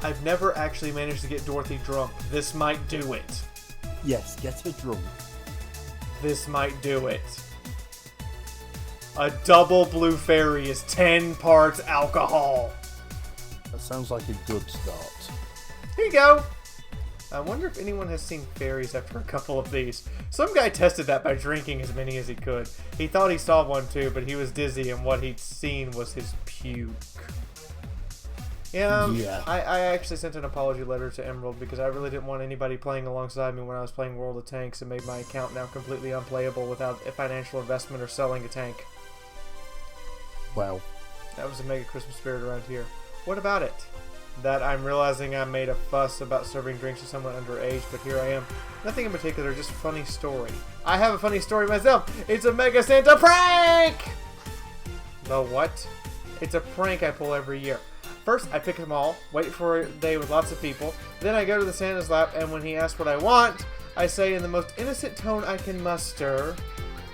Speaker 2: I've never actually managed to get Dorothy drunk. This might do it.
Speaker 1: Yes, get her drunk.
Speaker 2: This might do it. A double blue fairy is 10 parts alcohol.
Speaker 1: That sounds like a good start.
Speaker 2: Here you go. I wonder if anyone has seen fairies after a couple of these. Some guy tested that by drinking as many as he could. He thought he saw one too, but he was dizzy and what he'd seen was his puke. Yeah. I actually sent an apology letter to Emerald because I really didn't want anybody playing alongside me when I was playing World of Tanks and made my account now completely unplayable without a financial investment or selling a tank.
Speaker 1: Wow.
Speaker 2: That was a mega Christmas spirit around here. What about it? That I'm realizing I made a fuss about serving drinks to someone underage, but here I am. Nothing in particular, just funny story. I have a funny story myself. It's a Mega Santa prank! The what? It's a prank I pull every year. First, I pick them all, wait for a day with lots of people, then I go to the Santa's lap, and when he asks what I want, I say in the most innocent tone I can muster,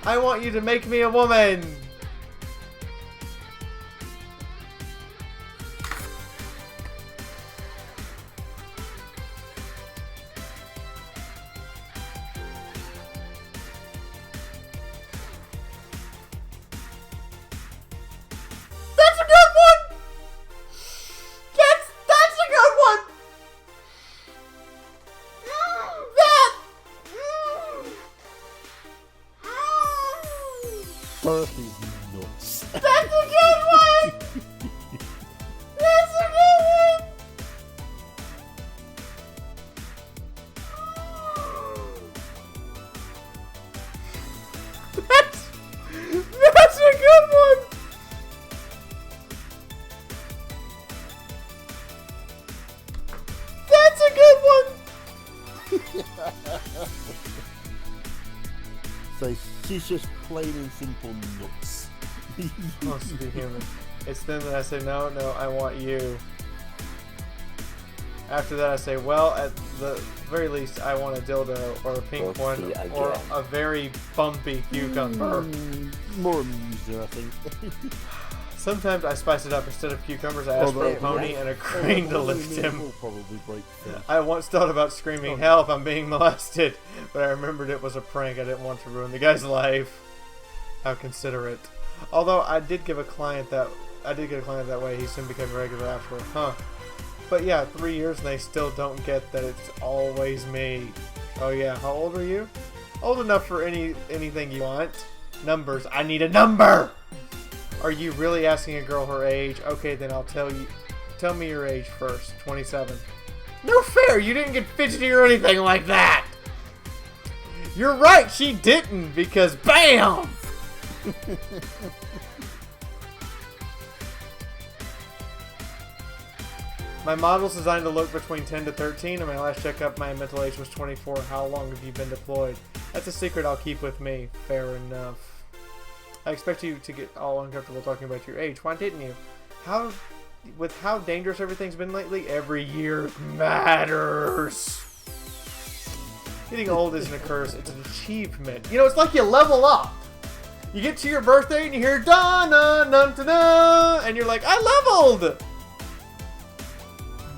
Speaker 2: I want you to make me a woman!
Speaker 1: Dorothy's nuts.
Speaker 2: That's a good one! That's a good one! That's a good one! That's a good one!
Speaker 1: So she's just plain and simple nuts.
Speaker 2: Wants to be human. It's then that I say, no, I want you. After that I say, well, at the very least, I want a dildo, or a pink one, or a very bumpy cucumber.
Speaker 1: More amuser, I think.
Speaker 2: Sometimes I spice it up. Instead of cucumbers, I ask for a pony and a crane to lift him.
Speaker 1: Will probably break through.
Speaker 2: I once thought about screaming, help, I'm being molested, but I remembered it was a prank. I didn't want to ruin the guy's life. How considerate. Although I did get a client that way. He soon became a regular after. Huh. But yeah, 3 years and they still don't get that it's always me. Oh yeah, how old are you? Old enough for anything you want. Numbers. I need a number! Are you really asking a girl her age? Okay, then I'll tell you. Tell me your age first. 27. No fair! You didn't get fidgety or anything like that! You're right, she didn't, because BAM! My model's designed to look between 10 to 13, and my last checkup, my mental age was 24. How long have you been deployed? That's a secret I'll keep with me. Fair enough. I expect you to get all uncomfortable talking about your age. Why didn't you? With how dangerous everything's been lately, every year matters. Getting old isn't a curse, it's an achievement. You know, it's like you level up. You get to your birthday and you hear da-na-na-na-na, and you're like, I leveled!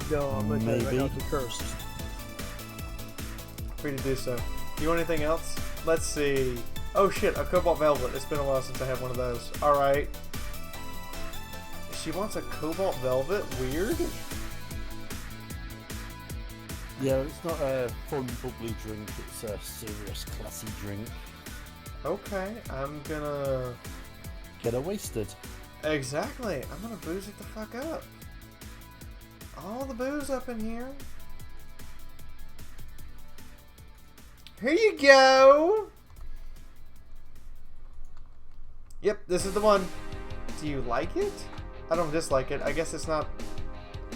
Speaker 3: No, I'm gonna tell you right now, it's a curse.
Speaker 2: Free to do so. You want anything else? Let's see. Oh shit, a cobalt velvet. It's been a while since I had one of those. Alright. She wants a cobalt velvet? Weird.
Speaker 1: Yeah, it's not a fun, bubbly drink. It's a serious, classy drink.
Speaker 2: Okay, I'm gonna...
Speaker 1: Get her wasted.
Speaker 2: Exactly. I'm gonna booze it the fuck up. All the booze up in here. Here you go. Yep, this is the one. Do you like it? I don't dislike it. I guess it's not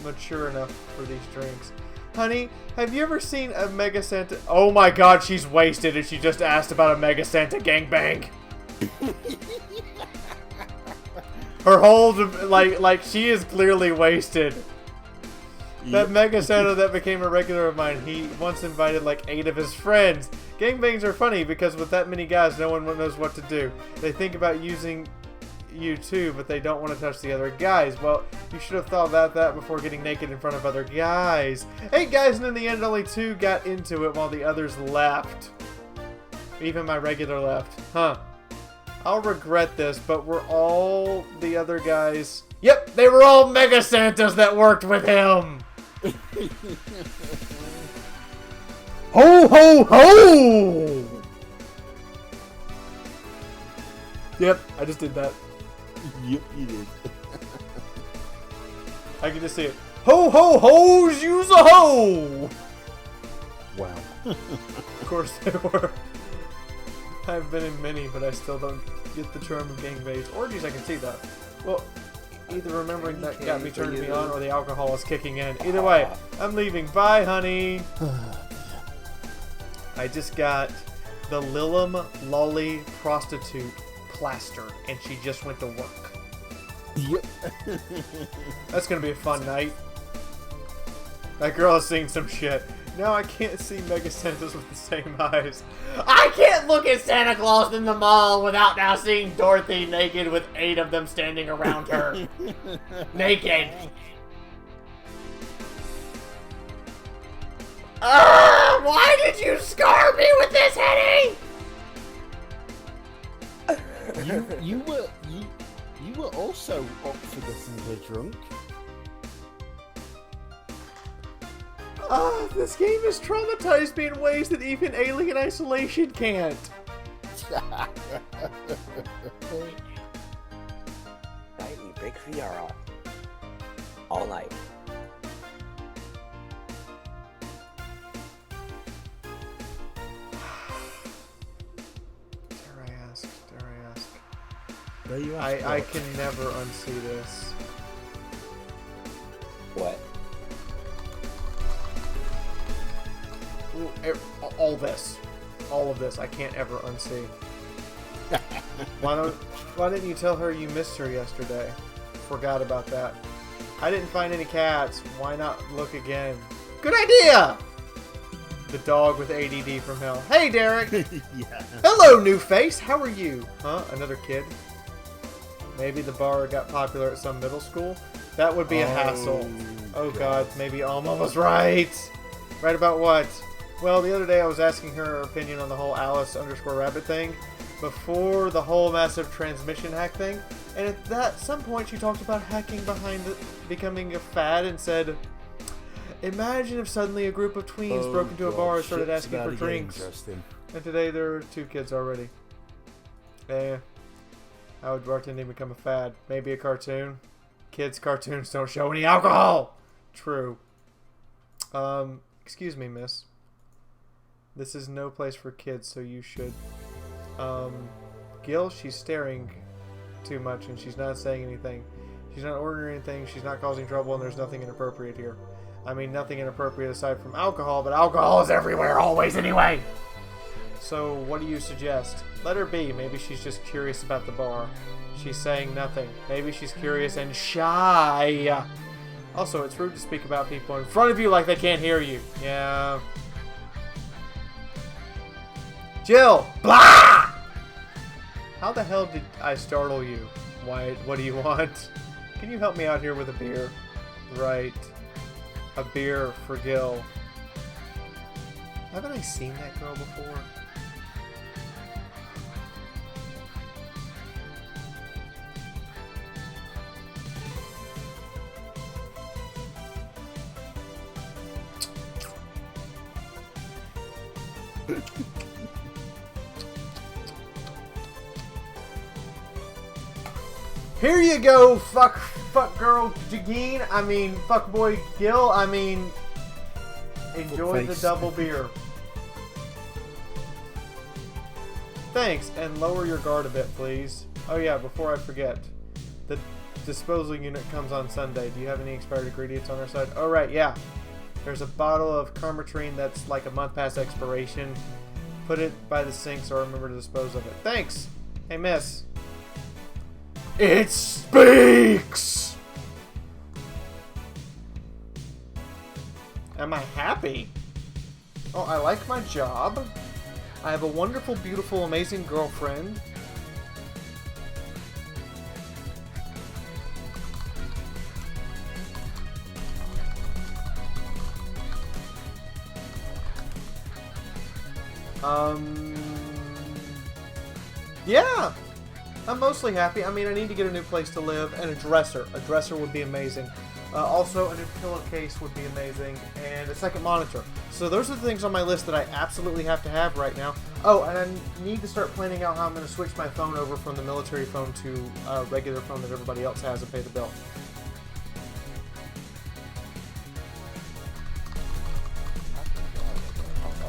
Speaker 2: mature enough for these drinks. Honey, have you ever seen a Mega Santa? Oh my god, she's wasted and she just asked about a Mega Santa gangbang. Her whole, like she is clearly wasted. That Mega Santa that became a regular of mine, he once invited like 8 of his friends. Gangbangs are funny because with that many guys, no one knows what to do. They think about using you too, but they don't want to touch the other guys. Well, you should have thought about that before getting naked in front of other guys. 8 guys, and in the end, only 2 got into it while the others left. Even my regular left. Huh. I'll regret this, but were all the other guys... Yep, they were all Mega Santas that worked with him! Ho ho ho! Yep, I just did that.
Speaker 1: Yep, you did.
Speaker 2: I can just see it. Ho ho ho's use a hoe!
Speaker 1: Wow.
Speaker 2: Of course they were. I've been in many, but I still don't get the charm of gangbangs. Orgies, I can see that. Well, either remembering that got me turning me on, or the alcohol is kicking in. Either way, I'm leaving. Bye, honey. I just got the Lilum Lolly prostitute plastered, and she just went to work.
Speaker 1: Yep.
Speaker 2: That's gonna be a fun night. That girl has seen some shit. Now I can't see Mega Santas with the same eyes. I can't look at Santa Claus in the mall without now seeing Dorothy naked with 8 of them standing around her. Naked. Why did you scar me with this, Henny?
Speaker 1: You were also up for this and were drunk.
Speaker 2: This game has traumatized me in ways that even Alien Isolation can't.
Speaker 5: Nightly Big Fiaura. All night.
Speaker 2: Dare I ask? Dare I ask?
Speaker 1: There you are.
Speaker 2: I can never unsee this.
Speaker 5: What?
Speaker 2: All this. All of this. I can't ever unsee. Why didn't you tell her you missed her yesterday? Forgot about that. I didn't find any cats. Why not look again? Good idea! The dog with ADD from hell. Hey, Derek!
Speaker 1: Yeah.
Speaker 2: Hello, new face! How are you? Huh? Another kid? Maybe the bar got popular at some middle school? That would be a hassle. Oh god, maybe Alma was right! Right about what? Well, the other day I was asking her opinion on the whole Alice_Rabbit thing before the whole massive transmission hack thing, and at that some point she talked about hacking behind becoming a fad and said, imagine if suddenly a group of tweens broke into a bar and started asking for drinks. And today there are 2 kids already. How would bartending become a fad? Maybe a cartoon? Kids' cartoons don't show any alcohol! True. Excuse me, miss. This is no place for kids, so you should... Gil, she's staring too much and she's not saying anything. She's not ordering anything, she's not causing trouble, and there's nothing inappropriate here. I mean, nothing inappropriate aside from alcohol, but alcohol is everywhere, always, anyway! So, what do you suggest? Let her be. Maybe she's just curious about the bar. She's saying nothing. Maybe she's curious and shy. Also, it's rude to speak about people in front of you like they can't hear you. Yeah. Jill! Blah! How the hell did I startle you? Why? What do you want? Can you help me out here with a beer? Right. A beer for Gil. Haven't I seen that girl before? Here you go, fuck girl Jageen. I mean, fuck boy Gil. I mean, enjoy the
Speaker 1: Fuckface.
Speaker 2: double beer. Thanks, and lower your guard a bit, please. Oh yeah, before I forget, the disposal unit comes on Sunday. Do you have any expired ingredients on our side? Oh right, yeah. There's a bottle of Carmetrine that's like a month past expiration. Put it by the sink so I remember to dispose of it. Thanks. Hey, miss. It speaks! Am I happy? Oh, I like my job. I have a wonderful, beautiful, amazing girlfriend. Yeah! I'm mostly happy. I mean, I need to get a new place to live and a dresser. A dresser would be amazing. Also, a new pillowcase would be amazing, and a second monitor. So those are the things on my list that I absolutely have to have right now. Oh, and I need to start planning out how I'm going to switch my phone over from the military phone to a regular phone that everybody else has and pay the bill.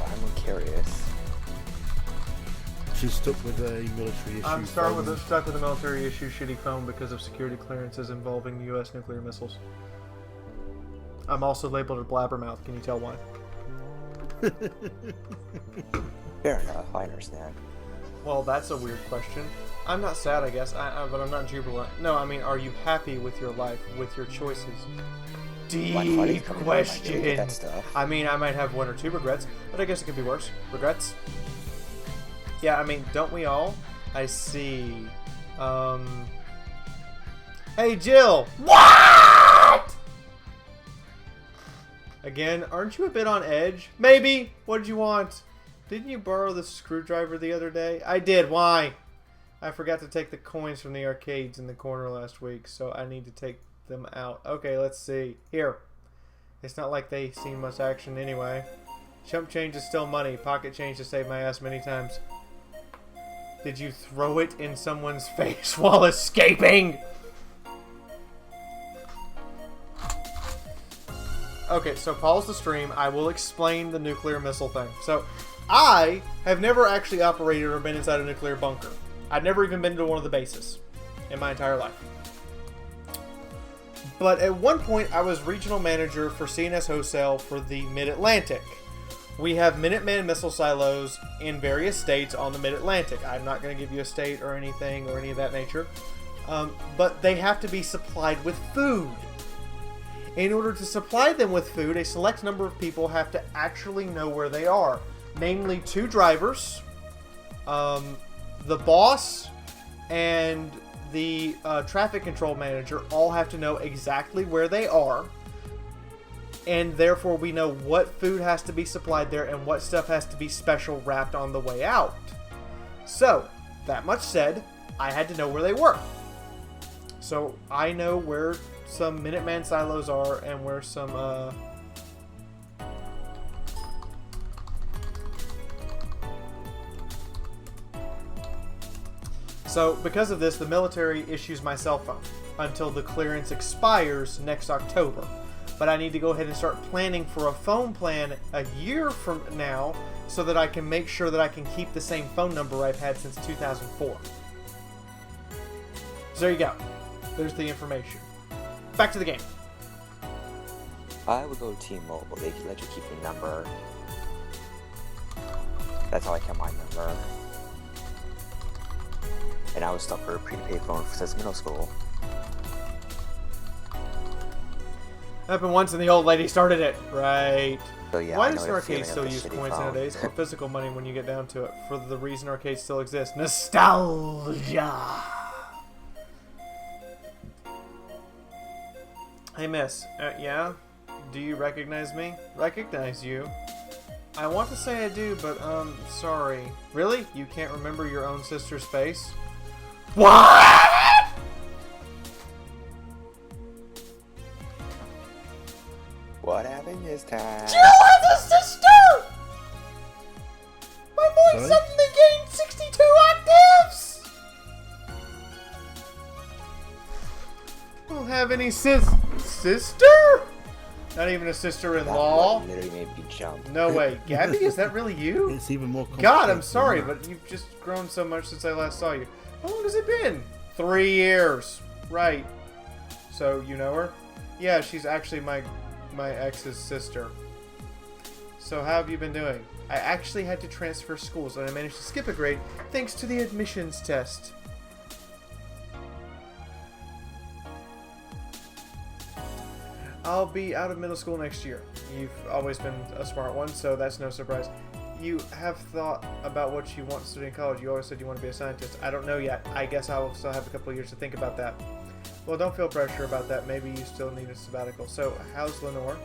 Speaker 5: I'm curious.
Speaker 1: She's stuck with a military issue.
Speaker 2: I'm stuck with a military issue shitty phone because of security clearances involving U.S. nuclear missiles. I'm also labeled a blabbermouth. Can you tell why?
Speaker 5: Fair enough, I understand.
Speaker 2: Well, that's a weird question. I'm not sad, I guess, but I'm not jubilant. No, I mean, are you happy with your life, with your choices? Deep question.
Speaker 5: That stuff.
Speaker 2: I mean, I might have one or two regrets, but I guess it could be worse. Regrets? Yeah, I mean, don't we all? I see. Hey, Jill! What? Again, aren't you a bit on edge? Maybe. What did you want? Didn't you borrow the screwdriver the other day? I did. Why? I forgot to take the coins from the arcades in the corner last week, so I need to take them out. Okay, let's see. Here. It's not like they seen much action anyway. Chump change is still money. Pocket change to save my ass many times. Did you throw it in someone's face while escaping? Okay, so pause the stream. I will explain the nuclear missile thing. So, I have never actually operated or been inside a nuclear bunker. I've never even been to one of the bases in my entire life. But at one point, I was regional manager for CNS Wholesale for the Mid-Atlantic. We have Minuteman missile silos in various states on the Mid-Atlantic. I'm not going to give you a state or anything or any of that nature. But they have to be supplied with food. In order to supply them with food, a select number of people have to actually know where they are. Namely, 2 drivers, the boss, and the traffic control manager all have to know exactly where they are. And therefore, we know what food has to be supplied there and what stuff has to be special wrapped on the way out. So, that much said, I had to know where they were. So, I know where some Minuteman silos are and where some, So, because of this, the military issues my cell phone until the clearance expires next October. But I need to go ahead and start planning for a phone plan a year from now so that I can make sure that I can keep the same phone number I've had since 2004. So there you go. There's the information. Back to the game.
Speaker 5: I would go T-Mobile. They let you keep your number. That's how I kept my number. And I was stuck for a prepaid phone since middle school.
Speaker 2: Happened once and the old lady started it. Right.
Speaker 5: So yeah,
Speaker 2: Why
Speaker 5: I
Speaker 2: does
Speaker 5: know the
Speaker 2: arcades
Speaker 5: feeling
Speaker 2: still
Speaker 5: of
Speaker 2: use
Speaker 5: the shitty
Speaker 2: coins
Speaker 5: phone.
Speaker 2: nowadays, or physical money when you get down to it? For the reason arcades still exist. Nostalgia! Hey miss, yeah? Do you recognize me? Recognize you? I want to say I do, but, sorry. Really? You can't remember your own sister's face? What?!
Speaker 5: What happened this time?
Speaker 2: You have a sister! have any sister? Not even a sister-in-law?
Speaker 5: That literally made me jump.
Speaker 2: No way. Gabby, is that really you?
Speaker 1: It's even more
Speaker 2: God, I'm
Speaker 1: complicated
Speaker 2: sorry,
Speaker 1: than that.
Speaker 2: but you've just grown so much since I last saw you. How long has it been? 3 years. Right. So, you know her? Yeah, she's actually my ex's sister. So how have you been doing? I actually had to transfer schools, and I managed to skip a grade thanks to the admissions test. I'll be out of middle school next year. You've always been a smart one, so that's no surprise. You have thought about what you want to study in college. You always said you want to be a scientist. I don't know yet. I guess I will still have a couple of years to think about that. Well, don't feel pressure about that. Maybe you still need a sabbatical. So, how's Lenore?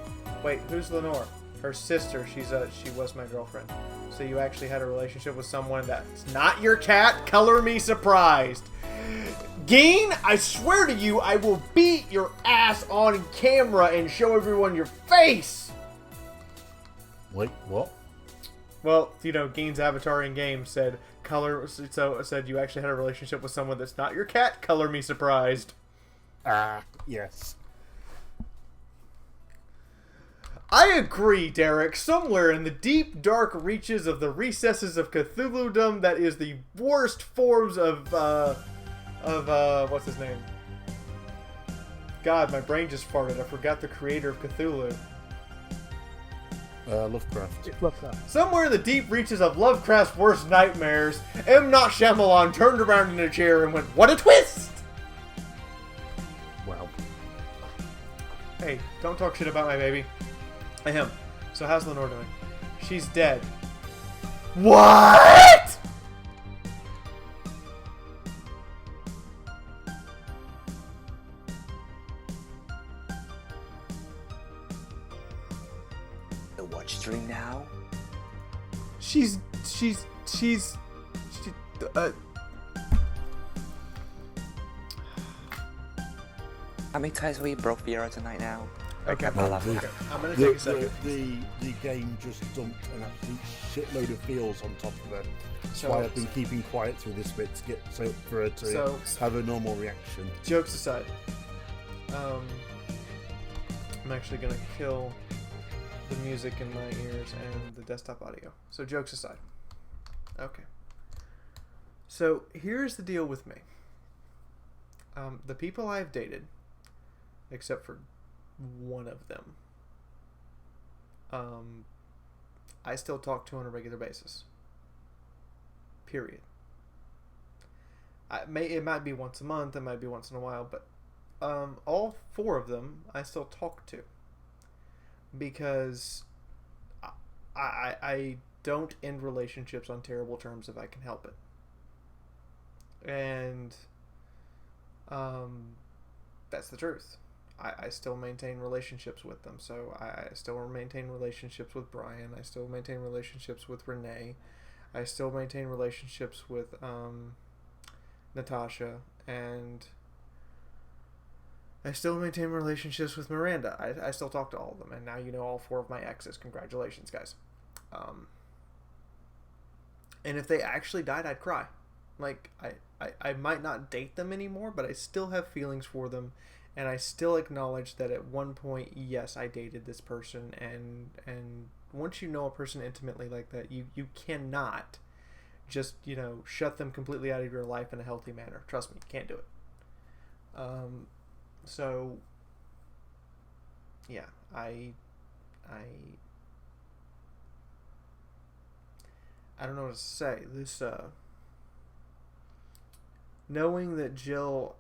Speaker 2: Wait, who's Lenore? Her sister. She was my girlfriend. So you actually had a relationship with someone that's not your cat? Color me surprised. Geen, I swear to you, I will beat your ass on camera and show everyone your face!
Speaker 1: Wait, what?
Speaker 2: Well, you know, Geen's avatar in game said, said you actually had a relationship with someone that's not your cat? Color me surprised.
Speaker 1: Yes.
Speaker 2: I agree, Derek. Somewhere in the deep, dark reaches of the recesses of Cthulhu-dom, that is the worst forms of what's his name? God, my brain just farted. I forgot the creator of Cthulhu.
Speaker 1: Lovecraft.
Speaker 2: Somewhere in the deep reaches of Lovecraft's worst nightmares, M. Night Shyamalan turned around in a chair and went, "What a twist!"
Speaker 1: Wow.
Speaker 2: Hey, don't talk shit about my baby. Ahem. So how's Lenore doing? She's dead. What?!
Speaker 5: The watch stream now?
Speaker 2: She,
Speaker 5: How many times have we broke Fiaura tonight now?
Speaker 2: Okay,
Speaker 5: I'll have
Speaker 1: the-
Speaker 5: to-
Speaker 2: I'm gonna take a second.
Speaker 1: The game just dumped an absolute shitload of feels on top of it. That's
Speaker 2: So-
Speaker 1: why I've been keeping quiet through this bit to get for her to have a normal reaction.
Speaker 2: Jokes aside, I'm actually gonna kill the music in my ears and the desktop audio. So jokes aside. Okay. So here's the deal with me. The people I've dated, except for one of them, I still talk to on a regular basis. Period. It might be once a month, it might be once in a while, but all 4 of them I still talk to, because I don't end relationships on terrible terms if I can help it, and that's the truth. I still maintain relationships with them. So I still maintain relationships with Brian. I still maintain relationships with Renee. I still maintain relationships with Natasha. And I still maintain relationships with Miranda. I still talk to all of them. And now you know all 4 of my exes. Congratulations, guys. And if they actually died, I'd cry. Like, I might not date them anymore, but I still have feelings for them. And I still acknowledge that at one point, yes, I dated this person. And once you know a person intimately like that, you cannot just, shut them completely out of your life in a healthy manner. Trust me, you can't do it. So, yeah, I don't know what to say. This, knowing that Jill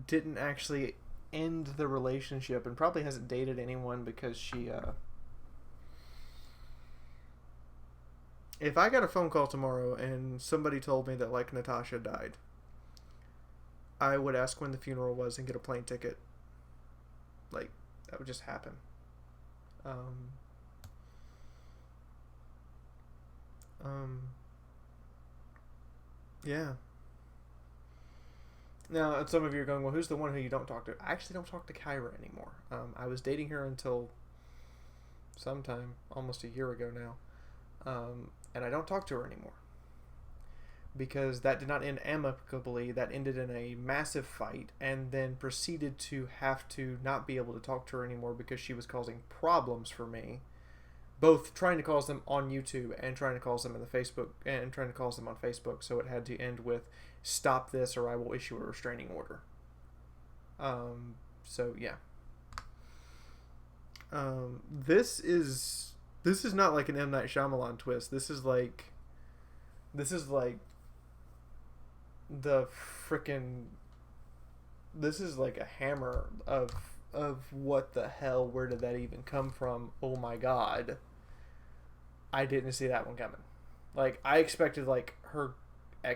Speaker 2: didn't actually end the relationship and probably hasn't dated anyone because she, if I got a phone call tomorrow and somebody told me that, like, Natasha died, I would ask when the funeral was and get a plane ticket. Like, that would just happen. Yeah. Now, some of you are going, well, who's the one who you don't talk to? I actually don't talk to Kyra anymore. I was dating her until sometime, almost a year ago now. And I don't talk to her anymore. because that did not end amicably. That ended in a massive fight, and then proceeded to have to not be able to talk to her anymore because she was causing problems for me. Both trying to cause them on YouTube and trying to cause them in the Facebook and trying to cause them on Facebook. So it had to end with stop this or I will issue a restraining order. So yeah. This is not like an M. Night Shyamalan twist. This is like the frickin'. This is like a hammer of what the hell, where did that even come from? Oh my god. I didn't see that one coming. Like, I expected like her I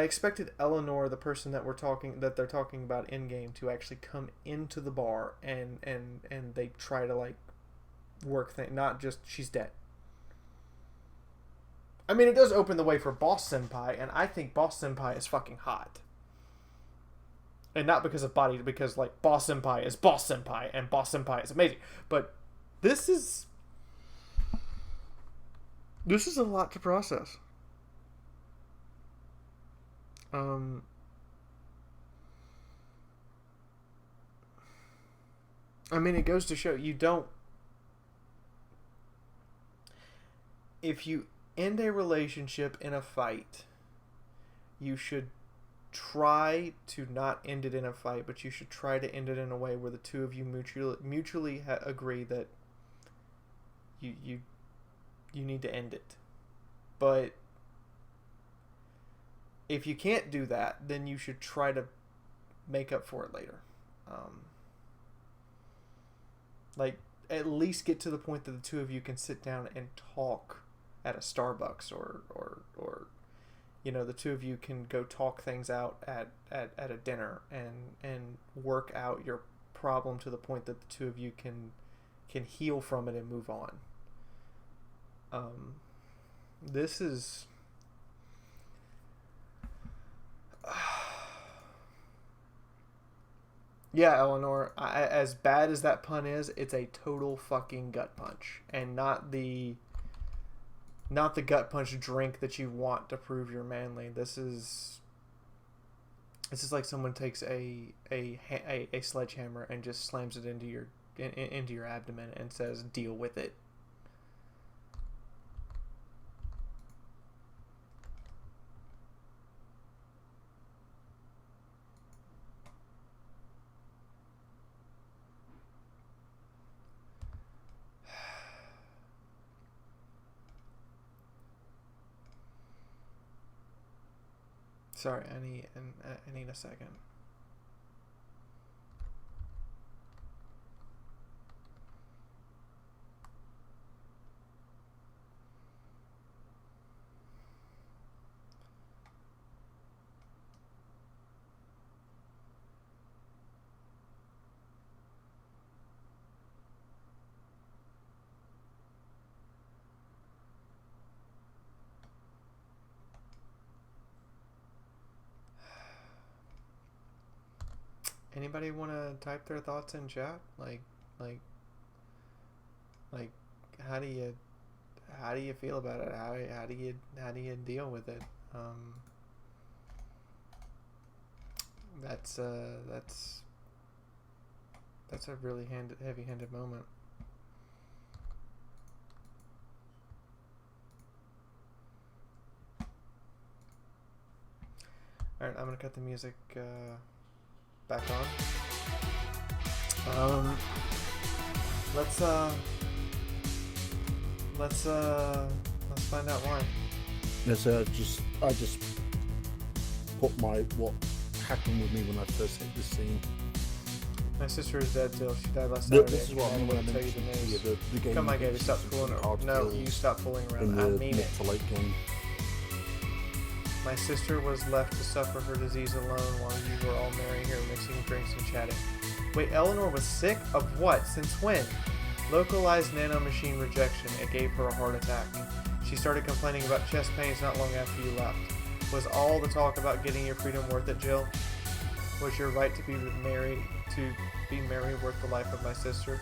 Speaker 2: expected Eleanor, the person that they're talking about in game, to actually come into the bar and they try to like work thing, not just she's dead. I mean, it does open the way for Boss Senpi, and I think Boss Senpi is fucking hot. And not because of body, because like Boss Senpi is Boss Senpi, and Boss Senpi is amazing. But this is a lot to process. I mean, it goes to show if you end a relationship in a fight, you should try to not end it in a fight, but you should try to end it in a way where the two of you mutually agree that you need to end it. But if you can't do that, then you should try to make up for it later. Like, at least get to the point that the two of you can sit down and talk at a Starbucks or you know, the two of you can go talk things out at a dinner and work out your problem to the point that the two of you can heal from it and move on. This is yeah, Eleanor, as bad as that pun is, it's a total fucking gut punch, and not the gut punch drink that you want to prove you're manly. This is like someone takes a sledgehammer and just slams it into your abdomen and says, "Deal with it." Sorry, I need a second. Anybody want to type their thoughts in chat? Like, how do you feel about it? How do you deal with it? That's a really heavy-handed moment. All right, I'm gonna cut the music back on. Let's find out why.
Speaker 1: Yes, I just put what happened with me when I first hit this scene.
Speaker 2: My sister is dead too. She died last Saturday.
Speaker 1: This is what I mean when I
Speaker 2: tell you the
Speaker 1: mentioned
Speaker 2: news.
Speaker 1: the game.
Speaker 2: Come on, Gaby, stop fooling around. No, you stop fooling around. I mean it.
Speaker 1: To late game.
Speaker 2: My sister was left to suffer her disease alone while you were all merry here mixing drinks and chatting. Wait, Eleanor was sick? Of what? Since when? Localized nanomachine rejection. It gave her a heart attack. She started complaining about chest pains not long after you left. Was all the talk about getting your freedom worth it, Jill? Was your right to be married worth the life of my sister?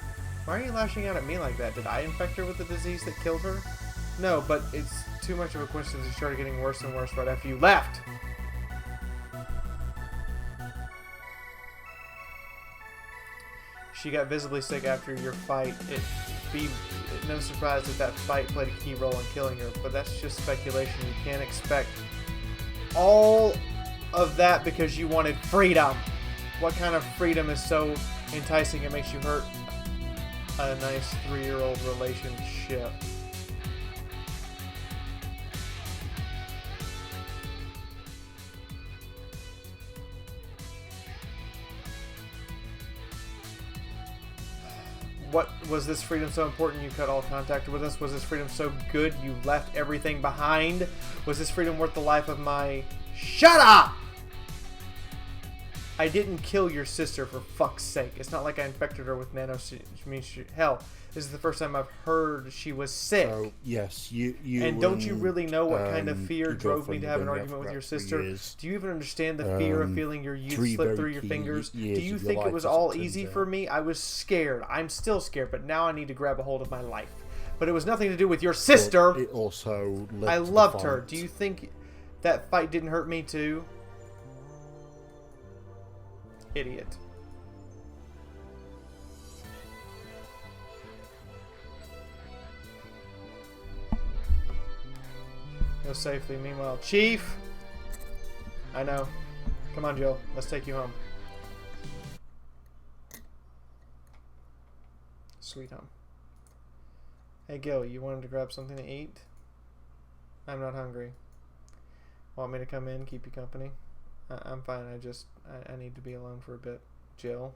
Speaker 2: Why are you lashing out at me like that? Did I infect her with the disease that killed her? No, but it's too much of a coincidence. It started getting worse and worse right after you left. She got visibly sick after your fight. No surprise that fight played a key role in killing her, but that's just speculation. You can't expect all of that because you wanted freedom. What kind of freedom is so enticing it makes you hurt a nice 3-year-old relationship? What was this freedom so important you cut all contact with us? Was this freedom so good you left everything behind? Was this freedom worth the life of my... Shut up! I didn't kill your sister, for fuck's sake. It's not like I infected her with nano... Hell, this is the first time I've heard she was sick.
Speaker 1: So, yes, you
Speaker 2: and don't you really know what kind of fear drove me to have an argument with your sister? Do you even understand the fear of feeling your youth slip through your fingers? Do you think it was all easy for me? I was scared. I'm still scared, but now I need to grab a hold of my life. But it was nothing to do with your sister.
Speaker 1: But it also led
Speaker 2: I
Speaker 1: to
Speaker 2: loved
Speaker 1: the
Speaker 2: her.
Speaker 1: fight.
Speaker 2: Do you think that fight didn't hurt me too? Idiot. Go safely. Meanwhile, Chief! I know. Come on, Jill. Let's take you home. Sweet home. Hey, Gil, you wanted to grab something to eat? I'm not hungry. Want me to come in, keep you company? I'm fine. I need to be alone for a bit. Jill,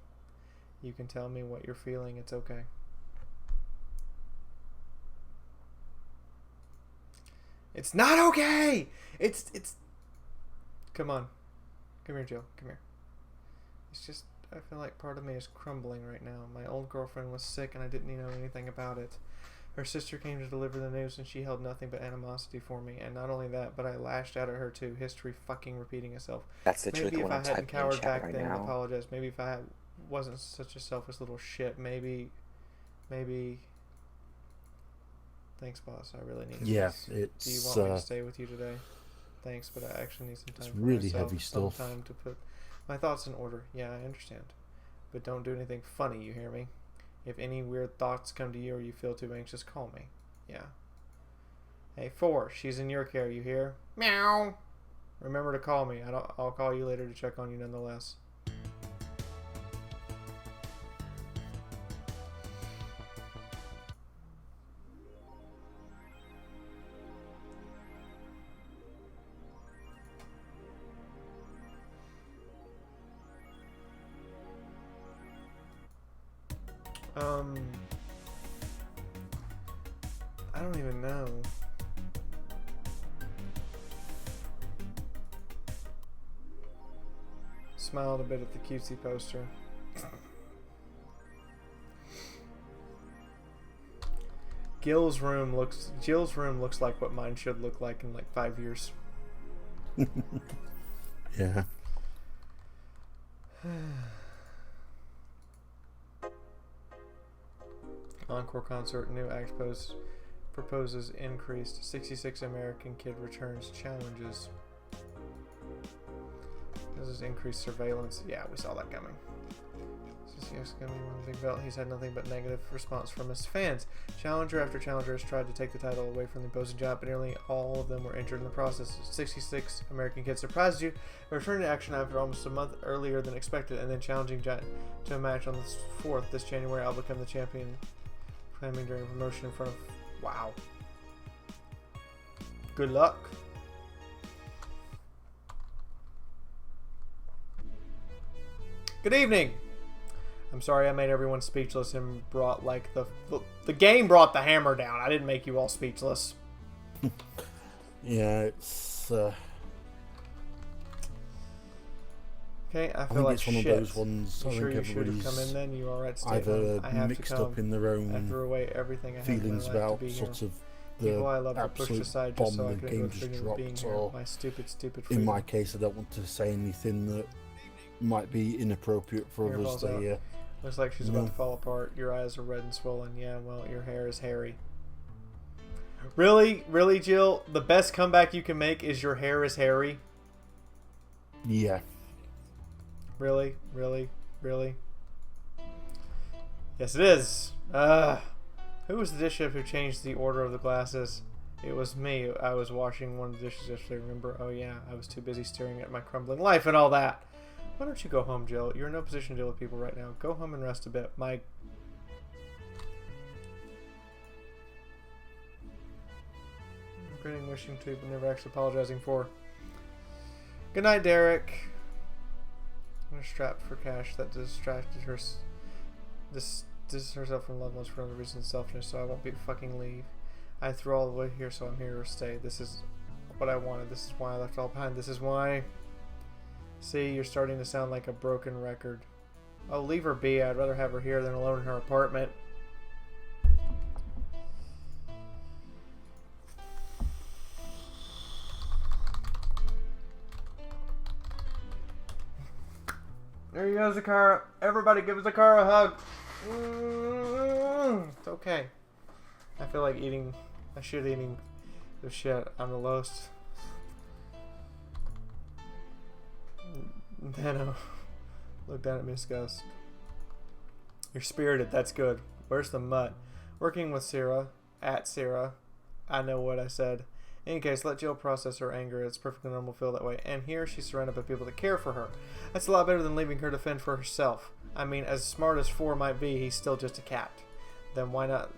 Speaker 2: you can tell me what you're feeling. It's okay. It's not okay! It's... Come on. Come here, Jill. Come here. It's just... I feel like part of me is crumbling right now. My old girlfriend was sick and I didn't know anything about it. Her sister came to deliver the news and she held nothing but animosity for me. And not only that, but I lashed out at her too. History fucking repeating itself.
Speaker 5: That's the truth.
Speaker 2: Maybe if I hadn't cowered back
Speaker 5: right
Speaker 2: then and
Speaker 5: now.
Speaker 2: apologized. Maybe if I wasn't such a selfish little shit. Maybe... Thanks, boss. I really need this.
Speaker 1: Yeah,
Speaker 2: Do you
Speaker 1: it's
Speaker 2: want me to stay with you today? Thanks, but I actually need some time
Speaker 1: it's
Speaker 2: for
Speaker 1: really
Speaker 2: myself.
Speaker 1: heavy
Speaker 2: Some
Speaker 1: stuff.
Speaker 2: time to put my thoughts in order. Yeah, I understand. But don't do anything funny, you hear me? If any weird thoughts come to you or you feel too anxious, call me. Yeah. Hey, 4, she's in your care, you hear? Meow! Remember to call me. I'll call you later to check on you nonetheless. I don't even know. Smiled a bit at the cutesy poster. Jill's room looks like what mine should look like in like 5 years.
Speaker 1: Yeah.
Speaker 2: Encore concert, new act proposes increased 66 American kid returns challenges. This is increased surveillance. Yeah, we saw that coming. Yes, gonna be one big belt. He's had nothing but negative response from his fans. Challenger after challenger has tried to take the title away from the opposing giant, but nearly all of them were injured in the process. 66 American kids surprised you, returning to action after almost a month earlier than expected, and then challenging giant to a match on the 4th this January. I'll become the champion. Claiming during promotion in front of... Wow. Good luck. Good evening. I'm sorry I made everyone speechless and brought like the game brought the hammer down. I didn't make you all speechless.
Speaker 1: Yeah, it's...
Speaker 2: Okay, I
Speaker 1: I
Speaker 2: feel
Speaker 1: think
Speaker 2: like
Speaker 1: it's one of
Speaker 2: shit.
Speaker 1: those ones.
Speaker 2: You
Speaker 1: I
Speaker 2: sure
Speaker 1: think
Speaker 2: you should have come in
Speaker 1: everybody's
Speaker 2: then? You alright? Stay
Speaker 1: either
Speaker 2: home. I have
Speaker 1: mixed
Speaker 2: to come.
Speaker 1: up in their
Speaker 2: I threw
Speaker 1: own
Speaker 2: away everything I had
Speaker 1: feelings
Speaker 2: in my life
Speaker 1: about
Speaker 2: to be here.
Speaker 1: sort of
Speaker 2: People I
Speaker 1: the
Speaker 2: love are pushed
Speaker 1: absolute
Speaker 2: aside
Speaker 1: bomb
Speaker 2: just so I
Speaker 1: the
Speaker 2: could
Speaker 1: game
Speaker 2: enjoy
Speaker 1: just
Speaker 2: freedom of being
Speaker 1: dropped,
Speaker 2: here.
Speaker 1: or
Speaker 2: My stupid
Speaker 1: in
Speaker 2: freedom.
Speaker 1: my case, I don't want to say anything that might be inappropriate for
Speaker 2: Here
Speaker 1: others
Speaker 2: falls
Speaker 1: to
Speaker 2: out.
Speaker 1: hear.
Speaker 2: Looks like she's about to fall apart. Your eyes are red and swollen. Yeah, well, your hair is hairy. Really? Really, Jill? The best comeback you can make is your hair is hairy?
Speaker 1: Yeah.
Speaker 2: Really? Really? Really? Yes, it is. Who was the dish chef who changed the order of the glasses? It was me. I was washing one of the dishes yesterday, remember? Oh yeah, I was too busy staring at my crumbling life and all that. Why don't you go home, Jill? You're in no position to deal with people right now. Go home and rest a bit. Regretting wishing to, but never actually apologizing for. Good night, Derek. I'm strapped for cash that distracted her. This herself from love most for other reasons, selfishness, so I won't be fucking leave. I threw all the way here, so I'm here to stay. This is what I wanted. This is why I left it all behind. This is why. See, you're starting to sound like a broken record. Oh, leave her be. I'd rather have her here than alone in her apartment. There you go, Zakara. Everybody give Zakara a hug. It's okay. I feel like eating. I should eating the shit. I'm the lowest. Nano looked down at me in disgust. You're spirited. That's good. Where's the mutt? Working with Sarah. At Sarah. I know what I said. In any case, let Jill process her anger. It's perfectly normal to feel that way. And here she's surrounded by people that care for her. That's a lot better than leaving her to fend for herself. I mean, as smart as 4 might be, he's still just a cat. Then why not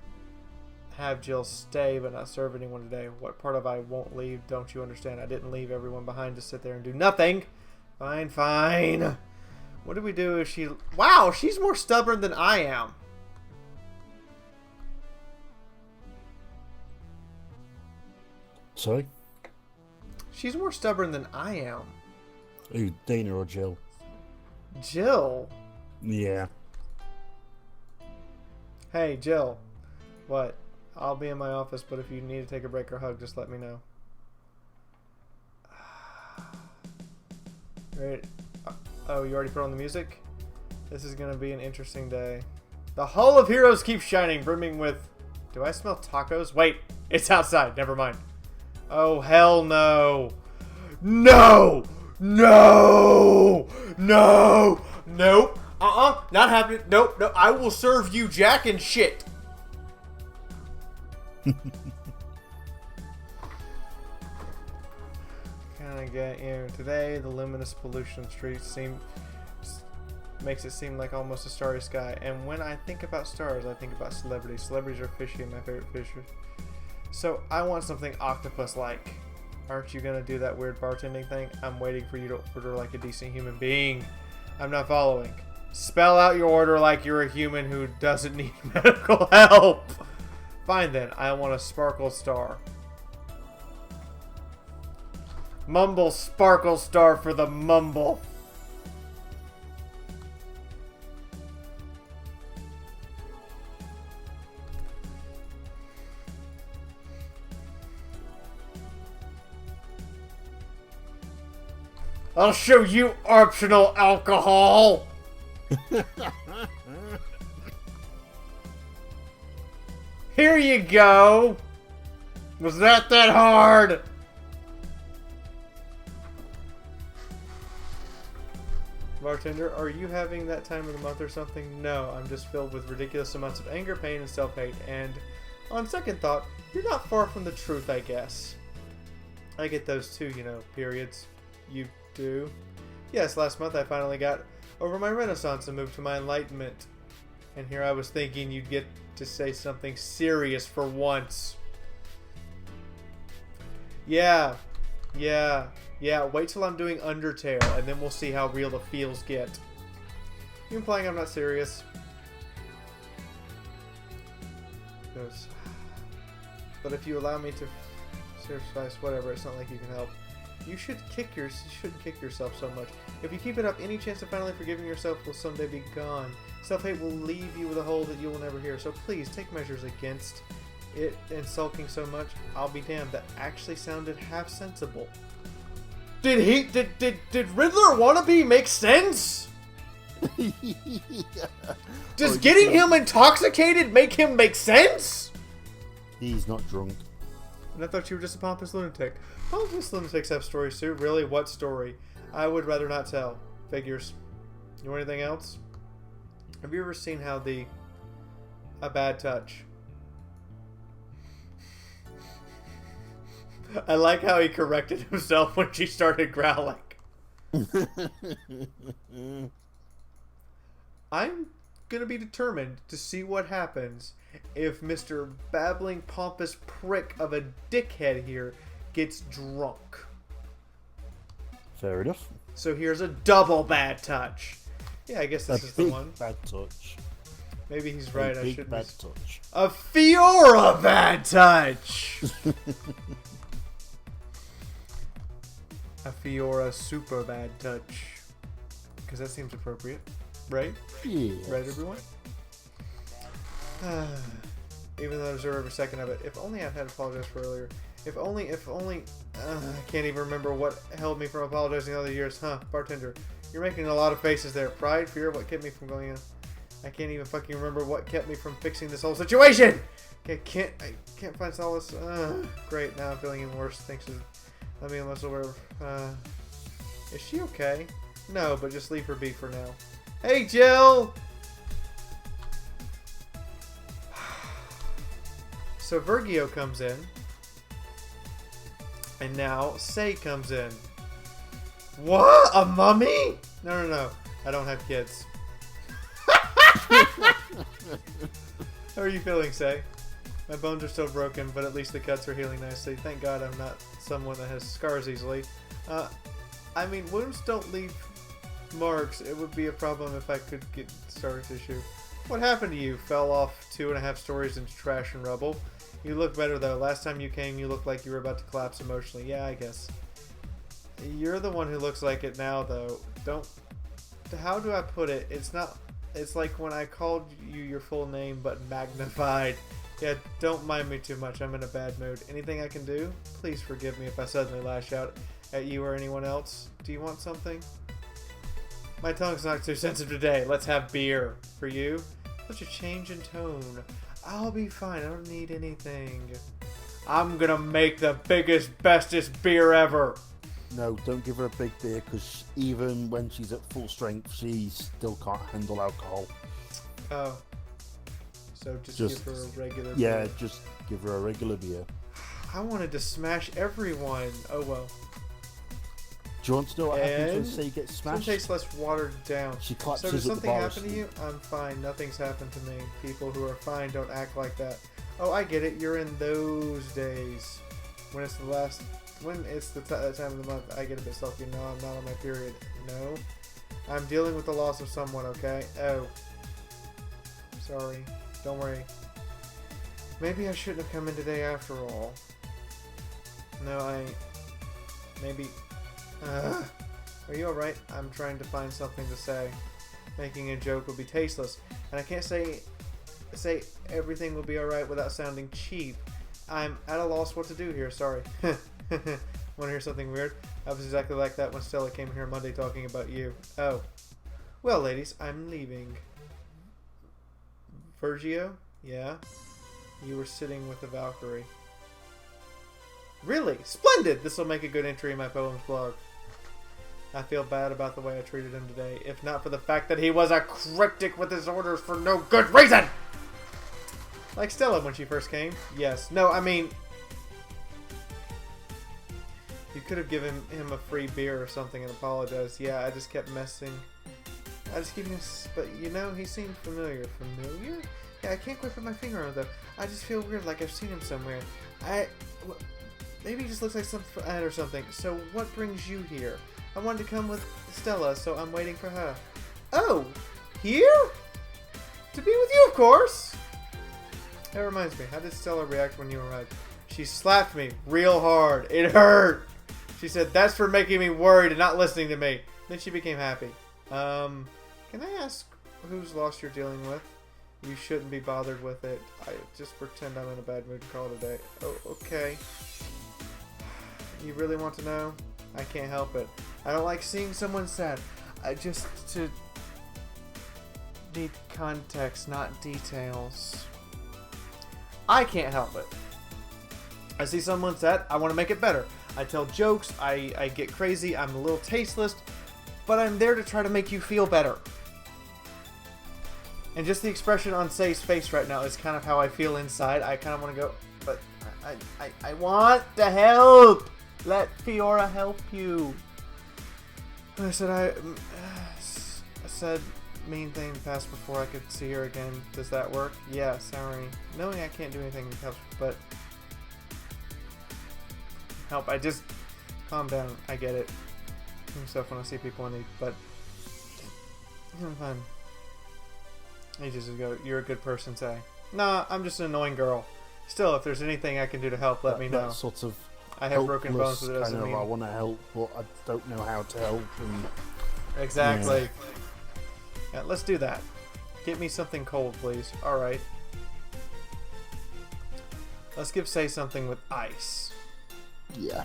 Speaker 2: have Jill stay but not serve anyone today? What part of I won't leave don't you understand? I didn't leave everyone behind to sit there and do nothing. Fine, fine. What do we do if she... Wow, she's more stubborn than I am.
Speaker 1: Sorry?
Speaker 2: She's more stubborn than I am.
Speaker 1: Who, Dana or Jill?
Speaker 2: Jill?
Speaker 1: Yeah.
Speaker 2: Hey, Jill. What? I'll be in my office, but if you need to take a break or hug, just let me know. Right. Oh, you already put on the music? This is going to be an interesting day. The Hall of Heroes keeps shining, brimming with... Do I smell tacos? Wait, it's outside. Never mind. Oh, hell no. No! No! No! Nope. Not happening. Nope. No, I will serve you jack and shit. Kind of get you. Today, the luminous pollution streets makes it seem like almost a starry sky. And when I think about stars, I think about celebrities. Celebrities are fishy and my favorite fishes. So I want something octopus-like. Aren't you gonna do that weird bartending thing? I'm waiting for you to order like a decent human being. I'm not following. Spell out your order like you're a human who doesn't need medical help. Fine then, I want a sparkle star. Mumble sparkle star for the mumble. I'll show you optional alcohol. Here you go. Was that hard? Bartender, are you having that time of the month or something? No, I'm just filled with ridiculous amounts of anger, pain, and self-hate. And on second thought, you're not far from the truth, I guess. I get those too, you know, periods. You do? Yes, last month I finally got over my renaissance and moved to my enlightenment. And here I was thinking you'd get to say something serious for once. Yeah. Wait till I'm doing Undertale, and then we'll see how real the feels get. You implying I'm not serious? Goes. But if you allow me to sacrifice whatever, it's not like you can help. You shouldn't kick yourself so much. If you keep it up, any chance of finally forgiving yourself will someday be gone. Self-hate will leave you with a hole that you will never hear. So please, take measures against it and sulking so much. I'll be damned, that actually sounded half sensible. Did Riddler wannabe make sense? Does getting him intoxicated make him make sense?
Speaker 1: He's not drunk.
Speaker 2: And I thought you were just a pompous lunatic. Pompous lunatics have stories too. Really? What story? I would rather not tell. Figures. You want anything else? Have you ever seen how a bad touch? I like how he corrected himself when she started growling. I'm gonna be determined to see what happens if Mr. Babbling Pompous Prick of a dickhead here gets drunk.
Speaker 1: Fair enough.
Speaker 2: So here's a double bad touch. Yeah, I guess this is the one.
Speaker 1: Bad touch.
Speaker 2: Maybe he's right.
Speaker 1: A
Speaker 2: I
Speaker 1: big
Speaker 2: shouldn't.
Speaker 1: bad touch.
Speaker 2: A Fiaura bad touch. A Fiaura super bad touch. Because that seems appropriate, right?
Speaker 1: Yeah.
Speaker 2: Right, everyone? Even though I deserve every second of it. If only I'd had apologized for earlier. If only, I can't even remember what held me from apologizing all the years. Huh, bartender. You're making a lot of faces there. Pride, fear, what kept me from going in? I can't even fucking remember what kept me from fixing this whole situation! I can't find solace. Great, now I'm feeling even worse. Thanks to... Let me muscle aware of... Is she okay? No, but just leave her be for now. Hey, Jill! So Virgio comes in. And now Say comes in. What? A mummy? No. I don't have kids. How are you feeling, Say? My bones are still broken, but at least the cuts are healing nicely. Thank God I'm not someone that has scars easily. I mean, wounds don't leave marks. It would be a problem if I could get scar tissue. What happened to you? Fell off 2.5 stories into trash and rubble. You look better, though. Last time you came, you looked like you were about to collapse emotionally. Yeah, I guess. You're the one who looks like it now, though. How do I put it? It's like when I called you your full name, but magnified. Yeah, don't mind me too much. I'm in a bad mood. Anything I can do? Please forgive me if I suddenly lash out at you or anyone else. Do you want something? My tongue's not too sensitive today. Let's have beer. For you? Such a change in tone. I'll be fine. I don't need anything. I'm gonna make the biggest, bestest beer ever.
Speaker 1: No, don't give her a big beer, because even when she's at full strength, she still can't handle alcohol.
Speaker 2: Oh. So just give her a regular beer.
Speaker 1: Yeah, just give her a regular beer.
Speaker 2: I wanted to smash everyone. Oh well.
Speaker 1: Do you want to know what happens when Say gets
Speaker 2: It
Speaker 1: smashed?
Speaker 2: tastes less watered down.
Speaker 1: She
Speaker 2: So
Speaker 1: collapses
Speaker 2: does
Speaker 1: at the
Speaker 2: something
Speaker 1: bar.
Speaker 2: happen to you? I'm fine. Nothing's happened to me. People who are fine don't act like that. Oh, I get it. You're in those days. When it's the time of the month, I get a bit sulky. No, I'm not on my period. No. I'm dealing with the loss of someone, okay? Oh. Sorry. Don't worry. Maybe I shouldn't have come in today after all. No, maybe... Are you alright? I'm trying to find something to say. Making a joke would be tasteless. And I can't say everything will be alright without sounding cheap. I'm at a loss what to do here, sorry. Want to hear something weird? I was exactly like that when Stella came here Monday talking about you. Oh. Well, ladies, I'm leaving. Virgio? Yeah? You were sitting with a Valkyrie. Really? Splendid! This will make a good entry in my poems blog. I feel bad about the way I treated him today, if not for the fact that he was a cryptic with his orders for no good reason! Like Stella when she first came. Yes. No, I mean... You could have given him a free beer or something and apologized. Yeah, I just kept messing. I just keep... But, you know, he seemed familiar. Familiar? Yeah, I can't quite put my finger on it, though. I just feel weird, like I've seen him somewhere. Maybe he just looks like some ad or something. So, what brings you here? I wanted to come with Stella, so I'm waiting for her. Oh! Here? To be with you, of course! That reminds me, how did Stella react when you arrived? She slapped me real hard. It hurt! She said, that's for making me worried and not listening to me. Then she became happy. Can I ask whose loss you're dealing with? You shouldn't be bothered with it. I just pretend I'm in a bad mood and call it a day. Oh, okay. You really want to know? I can't help it. I don't like seeing someone sad. need context, not details. I can't help it. I see someone's set, I want to make it better. I tell jokes, I get crazy, I'm a little tasteless, but I'm there to try to make you feel better. And just the expression on Say's face right now is kind of how I feel inside. I kind of want to go, but I want to help. Let Fiaura help you. I said mean thing passed before I could see her again. Does that work? Yeah, sorry. Knowing I can't do anything helps, but help. I just calm down. I get it. Myself when I see people in need, but I'm fine. He just go, you're a good person, Say. Nah, I'm just an annoying girl. Still, if there's anything I can do to help, let me know.
Speaker 1: That sort of
Speaker 2: I have broken bones, but it doesn't mean...
Speaker 1: I want to help, but I don't know how to help. And...
Speaker 2: Exactly. Yeah, let's do that. Get me something cold, please. Alright. Let's give Say something with ice.
Speaker 1: Yeah.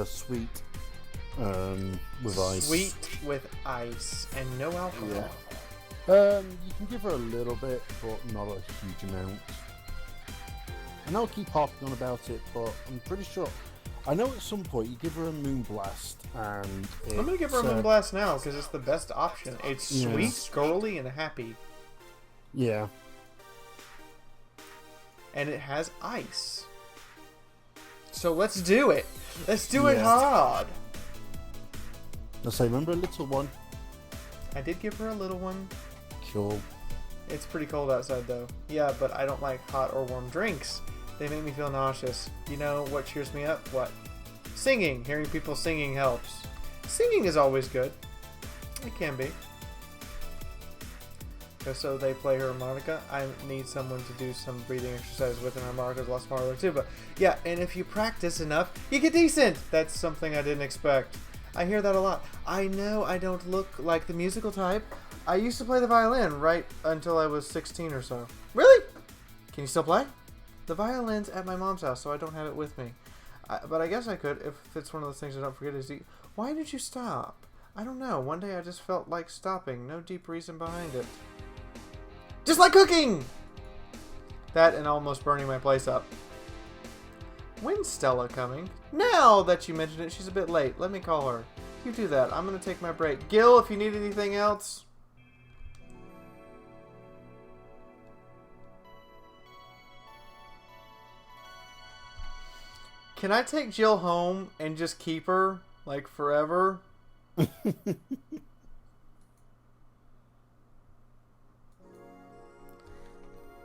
Speaker 1: Sweet. With ice.
Speaker 2: Sweet with ice and no alcohol.
Speaker 1: Yeah. You can give her a little bit, but not a huge amount. And I'll keep harping on about it, but I'm pretty sure. I know at some point you give her a moonblast, and
Speaker 2: I'm gonna give her a moonblast now because it's the best option. It's sweet, girly, and happy.
Speaker 1: Yeah.
Speaker 2: And it has ice. So let's do it. Let's do it hard.
Speaker 1: Let's say, remember a little one?
Speaker 2: I did give her a little one.
Speaker 1: Cool.
Speaker 2: It's pretty cold outside though. Yeah, but I don't like hot or warm drinks. They make me feel nauseous. You know what cheers me up? What? Singing. Hearing people singing helps. Singing is always good. It can be. So they play her harmonica. I need someone to do some breathing exercises with, and harmonica is a lot smaller too. But yeah, and if you practice enough, you get decent. That's something I didn't expect. I hear that a lot. I know I don't look like the musical type. I used to play the violin right until I was 16 or so. Really? Can you still play? The violin's at my mom's house, so I don't have it with me. But I guess I could if it's one of those things I don't forget. Why did you stop? I don't know. One day I just felt like stopping. No deep reason behind it. Just like cooking! That and almost burning my place up. When's Stella coming? Now that you mention it, she's a bit late. Let me call her. You do that. I'm going to take my break. Gil, if you need anything else... Can I take Jill home and just keep her, like, forever?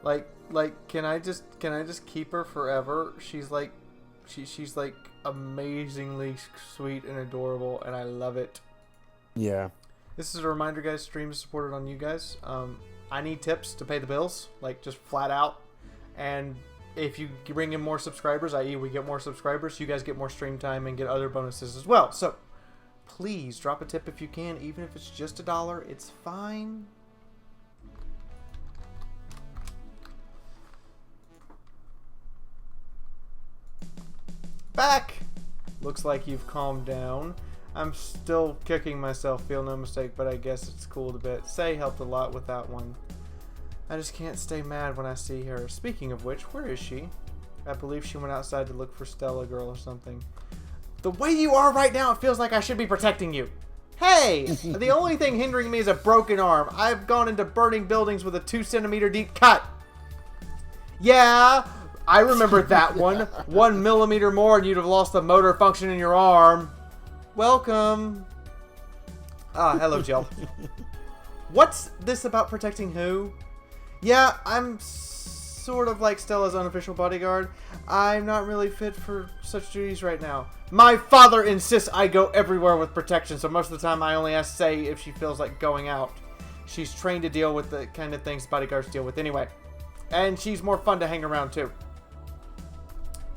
Speaker 2: Like, can I just keep her forever? She's like, she's like amazingly sweet and adorable, and I love it.
Speaker 1: Yeah.
Speaker 2: This is a reminder, guys. Stream is supported on you guys. I need tips to pay the bills, like just flat out, and if you bring in more subscribers, i.e. we get more subscribers, you guys get more stream time and get other bonuses as well. So, please drop a tip if you can, even if it's just $1, it's fine. Back! Looks like you've calmed down. I'm still kicking myself, feel no mistake, but I guess it's cooled a bit. Say helped a lot with that one. I just can't stay mad when I see her. Speaking of which, where is she? I believe she went outside to look for Stella Girl or something. The way you are right now, it feels like I should be protecting you. Hey! The only thing hindering me is a broken arm. I've gone into burning buildings with a 2-centimeter deep cut. Yeah, I remember that one. 1 millimeter more and you'd have lost the motor function in your arm. Welcome. Ah, hello, Jill. What's this about protecting who? Yeah, I'm sort of like Stella's unofficial bodyguard. I'm not really fit for such duties right now. My father insists I go everywhere with protection, so most of the time I only ask Say if she feels like going out. She's trained to deal with the kind of things bodyguards deal with anyway. And she's more fun to hang around too.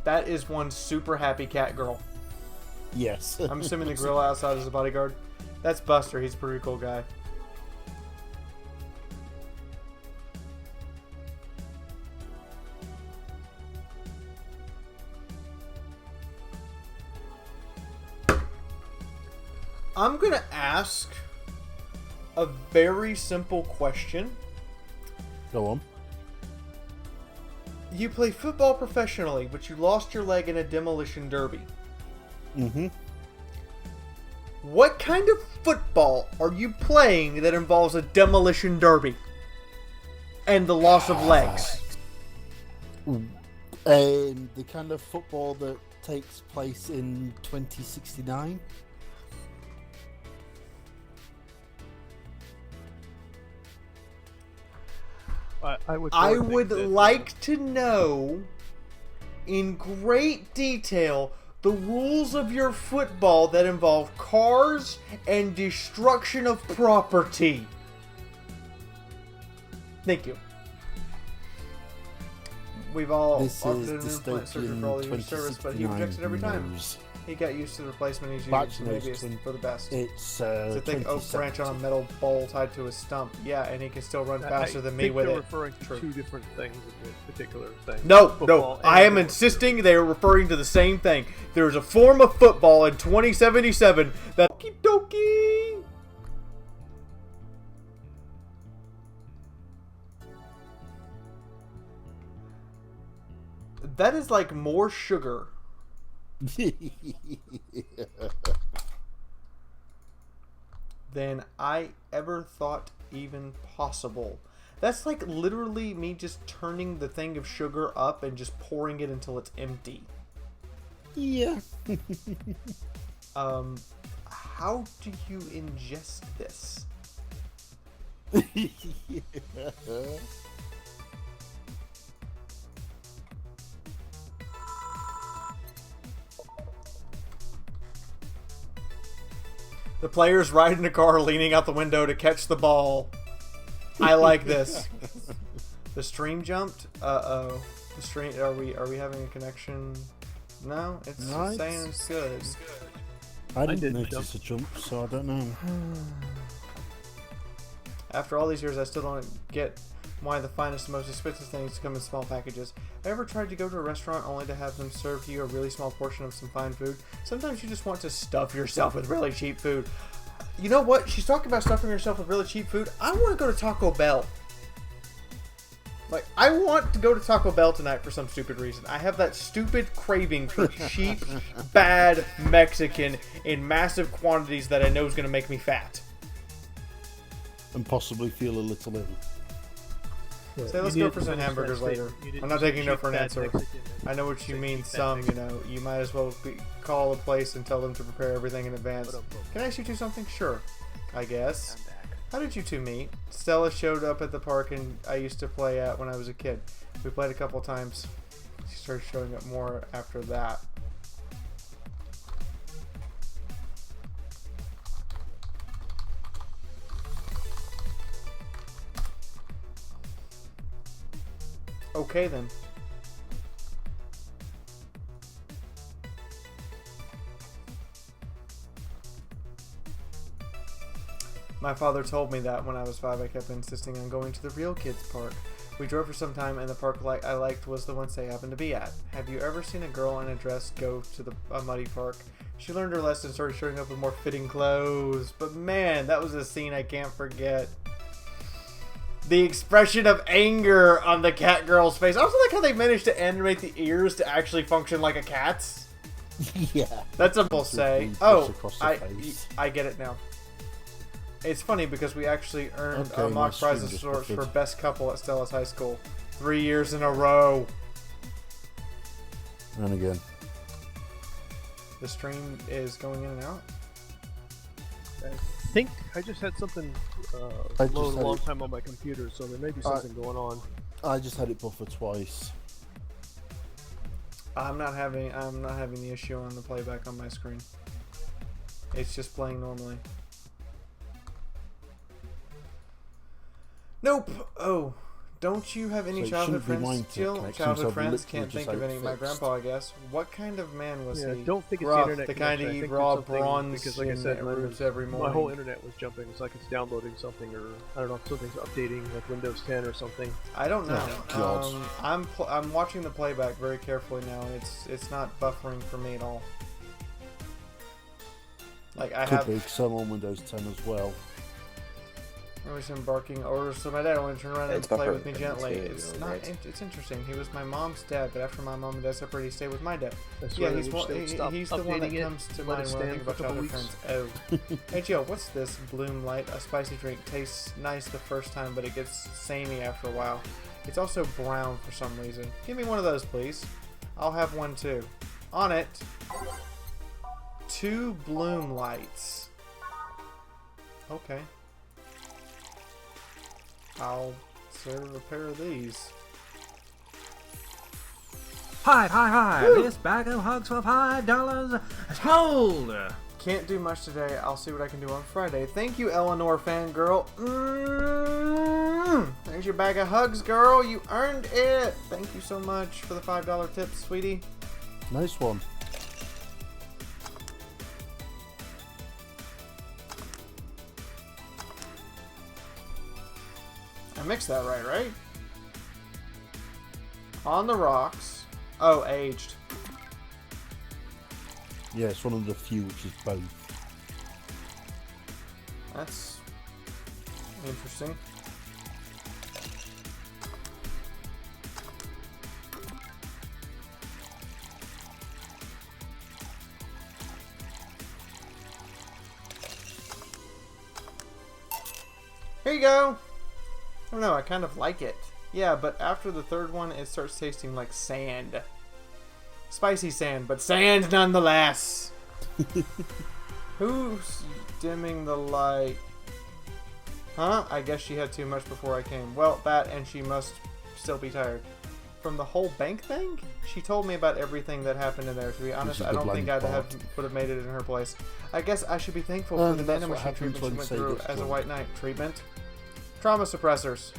Speaker 2: That is one super happy cat girl.
Speaker 1: Yes.
Speaker 2: I'm assuming the gorilla outside is a bodyguard. That's Buster. He's a pretty cool guy. I'm gonna ask a very simple question.
Speaker 1: Go on.
Speaker 2: You play football professionally, but you lost your leg in a demolition derby.
Speaker 1: Mm-hmm.
Speaker 2: What kind of football are you playing that involves a demolition derby and the loss of legs?
Speaker 1: The kind of football that takes place in 2069.
Speaker 3: I would
Speaker 2: like to know in great detail the rules of your football that involve cars and destruction of property. Thank you. We've all
Speaker 1: This
Speaker 2: opted
Speaker 1: is
Speaker 2: an implant surgery
Speaker 1: dystopian
Speaker 2: for all your service, but he
Speaker 1: 2069.
Speaker 2: rejects it every time.
Speaker 1: knows?
Speaker 2: He got used to the replacement he's
Speaker 1: But
Speaker 2: using, so
Speaker 1: actually,
Speaker 2: maybe it's
Speaker 1: it's
Speaker 2: for the best.
Speaker 1: It's
Speaker 2: It's a thick oak branch on a metal bowl tied to his stump. Yeah, and he can still run faster than me with
Speaker 3: they're
Speaker 2: it.
Speaker 3: referring to two different things in this particular thing.
Speaker 2: No,
Speaker 3: Football
Speaker 2: I am
Speaker 3: and
Speaker 2: insisting they are referring to the same thing. There is a form of football in 2077 that... Okie dokie! That is like more sugar than I ever thought even possible. That's like literally me just turning the thing of sugar up and just pouring it until it's empty.
Speaker 1: Yeah.
Speaker 2: How do you ingest this? The player's riding a car leaning out the window to catch the ball. I like this. The stream jumped? Uh-oh. The stream, are we having a connection? No, it's saying it's good.
Speaker 1: I didn't
Speaker 3: didn't
Speaker 1: notice a jump, so I don't know.
Speaker 2: After all these years, I still don't get why the finest and most expensive things come in small packages. Have you ever tried to go to a restaurant only to have them serve you a really small portion of some fine food? Sometimes you just want to stuff yourself with really cheap food. You know what? She's talking about stuffing yourself with really cheap food. I want to go to Taco Bell. Like, I want to go to Taco Bell tonight for some stupid reason. I have that stupid craving for cheap, bad Mexican in massive quantities that I know is going to make me fat.
Speaker 1: And possibly feel a little ill.
Speaker 2: Say, let's go for some hamburgers later. I'm not taking no for an answer. I know what you mean. Some, you know, you might as well call a place and tell them to prepare everything in advance. Can I ask you two something? Sure, I guess. How did you two meet? Stella showed up at the park and I used to play at when I was a kid. We played a couple times. She started showing up more after that. Okay then. My father told me that when I was 5 I kept insisting on going to the real kids park. We drove for some time and the park I liked was the one Say happened to be at. Have you ever seen a girl in a dress go to a muddy park? She learned her lesson and started showing up with more fitting clothes. But man, that was a scene I can't forget. The expression of anger on the cat girl's face. I also like how they managed to animate the ears to actually function like a cat's.
Speaker 1: Yeah.
Speaker 2: That's a bull say. Oh, I get it now. It's funny because we actually earned a mock prize of sorts for best couple at Stella's high school. 3 years in a row.
Speaker 1: And again.
Speaker 2: The stream is going in and out.
Speaker 3: I think I just had something load a long time on my computer, so there may be something going on.
Speaker 1: I just had it buffer twice.
Speaker 2: I'm not having the issue on the playback on my screen. It's just playing normally. Nope. Oh, don't you have any childhood friends, Jill? Childhood friends? Can't think of any. My grandpa, I guess. What kind of man was he?
Speaker 3: Don't think it's
Speaker 2: rough,
Speaker 3: the internet.
Speaker 2: The kind of eat raw bronze
Speaker 3: because, like I said,
Speaker 2: roots every morning.
Speaker 3: My whole internet was jumping. It's like it's downloading something, or I don't know, if something's updating, like Windows 10 or something.
Speaker 2: I don't know.
Speaker 1: Oh,
Speaker 2: I'm watching the playback very carefully now, and it's not buffering for me at all. Like I
Speaker 1: Could
Speaker 2: have.
Speaker 1: be, 'cause I'm on Windows 10 as well.
Speaker 2: There was some barking orders, so my dad only turned around and
Speaker 5: It's
Speaker 2: play
Speaker 5: my
Speaker 2: with me
Speaker 5: birthday
Speaker 2: gently.
Speaker 5: too,
Speaker 2: It's
Speaker 5: right?
Speaker 2: not. It's interesting. He was my mom's dad, but after my mom and dad separated, he stayed with my dad.
Speaker 3: That's
Speaker 2: Yeah,
Speaker 3: why I
Speaker 2: he's
Speaker 3: wish they would stop
Speaker 2: he's the one that
Speaker 3: updating it,
Speaker 2: comes to
Speaker 3: let
Speaker 2: mind
Speaker 3: it
Speaker 2: when I think
Speaker 3: stand for
Speaker 2: about
Speaker 3: a couple
Speaker 2: childhood friends. Oh, hey Joe, what's this Bloom Light? A spicy drink. Tastes nice the first time, but it gets samey after a while. It's also brown for some reason. Give me one of those, please. I'll have one too. On it, 2 Bloom Lights. Okay. I'll serve a pair of these.
Speaker 6: Hi, this bag of hugs for $5 sold!
Speaker 2: Can't do much today. I'll see what I can do on Friday. Thank you, Eleanor fangirl. There's your bag of hugs, girl. You earned it. Thank you so much for the $5 tip, sweetie.
Speaker 1: Nice one.
Speaker 2: I mixed that right? On the rocks. Oh, aged.
Speaker 1: Yeah, it's one of the few which is both.
Speaker 2: That's interesting. Here you go. I don't know, I kind of like it. Yeah, but after the third one, it starts tasting like sand. Spicy sand, but sand nonetheless. Who's dimming the light? Huh? I guess she had too much before I came. Well, that and she must still be tired. From the whole bank thing? She told me about everything that happened in there. To be honest,
Speaker 1: is
Speaker 2: I
Speaker 1: the
Speaker 2: don't think
Speaker 1: blank
Speaker 2: would have made it in her place. I guess I should be thankful for the
Speaker 1: That's
Speaker 2: nanomachine
Speaker 1: what happens
Speaker 2: treatment she
Speaker 1: when
Speaker 2: went
Speaker 1: Sega
Speaker 2: through
Speaker 1: gets
Speaker 2: as a
Speaker 1: drunk.
Speaker 2: white knight. Treatment? Trauma suppressors.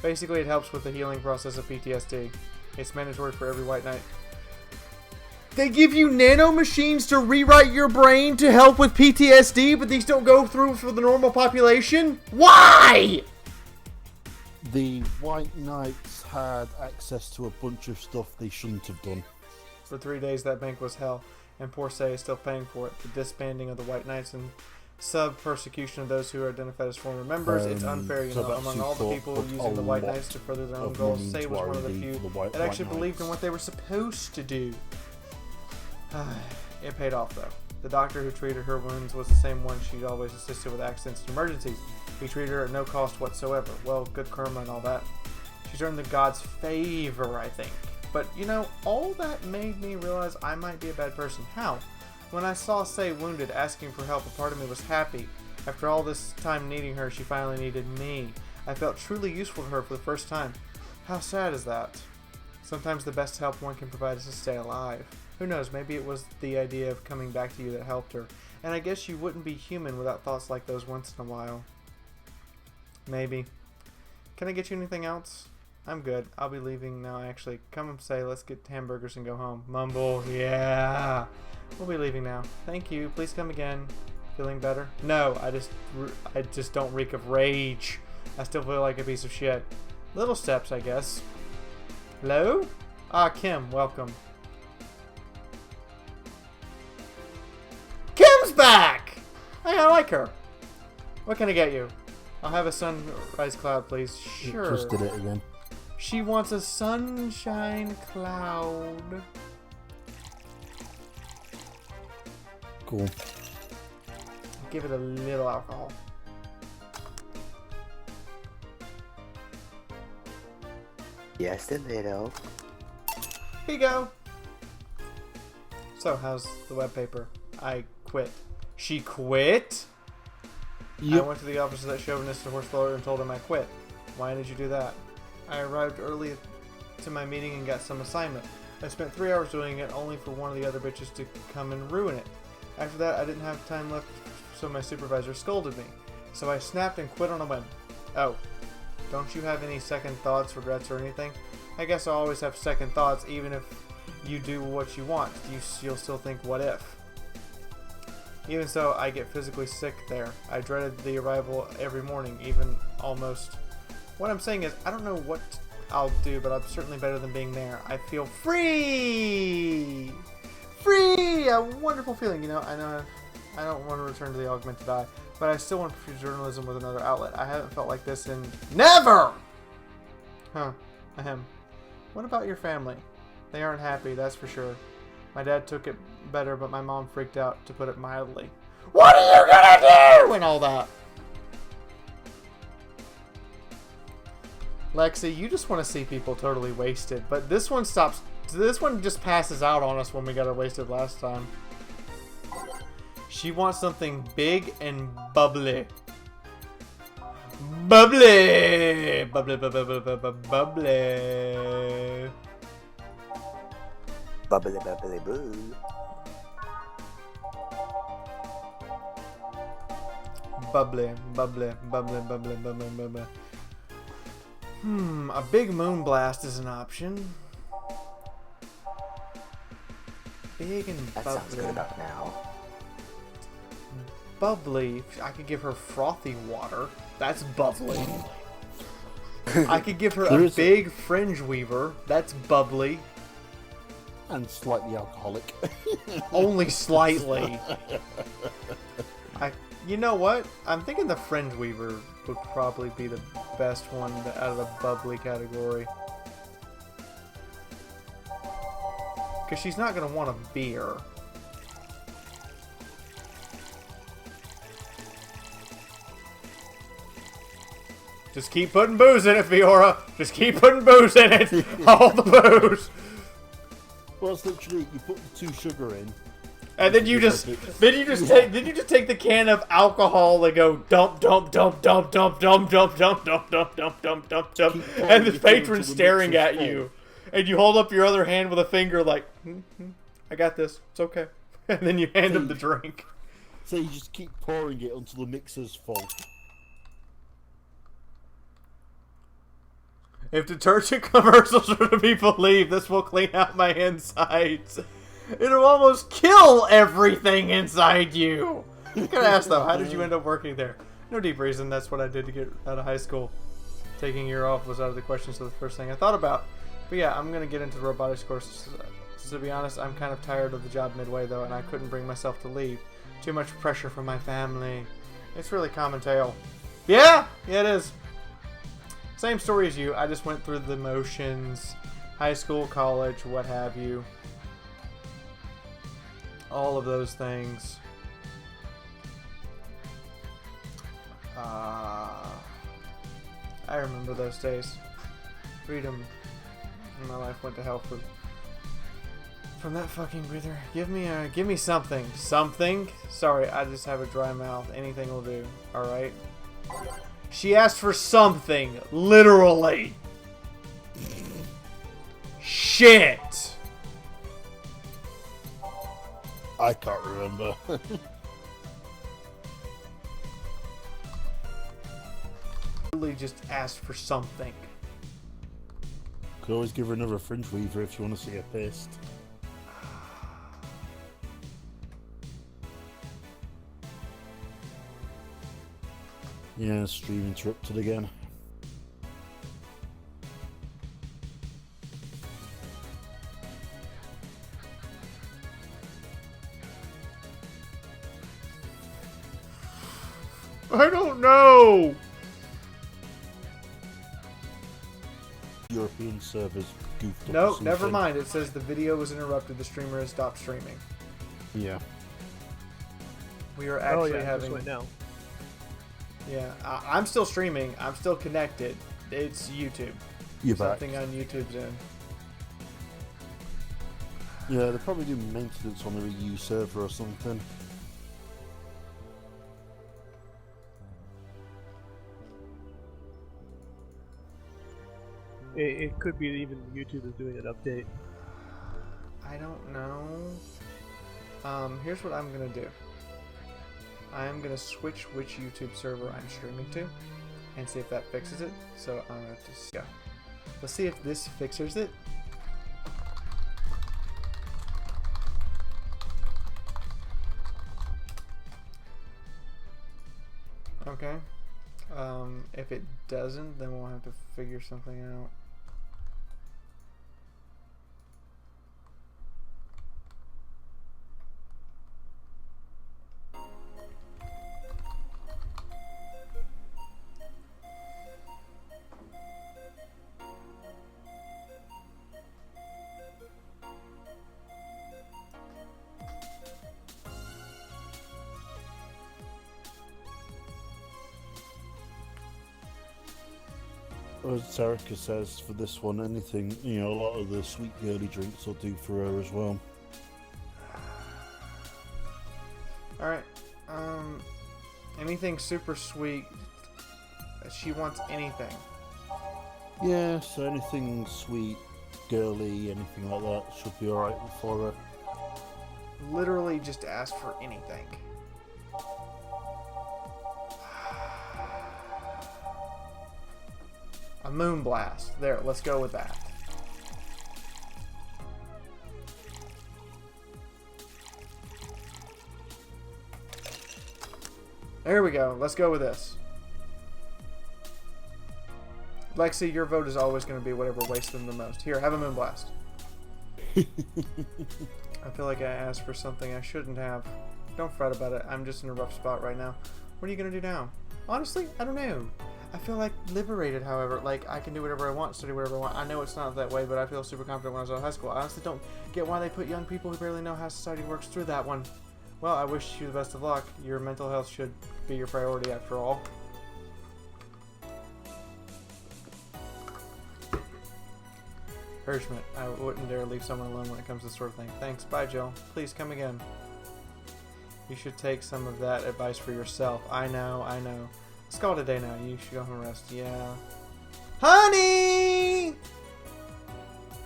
Speaker 2: Basically, it helps with the healing process of PTSD. It's mandatory for every white knight. They give you nanomachines to rewrite your brain to help with PTSD, but these don't go through for the normal population? Why?
Speaker 1: The White Knights had access to a bunch of stuff they shouldn't have done.
Speaker 2: For 3 days, that bank was hell, and poor Say is still paying for it. The disbanding of the White Knights and sub-persecution of those who are identified as former members. It's unfair, you
Speaker 1: so
Speaker 2: know,
Speaker 1: I've
Speaker 2: among
Speaker 1: actually
Speaker 2: all the
Speaker 1: thought
Speaker 2: people
Speaker 1: put
Speaker 2: using
Speaker 1: a
Speaker 2: the White
Speaker 1: lot
Speaker 2: Knights to further their own
Speaker 1: of
Speaker 2: goals.
Speaker 1: money
Speaker 2: Say
Speaker 1: into
Speaker 2: was one of the
Speaker 1: R&D
Speaker 2: few
Speaker 1: for the White
Speaker 2: that actually
Speaker 1: Knights.
Speaker 2: believed in what they were supposed to do. It paid off, though. The doctor who treated her wounds was the same one she'd always assisted with accidents and emergencies. He treated her at no cost whatsoever. Well, good karma and all that. She's earned the god's favor, I think. But, you know, all that made me realize I might be a bad person. How? When I saw Say wounded, asking for help, a part of me was happy. After all this time needing her, she finally needed me. I felt truly useful to her for the first time. How sad is that? Sometimes the best help one can provide is to stay alive. Who knows, maybe it was the idea of coming back to you that helped her. And I guess you wouldn't be human without thoughts like those once in a while. Maybe. Can I get you anything else? I'm good. I'll be leaving now, actually. Come and say, let's get hamburgers and go home. Mumble, yeah. We'll be leaving now. Thank you. Please come again. Feeling better? No, I just don't reek of rage. I still feel like a piece of shit. Little steps, I guess. Hello? Ah, Kim, welcome. Kim's back! Hey, I like her. What can I get you? I'll have a sunrise cloud, please. Sure.
Speaker 1: Just did it again.
Speaker 2: She wants a sunshine cloud.
Speaker 1: Cool.
Speaker 2: Give it a little alcohol.
Speaker 5: Yes, a little.
Speaker 2: Here you go. So, how's the webpaper? I quit. She quit? I went to the office of that chauvinist horse blower and told him I quit. Why did you do that? I arrived early to my meeting and got some assignment. I spent 3 hours doing it only for one of the other bitches to come and ruin it. After that, I didn't have time left, so my supervisor scolded me. So I snapped and quit on a whim. Oh, don't you have any second thoughts, regrets, or anything? I guess I always have second thoughts, even if you do what you want. You'll still think, what if? Even so, I get physically sick there. I dreaded the arrival every morning, even almost. What I'm saying is, I don't know what I'll do, but I'm certainly better than being there. I feel free! Free! A wonderful feeling, you know. I know I don't want to return to the augmented eye, but I still want to pursue journalism with another outlet. I haven't felt like this in never! Huh. Ahem. What about your family? They aren't happy, that's for sure. My dad took it better, but my mom freaked out, to put it mildly. What are you gonna do? And all that. Lexi, you just want to see people totally wasted, but this one stops. This one just passes out on us when we got her wasted last time. She wants something big and bubbly. Bubbly! Bubbly, bubbly, bubbly, bubbly.
Speaker 5: Bubbly, bubbly, boo.
Speaker 2: Bubbly, bubbly, bubbly, bubbly, bubbly, bubbly. A big moon blast is an option. Big and
Speaker 5: That
Speaker 2: bubbly.
Speaker 5: sounds good about now.
Speaker 2: Bubbly. I could give her frothy water. That's bubbly. I could give her a big fringe weaver. That's bubbly.
Speaker 1: And slightly alcoholic.
Speaker 2: Only slightly. You know what? I'm thinking the fringe weaver would probably be the best one out of the bubbly category. Because she's not going to want a beer. Just keep putting booze in it, Fiaura. Just keep putting booze in it. All the booze.
Speaker 1: Well, it's literally, you put the 2 sugar in.
Speaker 2: And then you just take the can of alcohol and go dump, dump, dump, dump, dump, dump, dump, dump, dump, dump, dump, dump, dump, dump, and the patron's staring at you, and you hold up your other hand with a finger like, I got this, it's okay, and then you hand him the drink.
Speaker 1: So you just keep pouring it until the mixer's full.
Speaker 2: If detergent commercials are to be believed, this will clean out my insides. It'll almost kill everything inside you. I gotta ask though, how did you end up working there? No deep reason. That's what I did to get out of high school. Taking a year off was out of the question, so the first thing I thought about. But yeah, I'm gonna get into the robotics course. To be honest, I'm kind of tired of the job midway though, and I couldn't bring myself to leave. Too much pressure from my family. It's really common tale. Yeah, it is. Same story as you. I just went through the motions. High school, college, what have you. All of those things. I remember those days. Freedom in my life went to hell from that fucking breather. Give me something. Something? Sorry, I just have a dry mouth. Anything will do. Alright? She asked for something. Literally. Shit!
Speaker 1: I can't remember.
Speaker 2: Literally just asked for something.
Speaker 1: Could always give her another fringe weaver if you want to see her pissed. Yeah, stream interrupted again.
Speaker 2: I don't know!
Speaker 1: European servers goofed up.
Speaker 2: Nope,
Speaker 1: or
Speaker 2: never
Speaker 1: something.
Speaker 2: mind. It says the video was interrupted. The streamer has stopped streaming.
Speaker 1: Yeah.
Speaker 2: We are actually
Speaker 3: this
Speaker 2: having...
Speaker 3: way now.
Speaker 2: Yeah, I'm still streaming. I'm still connected. It's YouTube.
Speaker 1: You're back.
Speaker 2: Something on YouTube's in.
Speaker 1: Yeah, they're probably doing maintenance on the EU server or something.
Speaker 3: It could be that even YouTube is doing an update.
Speaker 2: I don't know. Here's what I'm gonna do. I'm gonna switch which YouTube server I'm streaming to, and see if that fixes it. So I'm gonna just go. Let's see if this fixes it. Okay. If it doesn't, then we'll have to figure something out.
Speaker 1: as Erica says, for this one, anything, a lot of the sweet girly drinks will do for her as well.
Speaker 2: Alright. Anything super sweet. She wants anything.
Speaker 1: Yeah, so anything sweet, girly, anything like that should be alright for her.
Speaker 2: Literally just ask for anything. A moon blast. There, let's go with that. There we go. Let's go with this. Lexi, your vote is always going to be whatever wastes them the most. Here, have a moon blast. I feel like I asked for something I shouldn't have. Don't fret about it. I'm just in a rough spot right now. What are you going to do now? Honestly, I don't know. I feel like liberated, however. Like, I can do whatever I want, study whatever I want. I know it's not that way, but I feel super confident when I was in high school. I honestly don't get why they put young people who barely know how society works through that one. Well, I wish you the best of luck. Your mental health should be your priority after all. Encouragement. I wouldn't dare leave someone alone when it comes to this sort of thing. Thanks. Bye, Jill. Please come again. You should take some of that advice for yourself. I know. Let's call it a day now. You should go home and rest. Yeah. Honey!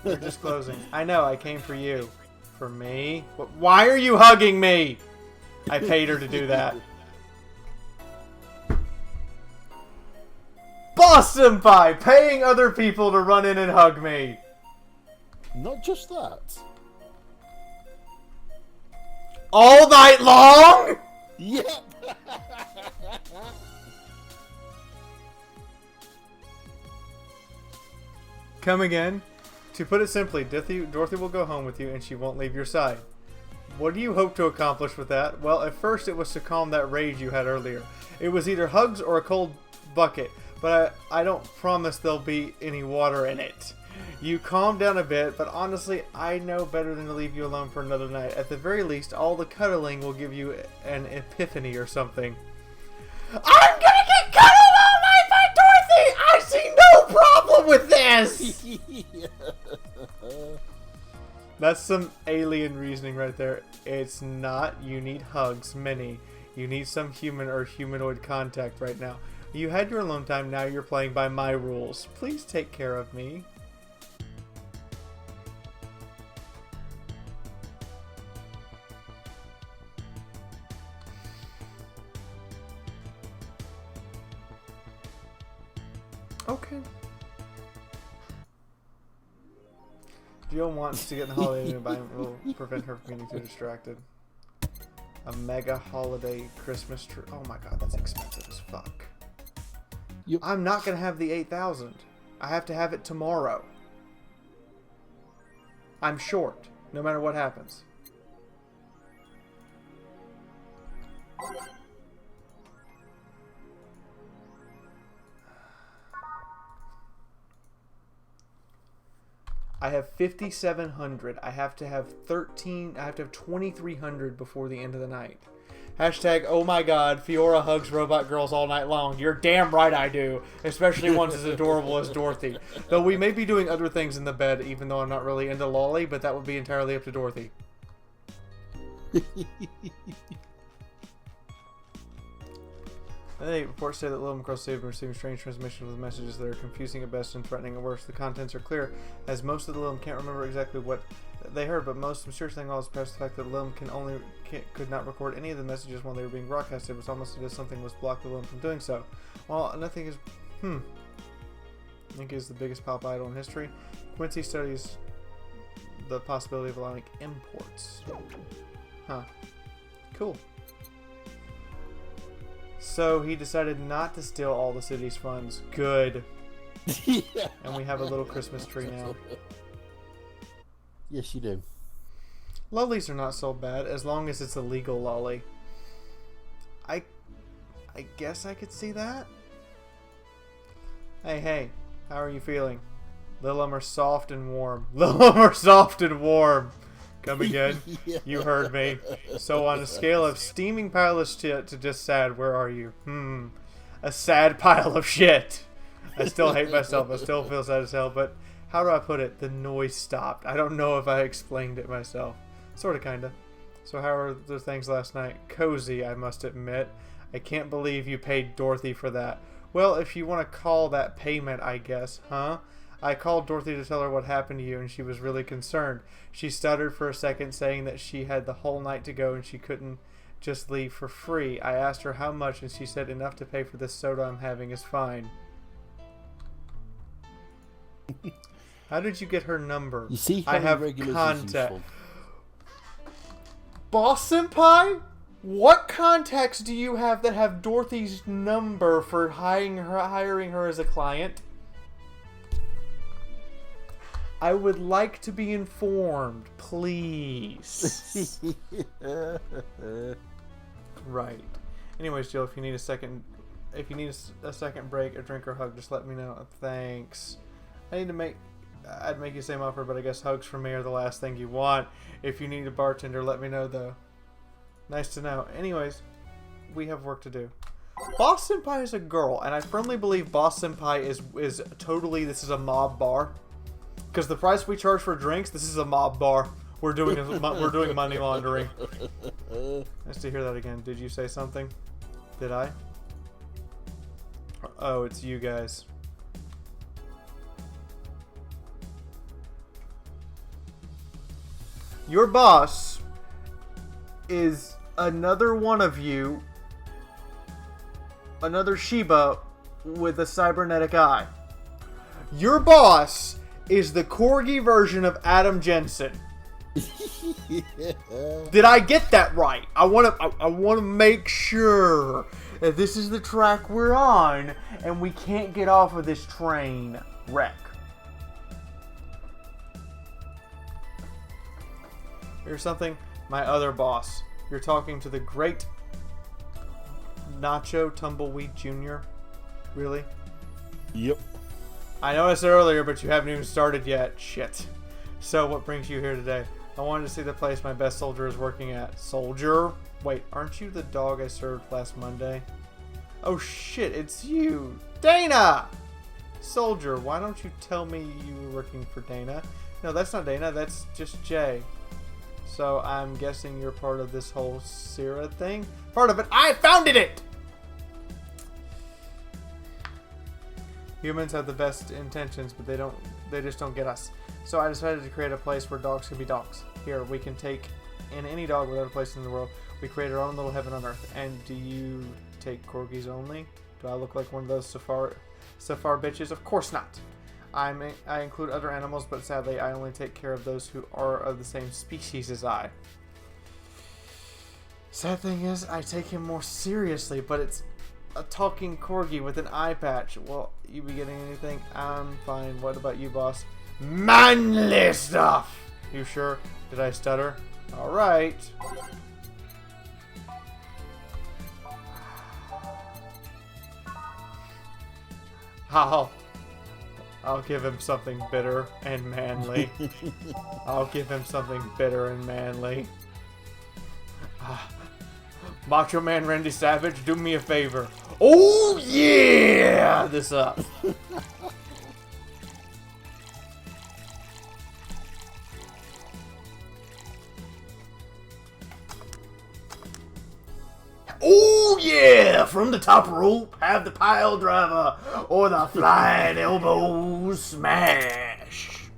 Speaker 2: We're just closing. I know. I came for you. For me? Why are you hugging me? I paid her to do that. Boss Senpi! Paying other people to run in and hug me.
Speaker 1: Not just that.
Speaker 2: All night long?
Speaker 1: Yep.
Speaker 2: Come again? To put it simply, Dorothy will go home with you and she won't leave your side. What do you hope to accomplish with that? Well, at first it was to calm that rage you had earlier. It was either hugs or a cold bucket, but I don't promise there'll be any water in it. You calm down a bit, but honestly, I know better than to leave you alone for another night. At the very least, all the cuddling will give you an epiphany or something. I'm gonna get cuddled all night by Dorothy! I see no problem with this! That's some alien reasoning right there. It's not. You need hugs, many. You need some human or humanoid contact right now. You had your alone time, now you're playing by my rules. Please take care of me. Okay. Jill wants to get in the holiday mood, but will prevent her from getting too distracted. A mega holiday Christmas tree. Oh my god, that's expensive as fuck.
Speaker 1: Yep.
Speaker 2: I'm not gonna have the 8,000. I have to have it tomorrow. I'm short, no matter what happens. I have 5,700. I have to have 2,300 before the end of the night. Hashtag, oh my god, Fiaura hugs robot girls all night long. You're damn right I do. Especially ones as adorable as Dorothy. Though we may be doing other things in the bed, even though I'm not really into lolly, but that would be entirely up to Dorothy. Hey, reports say that Little across the have been receiving strange transmissions with messages that are confusing at best and threatening at worst. The contents are clear, as most of the Little can't remember exactly what they heard, but most mysterious thing all is past the fact that Little could not record any of the messages while they were being broadcasted. It was almost as if something was blocked the Little from doing so. While nothing is, I think is the biggest pop idol in history. Quincy studies the possibility of allowing imports. Huh. Cool. So he decided not to steal all the city's funds. Good.
Speaker 1: Yeah.
Speaker 2: And we have a little Christmas tree now.
Speaker 1: Yes, you do.
Speaker 2: Lollies are not so bad as long as it's a legal lolly. I guess I could see that. Hey, how are you feeling? Lilum are soft and warm. Lilum are soft and warm. Come again?
Speaker 1: Yeah.
Speaker 2: You heard me. So on a scale of steaming pile of shit to just sad, where are you? A sad pile of shit. I still hate myself. I still feel sad as hell. But how do I put it? The noise stopped. I don't know if I explained it myself. Sort of, kind of. So how are the things last night? Cozy, I must admit. I can't believe you paid Dorothy for that. Well, if you want to call that payment, I guess, huh? I called Dorothy to tell her what happened to you, and she was really concerned. She stuttered for a second, saying that she had the whole night to go and she couldn't just leave for free. I asked her how much, and she said enough to pay for this soda I'm having is fine. How did you get her number?
Speaker 1: You see how
Speaker 2: I have
Speaker 1: regulars is
Speaker 2: contact.
Speaker 1: useful.
Speaker 2: Boss Senpi? What contacts do you have that have Dorothy's number for hiring her as a client? I would like to be informed, please. Right. Anyways, Jill, if you need a second break, a drink or hug, just let me know. Thanks. I'd make you the same offer, but I guess hugs from me are the last thing you want. If you need a bartender, let me know though. Nice to know. Anyways, we have work to do. Boss Senpi is a girl, and I firmly believe Boss Senpi is totally, this is a mob bar. Because the price we charge for drinks, this is a mob bar. We're doing money laundering. Nice to hear that again. Did you say something? Did I? Oh, it's you guys. Your boss is another one of you, another Shiba with a cybernetic eye. Your boss is the corgi version of Adam Jensen. Did I get that right? I want to make sure that this is the track we're on and we can't get off of this train wreck. Here's something. My other boss. You're talking to the great Nacho Tumbleweed Jr. Really?
Speaker 1: Yep.
Speaker 2: I noticed earlier, but you haven't even started yet. Shit. So, what brings you here today? I wanted to see the place my best soldier is working at. Soldier? Wait, aren't you the dog I served last Monday? Oh shit, it's you! Dana! Soldier, why don't you tell me you were working for Dana? No, that's not Dana, that's just Jay. So, I'm guessing you're part of this whole Sierra thing? Part of it. I founded it! Humans have the best intentions, but they just don't get us. So I decided to create a place where dogs can be dogs. Here, we can take in any dog without a place in the world. We create our own little heaven on earth. And do you take corgis only? Do I look like one of those safar bitches? Of course not. I include other animals, but sadly I only take care of those who are of the same species as I. Sad thing is, I take him more seriously, but it's a talking corgi with an eye patch. Well, you be getting anything? I'm fine. What about you, boss? Manly stuff! You sure? Did I stutter? Alright. I'll give him something bitter and manly. I'll give him something bitter and manly. Macho Man Randy Savage, do me a favor. Oh yeah! This up. Oh yeah! From the top rope, have the pile driver or the flying elbow smash.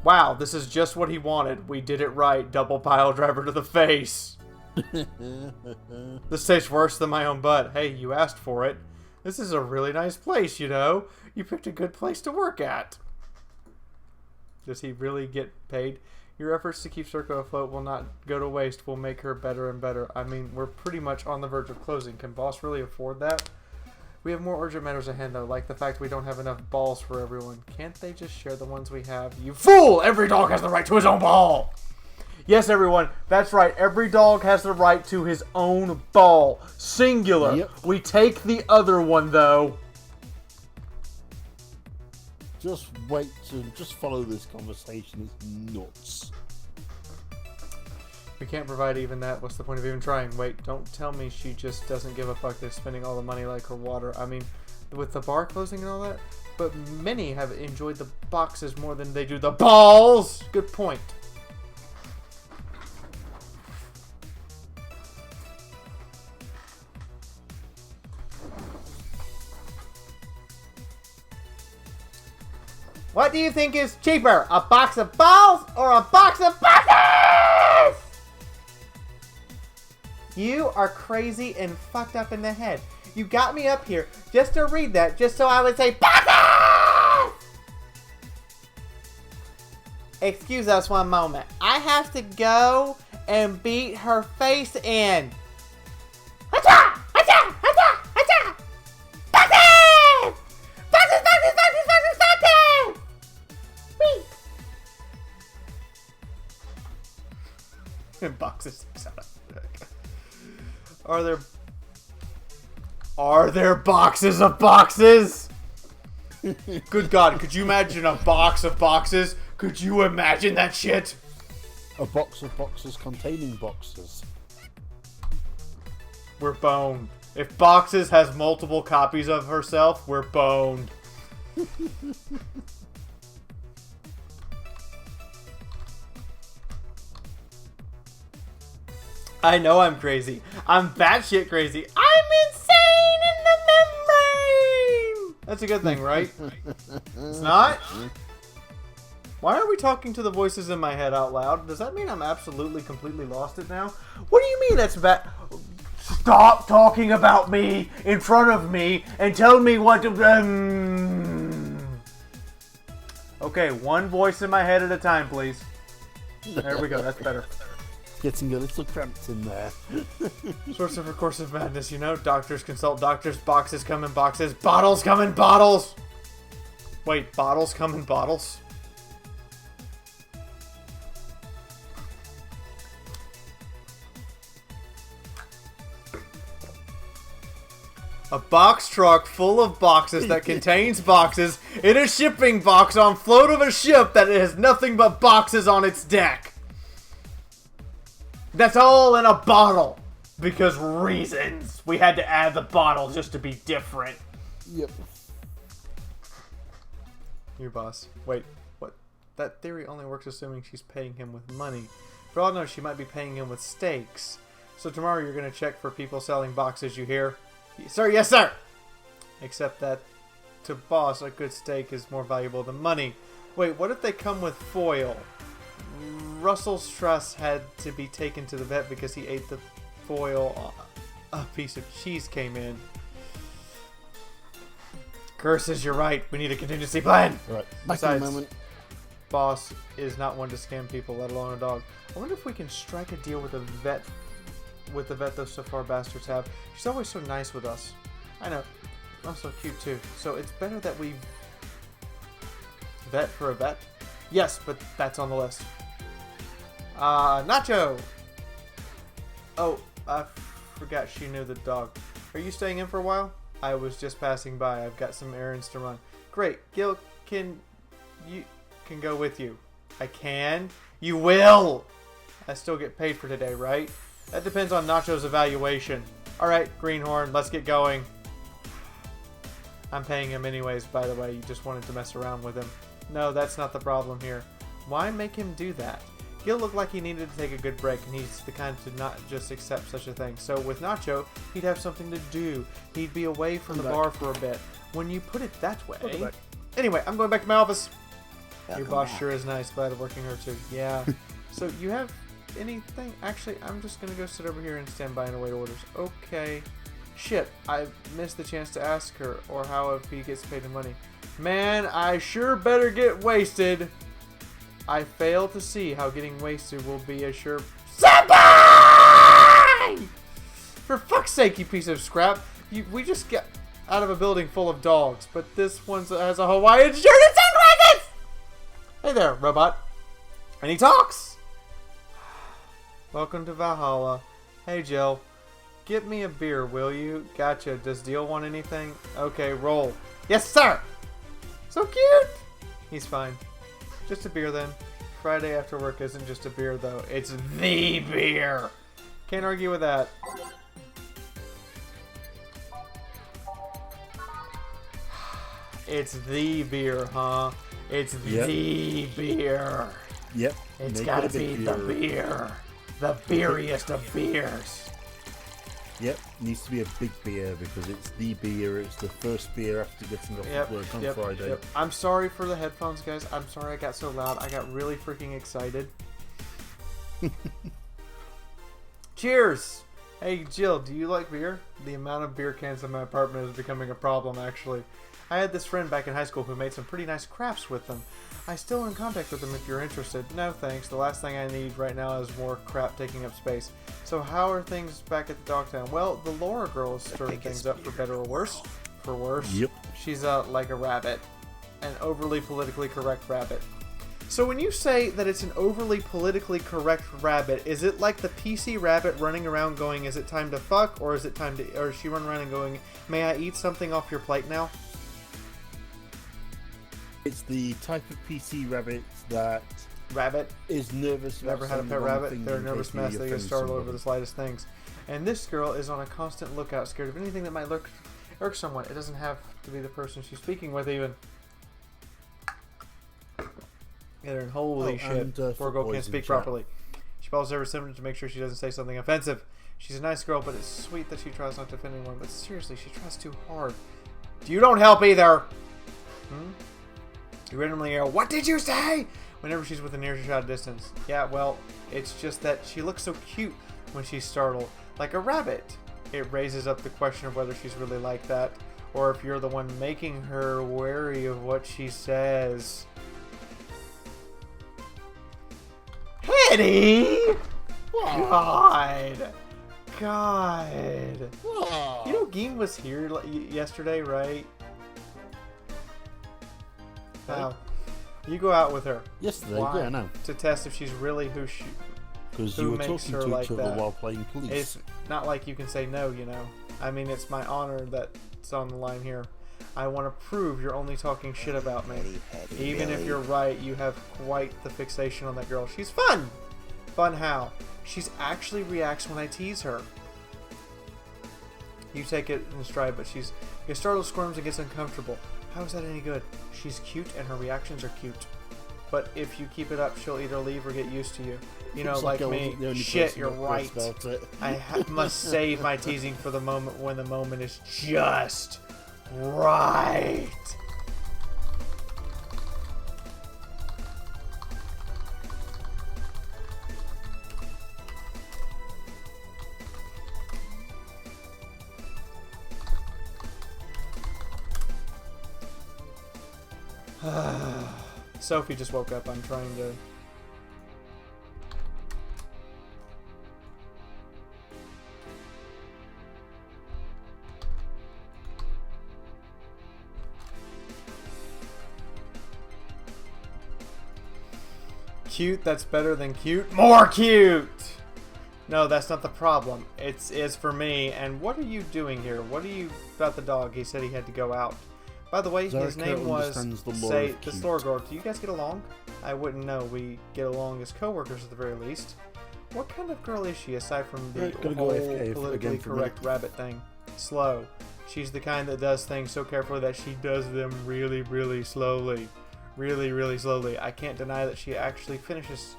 Speaker 2: Wow, this is just what he wanted. We did it right. Double pile driver to the face. This tastes worse than my own butt. Hey, you asked for it. This is a really nice place, you know. You picked a good place to work at. Does he really get paid? Your efforts to keep Circo afloat will not go to waste. We'll make her better and better. I mean, we're pretty much on the verge of closing. Can Boss really afford that? We have more urgent matters at hand, though, like the fact we don't have enough balls for everyone. Can't they just share the ones we have? You fool! Every dog has the right to his own ball! Yes, everyone, that's right. Every dog has the right to his own ball. Singular.
Speaker 1: Yep.
Speaker 2: We take the other one, though.
Speaker 1: Just follow this conversation. It's nuts.
Speaker 2: We can't provide even that. What's the point of even trying? Wait, don't tell me she just doesn't give a fuck. They're spending all the money like her water. I mean, with the bar closing and all that. But many have enjoyed the boxes more than they do the balls. Good point. What do you think is cheaper, a box of balls or a box of boxes? You are crazy and fucked up in the head. You got me up here just to read that, just so I would say boxes! Excuse us one moment. I have to go and beat her face in. Hacha! Hacha! Hacha! Hacha! Boxes! Boxes! Boxes! Boxes! Boxes! Boxes! Whee! Boxes. Are there boxes of boxes? Good God, could you imagine a box of boxes? Could you imagine that shit?
Speaker 1: A box of boxes containing boxes.
Speaker 2: We're boned. If Boxes has multiple copies of herself, we're boned. I know I'm crazy. I'm batshit crazy. I'm insane in the membrane! That's a good thing, right? It's not? Why are we talking to the voices in my head out loud? Does that mean I'm absolutely, completely lost it now? What do you mean that's bad? Stop talking about me in front of me and tell me what to... Okay, one voice in my head at a time, please. There we go, that's better.
Speaker 1: Getting a little cramped in there.
Speaker 2: Source of recursive madness, you know? Doctors consult doctors, boxes come in boxes, bottles come in bottles! Wait, bottles come in bottles? A box truck full of boxes that contains boxes in a shipping box on float of a ship that has nothing but boxes on its deck. That's all in a bottle. Because reasons. We had to add the bottle just to be different.
Speaker 1: Yep.
Speaker 2: Your boss. Wait, what? That theory only works assuming she's paying him with money. For all I know, she might be paying him with steaks. So tomorrow you're going to check for people selling boxes, you hear? Sir, yes sir! Except that, to boss, a good steak is more valuable than money. Wait, what if they come with foil? Russell's Truss had to be taken to the vet because he ate the foil. A piece of cheese came in. Curses, you're right. We need a contingency plan.
Speaker 1: Right, back in a moment.
Speaker 2: Boss is not one to scam people, let alone a dog. I wonder if we can strike a deal with a vet. With the vet those so far bastards have. She's always so nice with us. I know. I'm so cute too. So it's better that we vet for a vet? Yes, but that's on the list. Nacho! Oh, I forgot she knew the dog. Are you staying in for a while? I was just passing by. I've got some errands to run. Great. Gil, can go with you. I can? You will! I still get paid for today, right? That depends on Nacho's evaluation. Alright, Greenhorn, let's get going. I'm paying him anyways, by the way. You just wanted to mess around with him. No, that's not the problem here. Why make him do that? Gil looked like he needed to take a good break, and he's the kind to not just accept such a thing. So with Nacho, he'd have something to do. He'd be away from the bar for a bit. When you put it that way... Anyway, I'm going back to my office. Your boss sure is nice. Glad of working her too. Yeah. So you have... anything? Actually, I'm just gonna go sit over here and stand by and await orders. Okay. Shit, I missed the chance to ask her, or how if he gets paid in money. Man, I sure better get wasted. I fail to see how getting wasted will be a sure... Senpai! For fuck's sake, you piece of scrap. We just got out of a building full of dogs, but this one has a Hawaiian shirt and sunglasses! Hey there, robot. And he talks! Welcome to Valhalla. Hey, Jill. Get me a beer, will you? Gotcha. Does Deal want anything? Okay, roll. Yes, sir! So cute! He's fine. Just a beer, then. Friday after work isn't just a beer, though. It's THE beer! Can't argue with that. It's the beer, huh? It's the beer.
Speaker 1: Yep.
Speaker 2: It's
Speaker 1: make
Speaker 2: gotta
Speaker 1: it a
Speaker 2: be
Speaker 1: bit
Speaker 2: the
Speaker 1: beer.
Speaker 2: beer. The beeriest of beers.
Speaker 1: Yep, needs to be a big beer because it's the beer. It's the first beer after getting off work on Friday.
Speaker 2: Yep. I'm sorry for the headphones, guys. I'm sorry I got so loud. I got really freaking excited. Cheers! Hey, Jill, do you like beer? The amount of beer cans in my apartment is becoming a problem, actually. I had this friend back in high school who made some pretty nice crafts with them. I'm still in contact with them if you're interested. No thanks, the last thing I need right now is more crap taking up space. So how are things back at the Dogtown? Well, the Laura girl is stirring things up for better or worse. For worse.
Speaker 1: Yep.
Speaker 2: She's like a rabbit. An overly politically correct rabbit. So when you say that it's an overly politically correct rabbit, is it like the PC rabbit running around going, is it time to fuck? Or is it time to, or is she running around and going, may I eat something off your plate now?
Speaker 1: It's the type of PC rabbit that
Speaker 2: Rabbit.
Speaker 1: is nervous.
Speaker 2: Never had a pet rabbit. They're a nervous mess. They get startled over the slightest things. And this girl is on a constant lookout, scared of anything that might irk someone. It doesn't have to be the person she's speaking with, even. And holy shit, poor girl can't speak properly. She follows every symptom to make sure she doesn't say something offensive. She's a nice girl, but it's sweet that she tries not to offend anyone. But seriously, she tries too hard. You don't help either. You randomly yell, "What did you say?" whenever she's within earshot distance. Yeah, well, it's just that she looks so cute when she's startled, like a rabbit. It raises up the question of whether she's really like that, or if you're the one making her wary of what she says. Hetty! God! You know, Geen was here yesterday, right? Wow. You go out with her.
Speaker 1: Yesterday,
Speaker 2: Why?
Speaker 1: yeah, I know.
Speaker 2: To test if she's really who
Speaker 1: Because you were
Speaker 2: makes
Speaker 1: talking
Speaker 2: her
Speaker 1: to
Speaker 2: like
Speaker 1: each other
Speaker 2: that.
Speaker 1: while playing police.
Speaker 2: It's not like you can say no, you know. I mean, it's my honor that's on the line here. I want to prove you're only talking shit about me. Even if you're right, you have quite the fixation on that girl. She's fun! Fun how? She's actually reacts when I tease her. You take it in stride, but she gets startled, squirms, and gets uncomfortable. How is that any good? She's cute and her reactions are cute. But if you keep it up, she'll either leave or get used to you. You know,
Speaker 1: Looks
Speaker 2: like
Speaker 1: I
Speaker 2: me.
Speaker 1: wasn't the only
Speaker 2: Shit,
Speaker 1: person
Speaker 2: you're
Speaker 1: that
Speaker 2: right.
Speaker 1: felt it.
Speaker 2: I must save my teasing for the moment when the moment is just right. Sophie just woke up. I'm trying to... Cute, that's better than cute. More cute! No, that's not the problem. It is for me. And what are you doing here? What are you about the dog? He said he had to go out. By the way, his
Speaker 1: Zarika
Speaker 2: name was,
Speaker 1: understands the lore
Speaker 2: say,
Speaker 1: of
Speaker 2: the
Speaker 1: cute.
Speaker 2: store girl. Do you guys get along? I wouldn't know. We get along as co-workers at the very least. What kind of girl is she, aside from the
Speaker 1: Right, gotta go
Speaker 2: whole
Speaker 1: AFK
Speaker 2: politically
Speaker 1: again for a minute.
Speaker 2: correct rabbit thing? Slow. She's the kind that does things so carefully that she does them really, really slowly. Really, really slowly. I can't deny that she actually finishes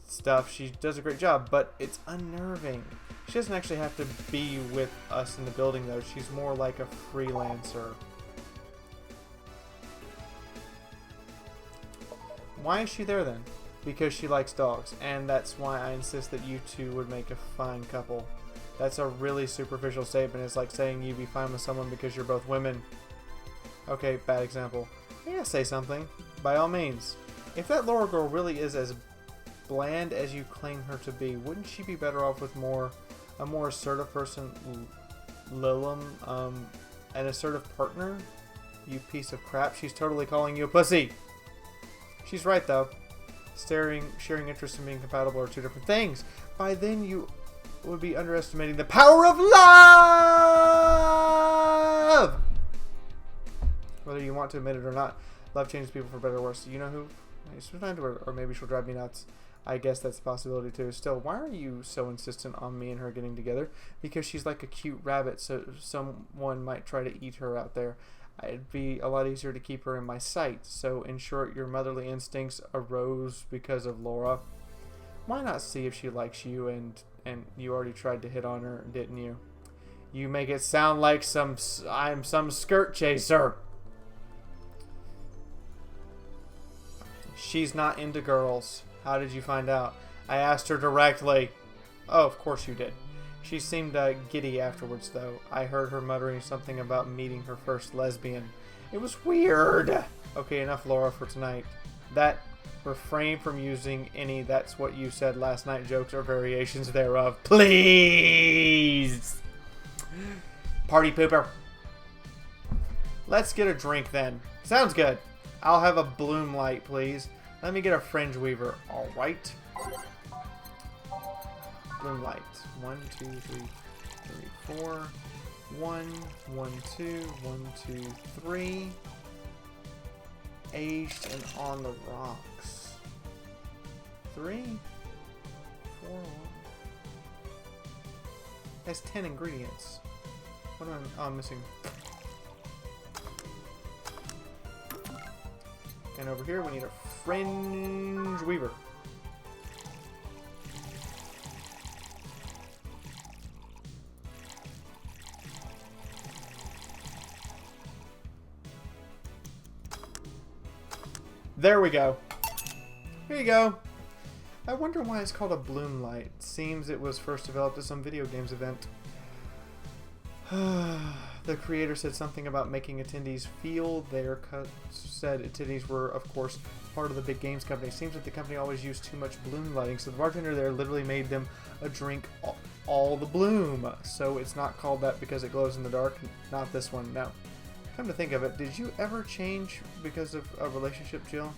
Speaker 2: stuff. She does a great job, but it's unnerving. She doesn't actually have to be with us in the building, though. She's more like a freelancer. Why is she there, then? Because she likes dogs, and that's why I insist that you two would make a fine couple. That's a really superficial statement. It's like saying you'd be fine with someone because you're both women. Okay, bad example. Yeah, say something. By all means. If that Laura girl really is as bland as you claim her to be, wouldn't she be better off with a more assertive person, Lilum, an assertive partner? You piece of crap. She's totally calling you a pussy. She's right, though. Sharing interests and being compatible are two different things. By then, you would be underestimating the power of love! Whether you want to admit it or not, love changes people for better or worse. You know who? Sometimes, or maybe she'll drive me nuts. I guess that's a possibility too. Still, why are you so insistent on me and her getting together? Because she's like a cute rabbit, so someone might try to eat her out there. It'd be a lot easier to keep her in my sight. So, in short, your motherly instincts arose because of Laura. Why not see if she likes you and you already tried to hit on her, didn't you? You make it sound like I'm some skirt chaser. She's not into girls. How did you find out? I asked her directly. Oh, of course you did. She seemed giddy afterwards, though. I heard her muttering something about meeting her first lesbian. It was weird. Okay, enough Laura for tonight. That refrain from using any "that's what you said last night" jokes or variations thereof. Please! Party pooper. Let's get a drink then. Sounds good. I'll have a bloom light, please. Let me get a fringe weaver. Alright. Bloom light. 1, 2, 3, 4. 1, 1, 2, 1, 2, 3. Aged and on the rocks. 3, 4, 1. Has 10 ingredients. What am I? Oh, I'm missing. And over here we need a fringe weaver. There we go. Here you go. I wonder why it's called a bloom light. Seems it was first developed at some video games event. The creator said something about making attendees feel their cuts. Said attendees were, of course, part of the big games company. Seems that the company always used too much bloom lighting, so the bartender there literally made them a drink all the bloom. So it's not called that because it glows in the dark. Not this one, no. Come to think of it, did you ever change because of a relationship, Jill?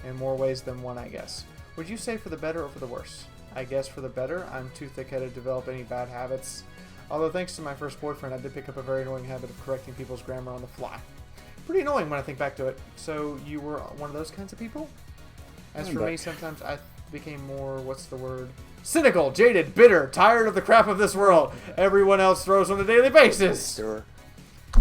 Speaker 2: In more ways than one, I guess. Would you say for the better or for the worse? I guess for the better. I'm too thick-headed to develop any bad habits. Although thanks to my first boyfriend, I did pick up a very annoying habit of correcting people's grammar on the fly. Pretty annoying when I think back to it. So you were one of those kinds of people? As for me, sometimes I became more, what's the word? Cynical, jaded, bitter, tired of the crap of this world everyone else throws on a daily basis.
Speaker 5: Sure.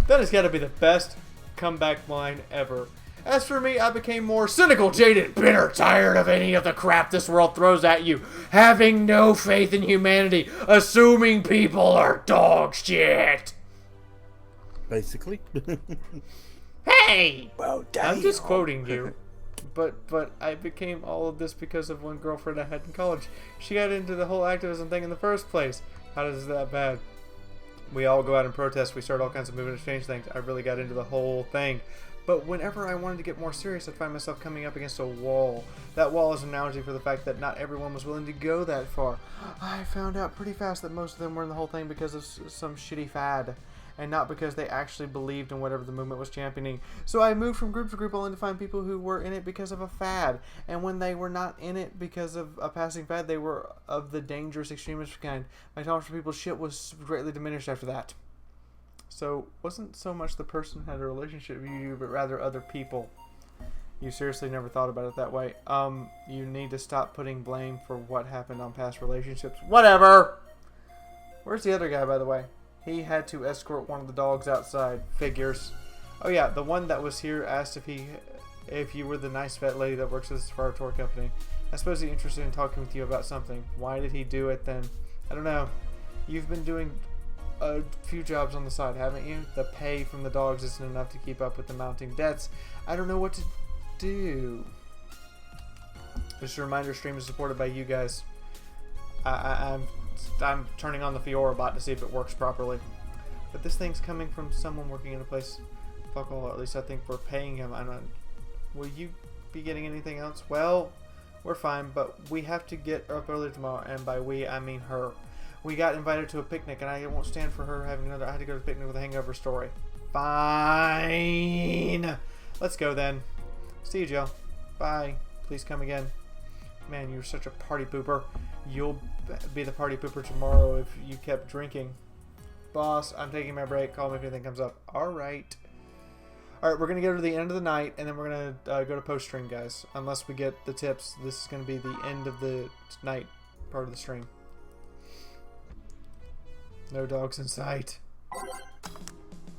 Speaker 2: That has got to be the best comeback line ever. As for me, I became more cynical, jaded, bitter, tired of any of the crap this world throws at you, having no faith in humanity, assuming people are dog shit.
Speaker 1: Basically.
Speaker 2: Hey!
Speaker 5: Well,
Speaker 2: I'm just quoting you. But I became all of this because of one girlfriend I had in college. She got into the whole activism thing in the first place. How does that bad? We all go out and protest. We start all kinds of movement exchange things. I really got into the whole thing. But whenever I wanted to get more serious, I'd find myself coming up against a wall. That wall is an analogy for the fact that not everyone was willing to go that far. I found out pretty fast that most of them were in the whole thing because of some shitty fad, and not because they actually believed in whatever the movement was championing. So I moved from group to group only to find people who were in it because of a fad. And when they were not in it because of a passing fad, they were of the dangerous extremist kind. My tolerance for people's shit was greatly diminished after that. So, wasn't so much the person who had a relationship with you, but rather other people. You seriously never thought about it that way. You need to stop putting blame for what happened on past relationships. Whatever! Where's the other guy, by the way? He had to escort one of the dogs outside. Figures. Oh yeah, the one that was here asked if you were the nice vet lady that works at the Fiaura tour company. I suppose he's interested in talking with you about something. Why did he do it then? I don't know. You've been doing a few jobs on the side, haven't you? The pay from the dogs isn't enough to keep up with the mounting debts. I don't know what to do. Just a reminder, stream is supported by you guys. I'm turning on the Fiaura bot to see if it works properly. But this thing's coming from someone working in a place. Fuck all, at least I think we're paying him. I'm not. Will you be getting anything else? Well, we're fine, but we have to get up early tomorrow, and by we, I mean her. We got invited to a picnic, and I won't stand for her having another. I had to go to the picnic with a hangover story. Fine. Let's go then. See you, Joe. Bye. Please come again. Man, you're such a party pooper. You'll be the party pooper tomorrow if you kept drinking. Boss, I'm taking my break. Call me if anything comes up. Alright. Alright, we're going to go to the end of the night, and then we're going to go to post-stream, guys. Unless we get the tips, this is going to be the end of the night part of the stream. No dogs in sight.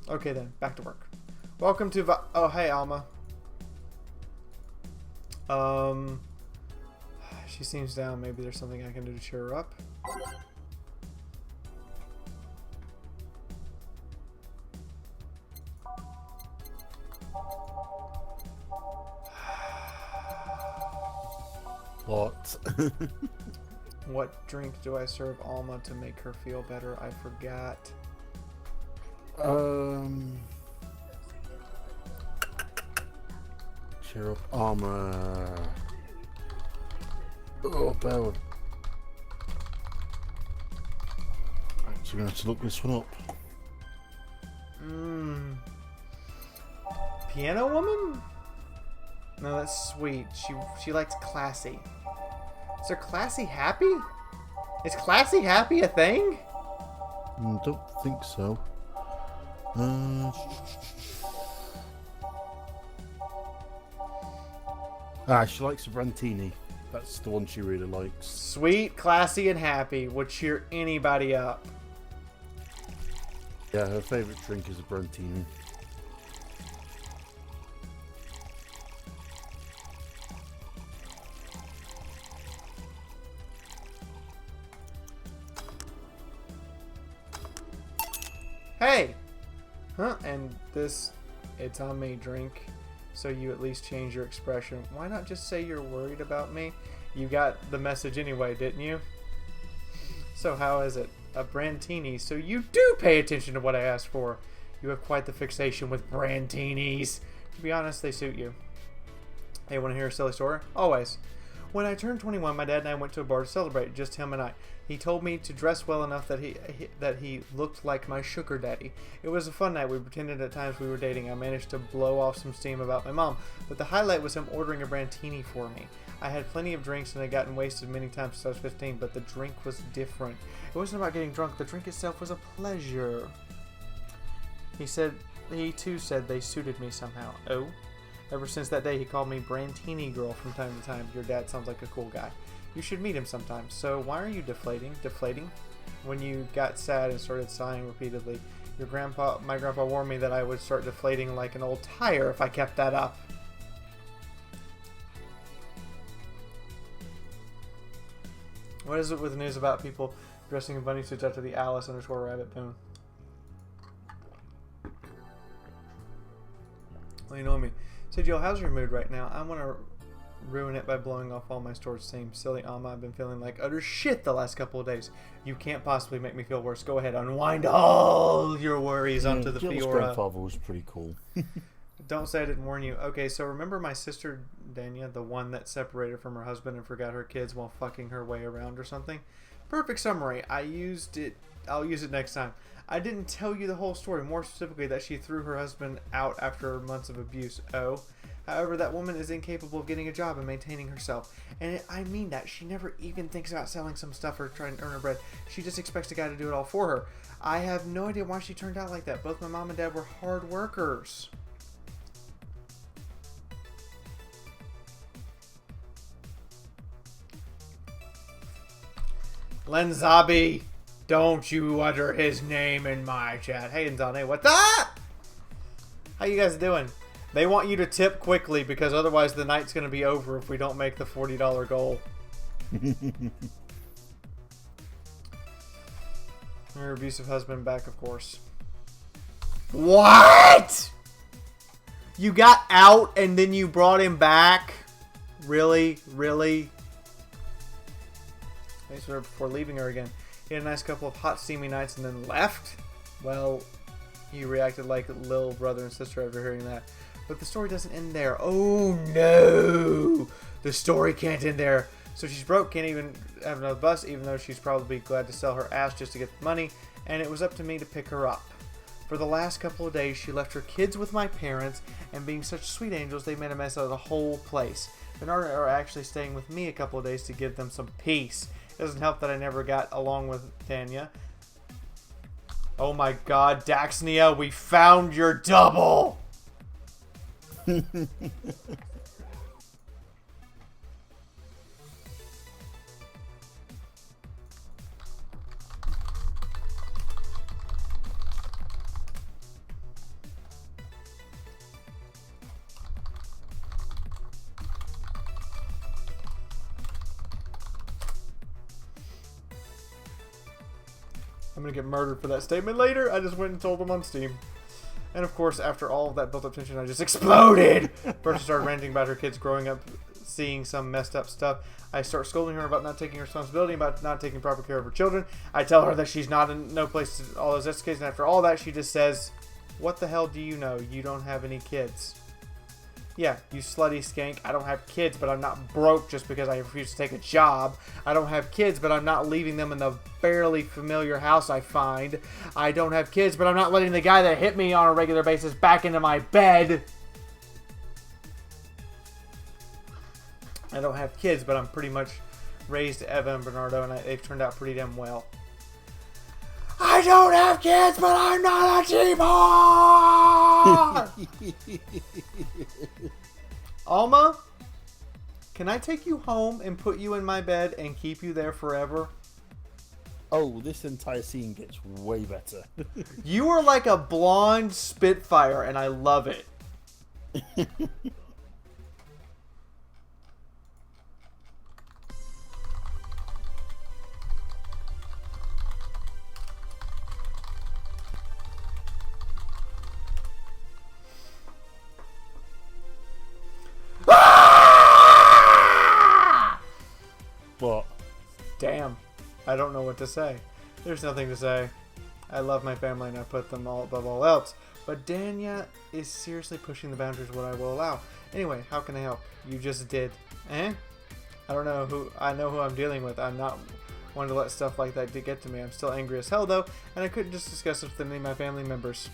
Speaker 2: Okay then, back to work. Welcome to oh, hey, Alma. She seems down. Maybe there's something I can do to cheer her up.
Speaker 1: What?
Speaker 2: What drink do I serve Alma to make her feel better? I forgot.
Speaker 1: Cheer up, Armor. Oh, bear with. Actually, gonna have to look this one up.
Speaker 2: Piano Woman? No, that's sweet. She likes classy. Is there classy happy? Is classy happy a thing?
Speaker 1: Don't think so. She likes a Brantini. That's the one she really likes.
Speaker 2: Sweet, classy, and happy would cheer anybody up.
Speaker 1: Yeah, her favourite drink is a Brantini.
Speaker 2: Hey! Huh? And this, it's on me drink, so you at least change your expression. Why not just say you're worried about me? You got the message anyway, didn't you? So how is it? A Brantini, so you do pay attention to what I asked for. You have quite the fixation with Brantinis. To be honest, they suit you. Hey, want to hear a silly story? Always. When I turned 21, my dad and I went to a bar to celebrate, just him and I. He told me to dress well enough that he looked like my sugar daddy. It was a fun night. We pretended at times we were dating. I managed to blow off some steam about my mom, but the highlight was him ordering a Brantini for me. I had plenty of drinks and had gotten wasted many times since I was 15, but the drink was different. It wasn't about getting drunk. The drink itself was a pleasure. He too said they suited me somehow. Oh? Ever since that day, he called me Brantini Girl from time to time. Your dad sounds like a cool guy. You should meet him sometime. So why are you deflating? When you got sad and started sighing repeatedly, my grandpa warned me that I would start deflating like an old tire if I kept that up. What is it with the news about people dressing in bunny suits after the Alice_Rabbit boom? Well, you know me. So, Jill, how's your mood right now? I want to ruin it by blowing off all my storage steam. Silly Alma, I've been feeling like utter shit the last couple of days. You can't possibly make me feel worse. Go ahead, unwind all your worries onto the
Speaker 1: Jill's
Speaker 2: Fiaura.
Speaker 1: grandfather was pretty cool.
Speaker 2: Don't say I didn't warn you. Okay, so remember my sister Dania, the one that separated from her husband and forgot her kids while fucking her way around or something? Perfect summary. I'll use it next time. I didn't tell you the whole story, more specifically that she threw her husband out after months of abuse. Oh. However, that woman is incapable of getting a job and maintaining herself. And I mean that. She never even thinks about selling some stuff or trying to earn her bread. She just expects a guy to do it all for her. I have no idea why she turned out like that. Both my mom and dad were hard workers. Lenzabi, don't you utter his name in my chat. Hey, Nzane, what's up? How you guys doing? They want you to tip quickly because otherwise the night's going to be over if we don't make the $40 goal. Your abusive husband back, of course. What? You got out and then you brought him back? Really? Really? Thanks for leaving her again. He had a nice couple of hot, steamy nights and then left? Well, you reacted like little brother and sister after hearing that. But the story doesn't end there. Oh no! The story can't end there. So she's broke, can't even have another bus, even though she's probably glad to sell her ass just to get the money. And it was up to me to pick her up. For the last couple of days, she left her kids with my parents, and being such sweet angels, they made a mess of the whole place. Bernard are actually staying with me a couple of days to give them some peace. It doesn't help that I never got along with Tanya. Oh my god, Daxnia, we found your double! I'm gonna get murdered for that statement later. I just went and told them on Steam. And of course, after all of that built up tension, I just exploded! First, I started ranting about her kids growing up, seeing some messed up stuff. I start scolding her about not taking responsibility, about not taking proper care of her children. I tell her that she's not in no place to all those education. And after all that, she just says, "What the hell do you know? You don't have any kids." Yeah, you slutty skank. I don't have kids, but I'm not broke just because I refuse to take a job. I don't have kids, but I'm not leaving them in the barely familiar house I find. I don't have kids, but I'm not letting the guy that hit me on a regular basis back into my bed. I don't have kids, but I'm pretty much raised Eva and Bernardo, and they've turned out pretty damn well. I don't have kids, but I'm not a cheaper! Alma, can I take you home and put you in my bed and keep you there forever?
Speaker 1: Oh, this entire scene gets way better.
Speaker 2: You are like a blonde Spitfire, and I love it.
Speaker 1: What?
Speaker 2: Damn. I don't know what to say. There's nothing to say. I love my family and I put them all above all else. But Danya is seriously pushing the boundaries of what I will allow. Anyway, how can I help? You just did. Eh? I don't know who... I know who I'm dealing with. I'm not one to let stuff like that get to me. I'm still angry as hell though, and I couldn't just discuss it with any of my family members.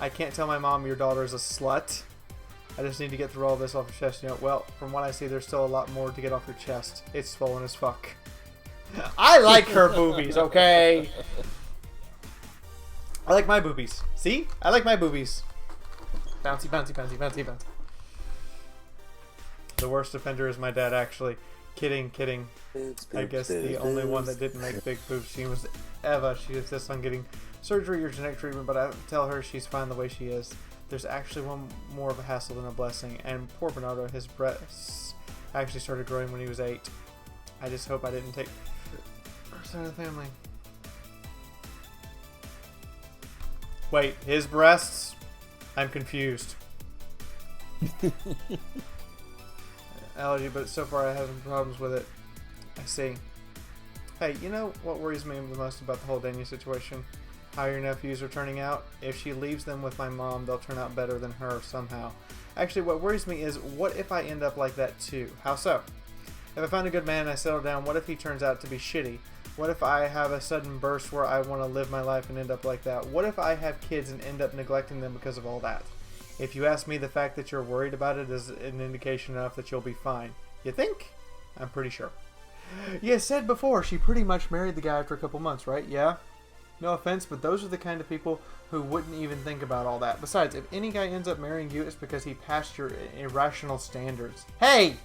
Speaker 2: I can't tell my mom your daughter is a slut. I just need to get through all this off your chest. You know, well, from what I see, there's still a lot more to get off your chest. It's swollen as fuck. I like her boobies, okay? I like my boobies. See? I like my boobies. Bouncy, bouncy, bouncy, bouncy, bouncy. The worst offender is my dad, actually. Kidding, kidding. I guess the only one that didn't make big boobs scene was Eva. She insists on getting surgery or genetic treatment, but I tell her she's fine the way she is. There's actually one more of a hassle than a blessing, and poor Bernardo, his breasts actually started growing when he was 8. I just hope I didn't take first side of the family. Wait, his breasts? I'm confused. Allergy, but so far I haven't problems with it. I see. Hey, you know what worries me the most about the whole Dania situation? How your nephews are turning out. If she leaves them with my mom, they'll turn out better than her somehow. Actually, what worries me is, what if I end up like that too? How so? If I find a good man and I settle down, what if he turns out to be shitty? What if I have a sudden burst where I want to live my life and end up like that? What if I have kids and end up neglecting them because of all that? If you ask me, the fact that you're worried about it is an indication enough that you'll be fine. You think? I'm pretty sure. You said before, she pretty much married the guy after a couple months, right? Yeah? No offense, but those are the kind of people who wouldn't even think about all that. Besides, if any guy ends up marrying you, it's because he passed your irrational standards. Hey!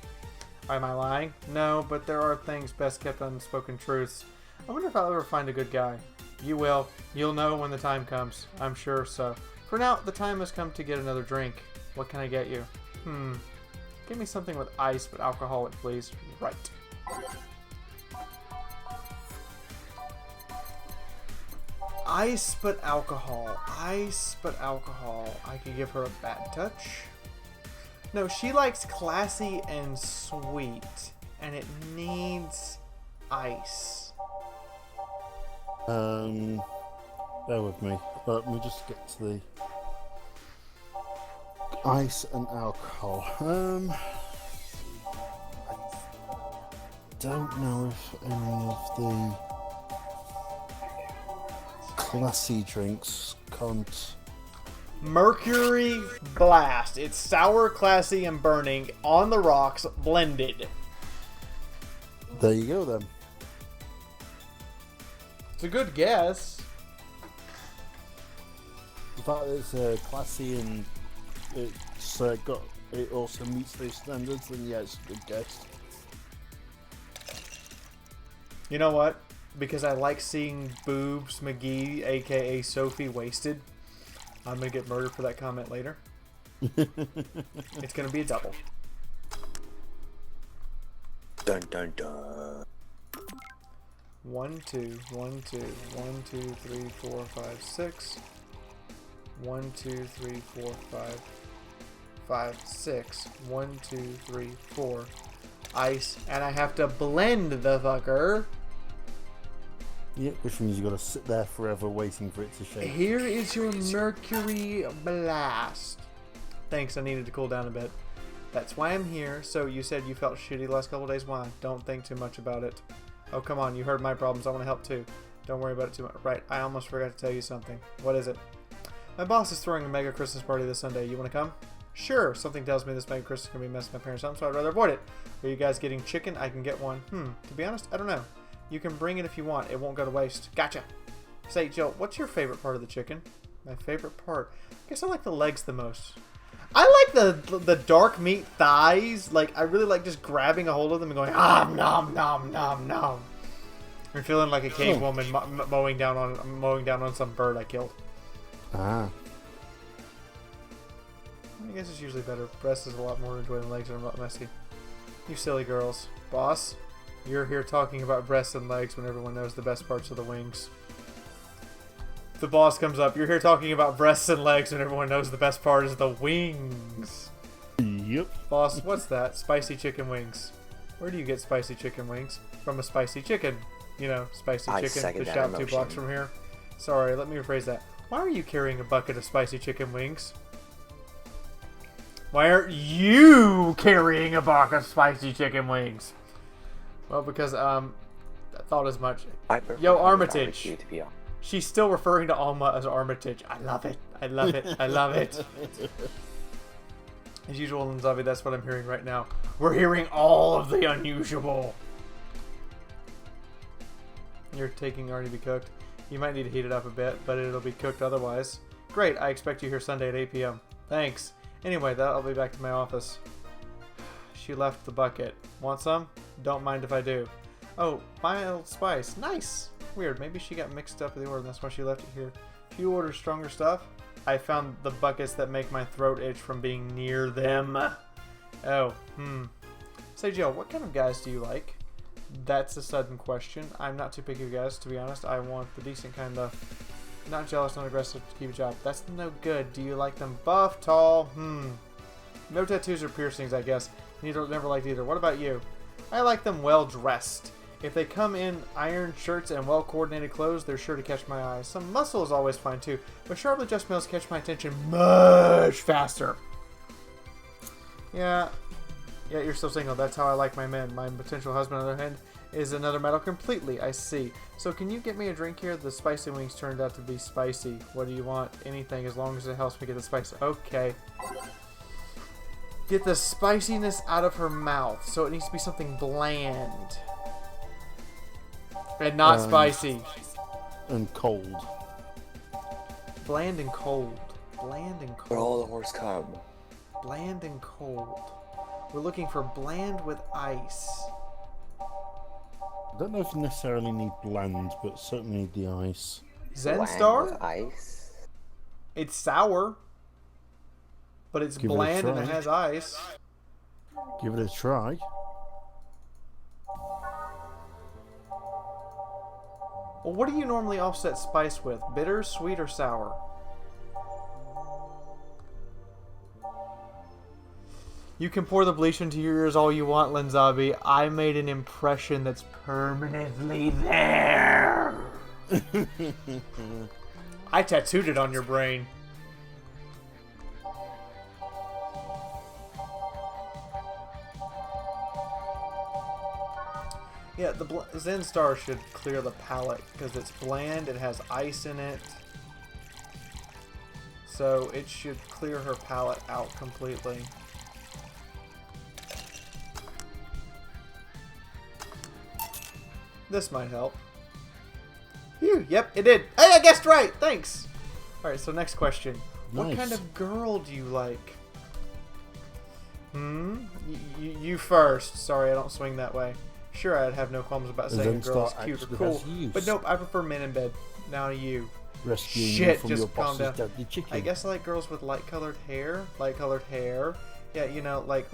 Speaker 2: Am I lying? No, but there are things best kept unspoken truths. I wonder if I'll ever find a good guy. You will. You'll know when the time comes. I'm sure so. For now, the time has come to get another drink. What can I get you? Give me something with ice, but alcoholic, please. Right. Ice but alcohol. Ice but alcohol. I could give her a bad touch. No, she likes classy and sweet. And it needs ice.
Speaker 1: Bear with me. Let me just get to the ice and alcohol. I don't know if any of the classy drinks can't.
Speaker 2: Mercury Blast. It's sour, classy, and burning on the rocks blended.
Speaker 1: There you go then.
Speaker 2: It's a good guess.
Speaker 1: The fact that it's classy and it also meets those standards, then yeah, it's a good guess.
Speaker 2: You know what? Because I like seeing Boobs McGee, aka Sophie, wasted. I'm gonna get murdered for that comment later. It's gonna be a double.
Speaker 5: Dun dun dun.
Speaker 2: 1, 2, 1, 2, 1, 2, 3, 4, 5, 6. 1, 2, 3, 4, 5, 5, 6. 1, 2, 3, 4. Ice, and I have to blend the fucker.
Speaker 1: Yep, which means you got to sit there forever waiting for it to shake.
Speaker 2: Here is your mercury blast. Thanks, I needed to cool down a bit. That's why I'm here. So you said you felt shitty the last couple days. Why? Don't think too much about it. Oh, come on, you heard my problems. I want to help too. Don't worry about it too much. Right, I almost forgot to tell you something. What is it? My boss is throwing a mega Christmas party this Sunday. You want to come? Sure. Something tells me this mega Christmas is going to be messing my parents up, so I'd rather avoid it. Are you guys getting chicken? I can get one. To be honest, I don't know. You can bring it if you want. It won't go to waste. Gotcha. Say, Jill, what's your favorite part of the chicken? My favorite part? I guess I like the legs the most. I like the dark meat thighs. Like, I really like just grabbing a hold of them and going, nom, nom, nom, nom. I'm feeling like a cave woman mowing down on some bird I killed.
Speaker 1: Ah.
Speaker 2: I guess it's usually better. Breast is a lot more enjoying legs and a lot messy. You silly girls. Boss, you're here talking about breasts and legs when everyone knows the best parts of the wings. The boss comes up. You're here talking about breasts and legs when everyone knows the best part is the wings.
Speaker 1: Yep.
Speaker 2: Boss, what's that? Spicy chicken wings. Where do you get spicy chicken wings? From a spicy chicken. You know, spicy
Speaker 5: I
Speaker 2: chicken.
Speaker 5: second
Speaker 2: The
Speaker 5: that
Speaker 2: shop 2
Speaker 5: emotion.
Speaker 2: blocks from here. Sorry, let me rephrase that. Why are you carrying a bucket of spicy chicken wings? Why aren't you carrying a box of spicy chicken wings? Well, because, I thought as much.
Speaker 5: I prefer
Speaker 2: Yo,
Speaker 5: the
Speaker 2: Armitage.
Speaker 5: barbecue, to be honest.
Speaker 2: She's still referring to Alma as Armitage. I love it. I love it. I love it. As usual, Linzavi, that's what I'm hearing right now. We're hearing all of the unusual. You're taking Arnie to be cooked. You might need to heat it up a bit, but it'll be cooked otherwise. Great. I expect you here Sunday at 8 p.m. Thanks. Anyway, I'll be back to my office. She left the bucket. Want some? Don't mind if I do. Oh, mild spice. Nice. Weird. Maybe she got mixed up with the order and that's why she left it here. If you order stronger stuff, I found the buckets that make my throat itch from being near them. Oh, Say, Jill, what kind of guys do you like? That's a sudden question. I'm not too picky of guys, to be honest. I want the decent kind of... Not jealous, not aggressive, to keep a job. That's no good. Do you like them buff, tall? No tattoos or piercings, I guess. Never liked either. What about you? I like them well dressed. If they come in iron shirts and well coordinated clothes, they're sure to catch my eye. Some muscle is always fine too, but sharply dressed males catch my attention much faster. Yeah, you're still single. That's how I like my men. My potential husband, on the other hand, is another matter completely. I see. So can you get me a drink here? The spicy wings turned out to be spicy. What do you want? Anything, as long as it helps me get the spice. Okay. Get the spiciness out of her mouth. So it needs to be something bland. And not spicy.
Speaker 1: And cold.
Speaker 2: Bland and cold. Bland and
Speaker 5: Where all the
Speaker 2: cold.
Speaker 5: horse come.
Speaker 2: Bland and cold. We're looking for bland with ice.
Speaker 1: I don't know if you necessarily need bland, but certainly need the ice.
Speaker 2: Zen
Speaker 5: Bland
Speaker 2: Star?
Speaker 5: with ice.
Speaker 2: It's sour. But it's
Speaker 1: Give it a
Speaker 2: bland and it
Speaker 1: try.
Speaker 2: has ice.
Speaker 1: Give it a try.
Speaker 2: Well, what do you normally offset spice with? Bitter, sweet, or sour? You can pour the bleach into your ears all you want, Lenzabi. I made an impression that's permanently there. I tattooed it on your brain. Yeah, the Zen Star should clear the palate because it's bland, it has ice in it. So it should clear her palate out completely. This might help. Phew, yep, it did. Hey, I guessed right! Thanks! Alright, so next question. What
Speaker 1: Nice.
Speaker 2: kind of girl do you like? You first. Sorry, I don't swing that way. Sure, I'd have no qualms about saying a
Speaker 1: Zen
Speaker 2: girl is
Speaker 1: Star
Speaker 2: cute or
Speaker 1: actually
Speaker 2: cool.
Speaker 1: has use.
Speaker 2: But nope, I prefer men in bed. Now to you.
Speaker 1: Rescuing you
Speaker 2: Shit,
Speaker 1: from
Speaker 2: just
Speaker 1: your
Speaker 2: calm
Speaker 1: boss's
Speaker 2: down.
Speaker 1: deadly chicken.
Speaker 2: I guess I like girls with light-colored hair. Light-colored hair. Yeah, you know, like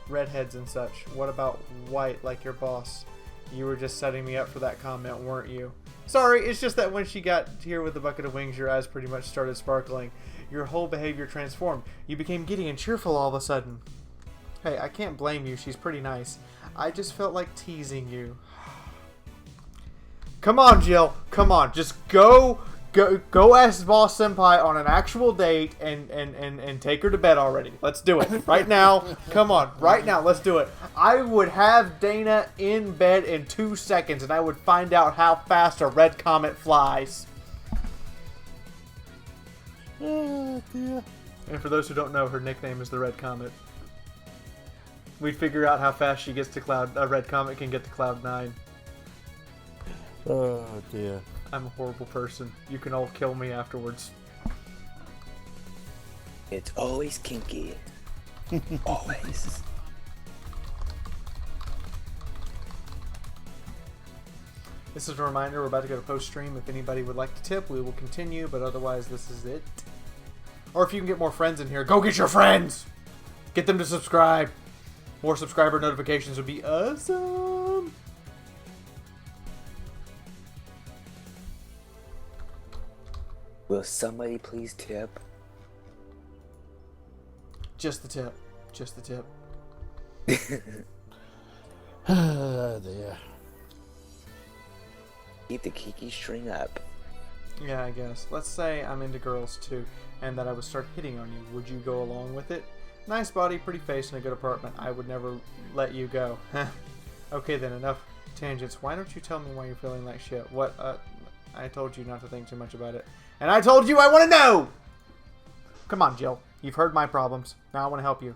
Speaker 2: redheads and such. What about white, like your boss? You were just setting me up for that comment, weren't you? Sorry, it's just that when she got here with the bucket of wings, your eyes pretty much started sparkling. Your whole behavior transformed. You became giddy and cheerful all of a sudden. Hey, I can't blame you. She's pretty nice. I just felt like teasing you. Come on, Jill. Come on. Just go ask Boss Senpi on an actual date and take her to bed already. Let's do it. Right now. Come on. Right now. Let's do it. I would have Dana in bed in 2 seconds and I would find out how fast a red comet flies.
Speaker 1: Oh, dear.
Speaker 2: And for those who don't know, her nickname is the Red Comet. We'd figure out how fast she gets to a Red Comet can get to Cloud 9.
Speaker 1: Oh, dear.
Speaker 2: I'm a horrible person. You can all kill me afterwards.
Speaker 5: It's always kinky. Always.
Speaker 2: This is a reminder, we're about to go to post-stream. If anybody would like to tip, we will continue, but otherwise this is it. Or if you can get more friends in here, go get your friends! Get them to subscribe. More subscriber notifications would be awesome!
Speaker 5: Will somebody please tip?
Speaker 2: Just the tip. Just the tip.
Speaker 1: Oh, dear.
Speaker 5: Keep the kiki string up.
Speaker 2: Yeah, I guess. Let's say I'm into girls too, and that I would start hitting on you. Would you go along with it? Nice body, pretty face, and a good apartment. I would never let you go. Okay then, enough tangents. Why don't you tell me why you're feeling like shit? What, I told you not to think too much about it. And I told you I want to know! Come on, Jill. You've heard my problems. Now I want to help you.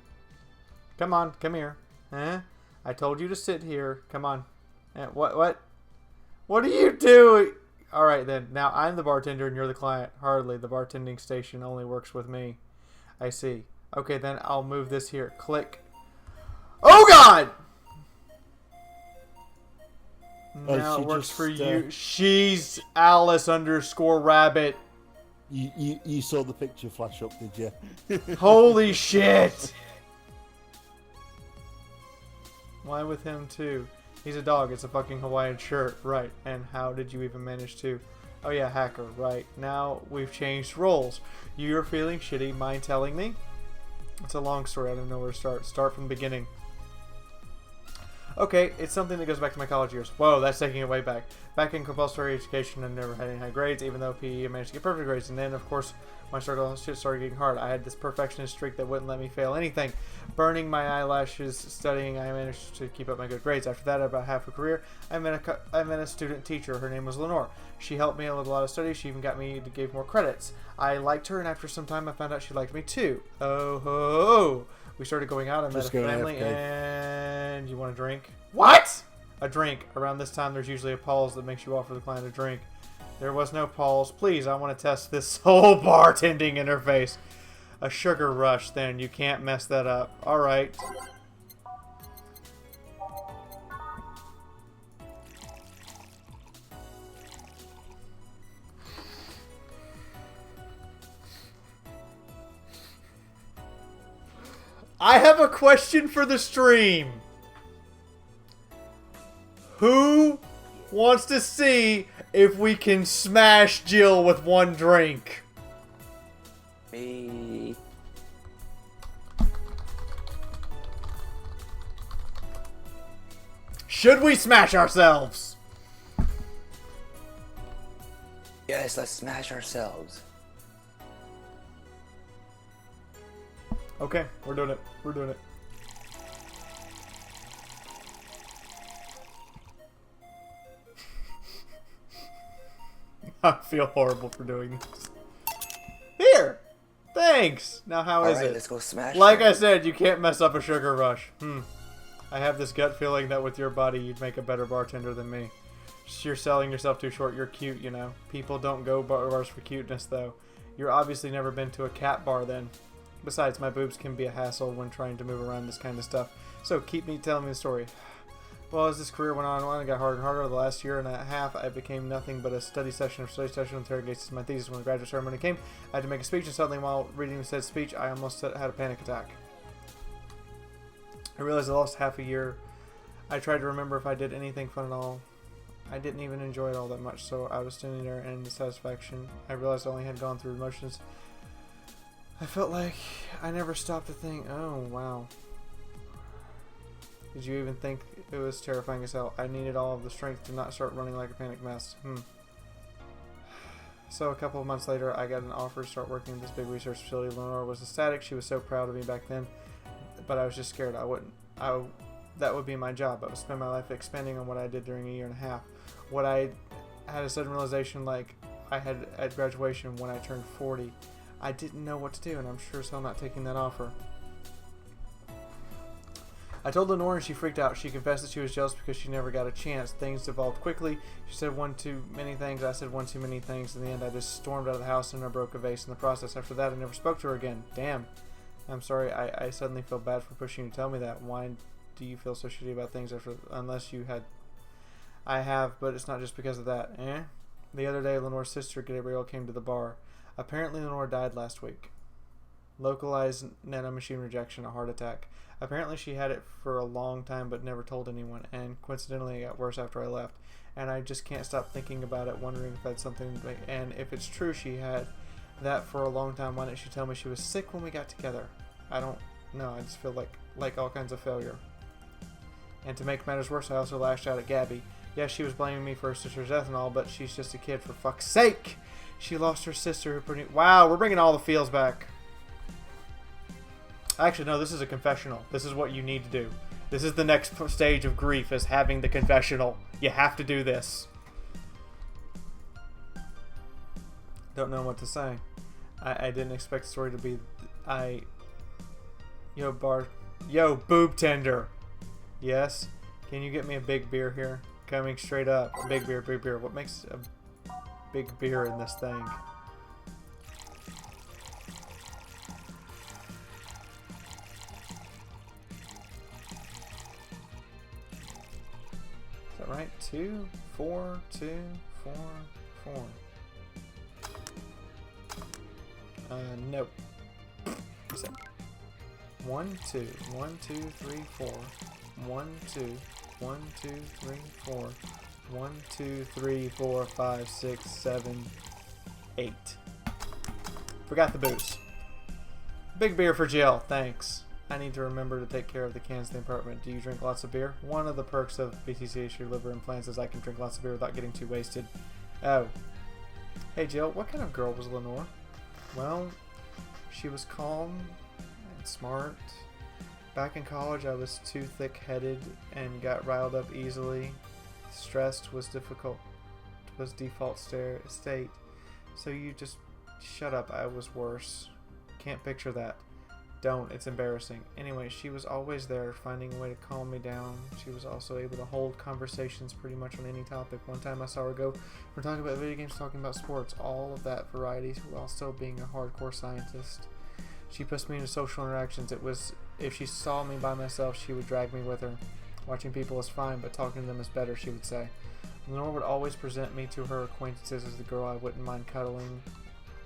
Speaker 2: Come on, come here. Huh? I told you to sit here. Come on. What? What are you doing? Alright then. Now I'm the bartender and you're the client. Hardly. The bartending station only works with me. I see. Okay then, I'll move this here. Click. Oh God! Now it works for you. She's Alice_Rabbit.
Speaker 1: You saw the picture flash up, did you?
Speaker 2: Holy shit! Why with him too? He's a dog. It's a fucking Hawaiian shirt. Right. And how did you even manage to... Oh yeah, hacker. Right. Now we've changed roles. You're feeling shitty. Mind telling me? It's a long story. I don't know where to start. Start from the beginning. Okay, it's something that goes back to my college years. Whoa, that's taking it way back. Back in compulsory education, I never had any high grades, even though PE I managed to get perfect grades. And then, of course, my shit started getting hard. I had this perfectionist streak that wouldn't let me fail anything. Burning my eyelashes, studying, I managed to keep up my good grades. After that, about half a career, I met a student teacher. Her name was Lenore. She helped me with a lot of studies. She even got me to give more credits. I liked her, and after some time, I found out she liked me too. Oh ho! We started going out. I met a family, and you want a drink? What? A drink. Around this time, there's usually a pause that makes you offer the client a drink. There was no pause. Please, I want to test this whole bartending interface. A sugar rush, then. You can't mess that up. Alright. I have a question for the stream. Who wants to see if we can smash Jill with one drink?
Speaker 5: Me.
Speaker 2: Should we smash ourselves?
Speaker 5: Yes, let's smash ourselves.
Speaker 2: Okay, we're doing it. We're doing it. I feel horrible for doing this. Here! Thanks! Now how is
Speaker 5: Alright,
Speaker 2: it?
Speaker 5: let's go smash
Speaker 2: Like
Speaker 5: them.
Speaker 2: I said, you can't mess up a sugar rush. I have this gut feeling that with your body, you'd make a better bartender than me. You're selling yourself too short. You're cute, you know. People don't go bars for cuteness, though. You're obviously never been to a cat bar, then. Besides, my boobs can be a hassle when trying to move around this kind of stuff. So keep me telling me the story. Well, as this career went on, it got harder and harder. The last year and a half, I became nothing but a study session interrogates my thesis. When the graduate ceremony came, I had to make a speech, and suddenly, while reading said speech, I almost had a panic attack. I realized I lost half a year I tried to remember if I did anything fun at all. I didn't even enjoy it all that much, so I was standing there in dissatisfaction. I realized I only had gone through emotions. I felt like I never stopped to think, oh, wow. Did you even think it was terrifying as hell? I needed all of the strength to not start running like a panic mess. So a couple of months later, I got an offer to start working at this big research facility. Lenore was ecstatic. She was so proud of me back then, but I was just scared. That would be my job. I would spend my life expanding on what I did during a year and a half. What I had a sudden realization like I had at graduation when I turned 40. I didn't know what to do, and I'm sure as hell not taking that offer. I told Lenore and she freaked out. She confessed that she was jealous because she never got a chance. Things devolved quickly. She said one too many things. I said one too many things. In the end, I just stormed out of the house and I broke a vase in the process. After that, I never spoke to her again. Damn. I'm sorry. I suddenly feel bad for pushing you to tell me that. Why do you feel so shitty about things unless you had... I have, but it's not just because of that. The other day, Lenore's sister, Gabrielle, came to the bar. Apparently, Lenore died last week. Localized nanomachine rejection, a heart attack. Apparently she had it for a long time but never told anyone, and coincidentally it got worse after I left. And I just can't stop thinking about it, wondering if that's something, and if it's true she had that for a long time, why didn't she tell me she was sick when we got together? I don't know, I just feel like all kinds of failure. And to make matters worse, I also lashed out at Gabby. Yes, she was blaming me for her sister's death and all, but she's just a kid, for fuck's sake! She lost her sister who wow, we're bringing all the feels back. Actually, no, this is a confessional. This is what you need to do. This is the next stage of grief, is having the confessional. You have to do this. Don't know what to say. I didn't expect the story to be... Yo, boob tender. Yes? Can you get me a big beer here? Coming straight up. Big beer, big beer. What makes a big beer in this thing? Right? 2, 4, 2, 4, 4. Nope. 1, 2, 1, 2, 3, 4. 1, 2, 1, 2, 3, 4. 1, 2, 3, 4, 5, 6, 7, 8. Forgot the booze. Big beer for Jill, thanks. I need to remember to take care of the cans in the apartment. Do you drink lots of beer? One of the perks of BTC your liver implants is I can drink lots of beer without getting too wasted. Oh. Hey Jill, what kind of girl was Lenore? Well, she was calm and smart. Back in college I was too thick-headed and got riled up easily. Stressed was default state. So you just shut up, I was worse. Can't picture that. Don't, it's embarrassing. Anyway, she was always there, finding a way to calm me down. She was also able to hold conversations pretty much on any topic. One time I saw her go from talking about video games, talking about sports, all of that variety, while still being a hardcore scientist. She pushed me into social interactions. It was, if she saw me by myself, she would drag me with her. Watching people is fine, but talking to them is better, she would say. Lenore would always present me to her acquaintances as the girl I wouldn't mind cuddling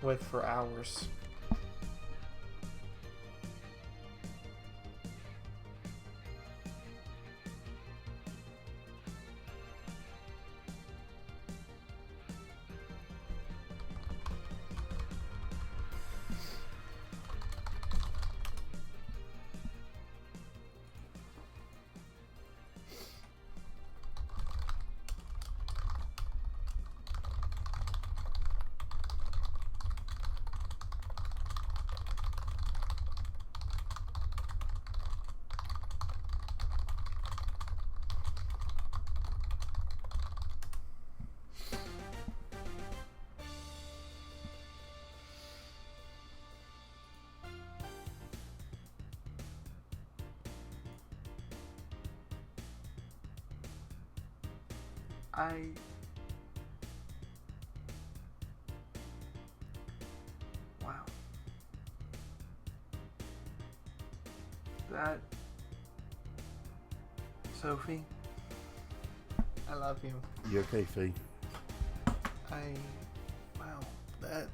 Speaker 2: with for hours. Wow. That... Sophie? I love you.
Speaker 1: You okay, Fee?
Speaker 2: Wow. That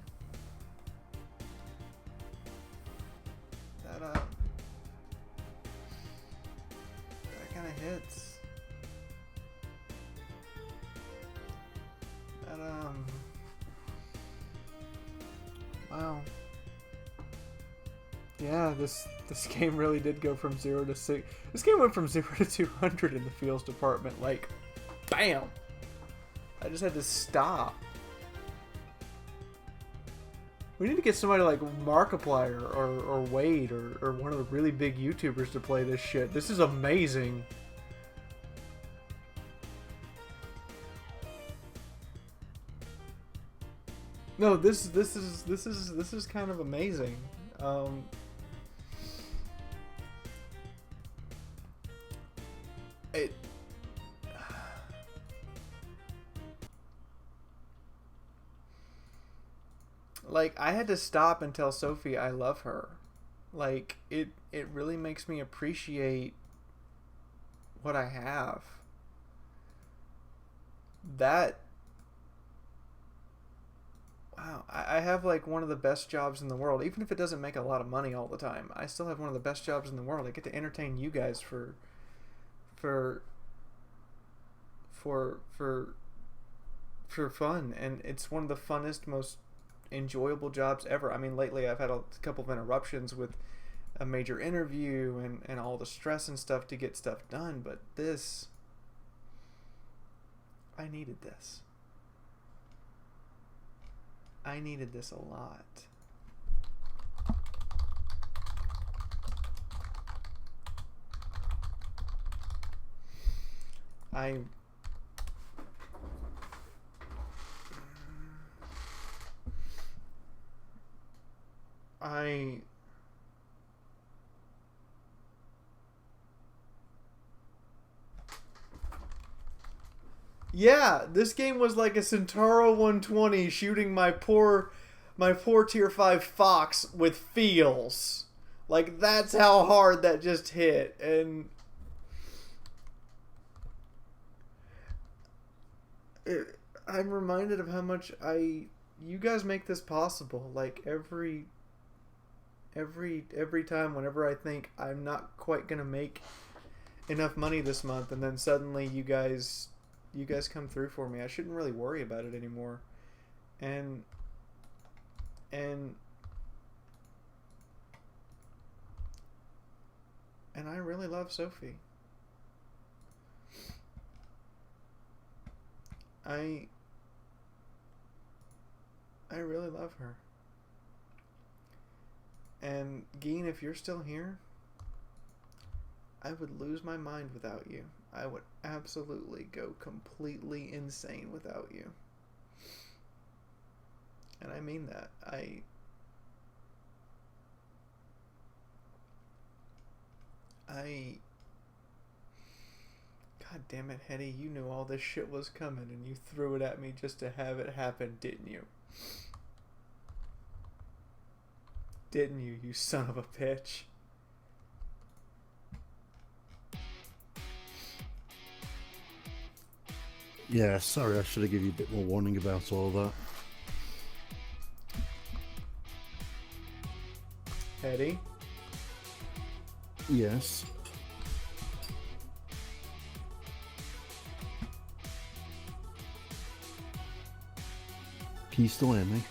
Speaker 2: kind of hits. Wow. Yeah, this game really did go from 0 to 6. This game went from 0 to 200 in the feels department. Like, bam! I just had to stop. We need to get somebody like Markiplier or Wade or one of the really big YouTubers to play this shit. This is amazing. No, this is kind of amazing. It like I had to stop and tell Sophie I love her. Like it really makes me appreciate what I have. That wow, I have like one of the best jobs in the world. Even if it doesn't make a lot of money all the time, I still have one of the best jobs in the world. I get to entertain you guys for fun, and it's one of the funnest, most enjoyable jobs ever. I mean, lately I've had a couple of interruptions with a major interview and all the stress and stuff to get stuff done, but this, I needed this. I needed this a lot. I yeah, this game was like a Centauro 120 shooting my poor tier 5 Fox with feels. Like that's how hard that just hit. And I'm reminded of how much you guys make this possible. Like every time whenever I think I'm not quite gonna make enough money this month, and then suddenly you guys come through for me, I shouldn't really worry about it anymore. And I really love Sophie. I really love her. And Geen, if you're still here, I would lose my mind without you. I would absolutely go completely insane without you. And I mean that. God damn it, Hetty, you knew all this shit was coming and you threw it at me just to have it happen, didn't you? Didn't you, you son of a bitch?
Speaker 1: Yeah, sorry, I should have given you a bit more warning about all that.
Speaker 2: Hetty?
Speaker 1: Yes. Can you still hear me?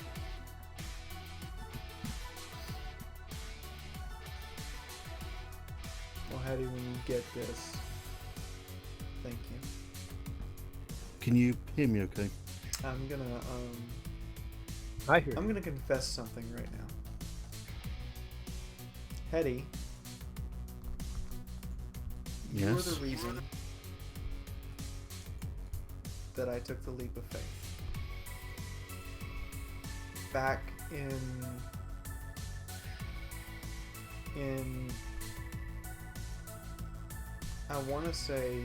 Speaker 2: Well, Hetty, when you get this, thank you.
Speaker 1: Can you hear me okay?
Speaker 2: I'm gonna
Speaker 3: I hear.
Speaker 2: I'm gonna confess something right now. Hetty, you were
Speaker 1: Yes.
Speaker 2: the reason that I took the leap of faith. Back in I want to say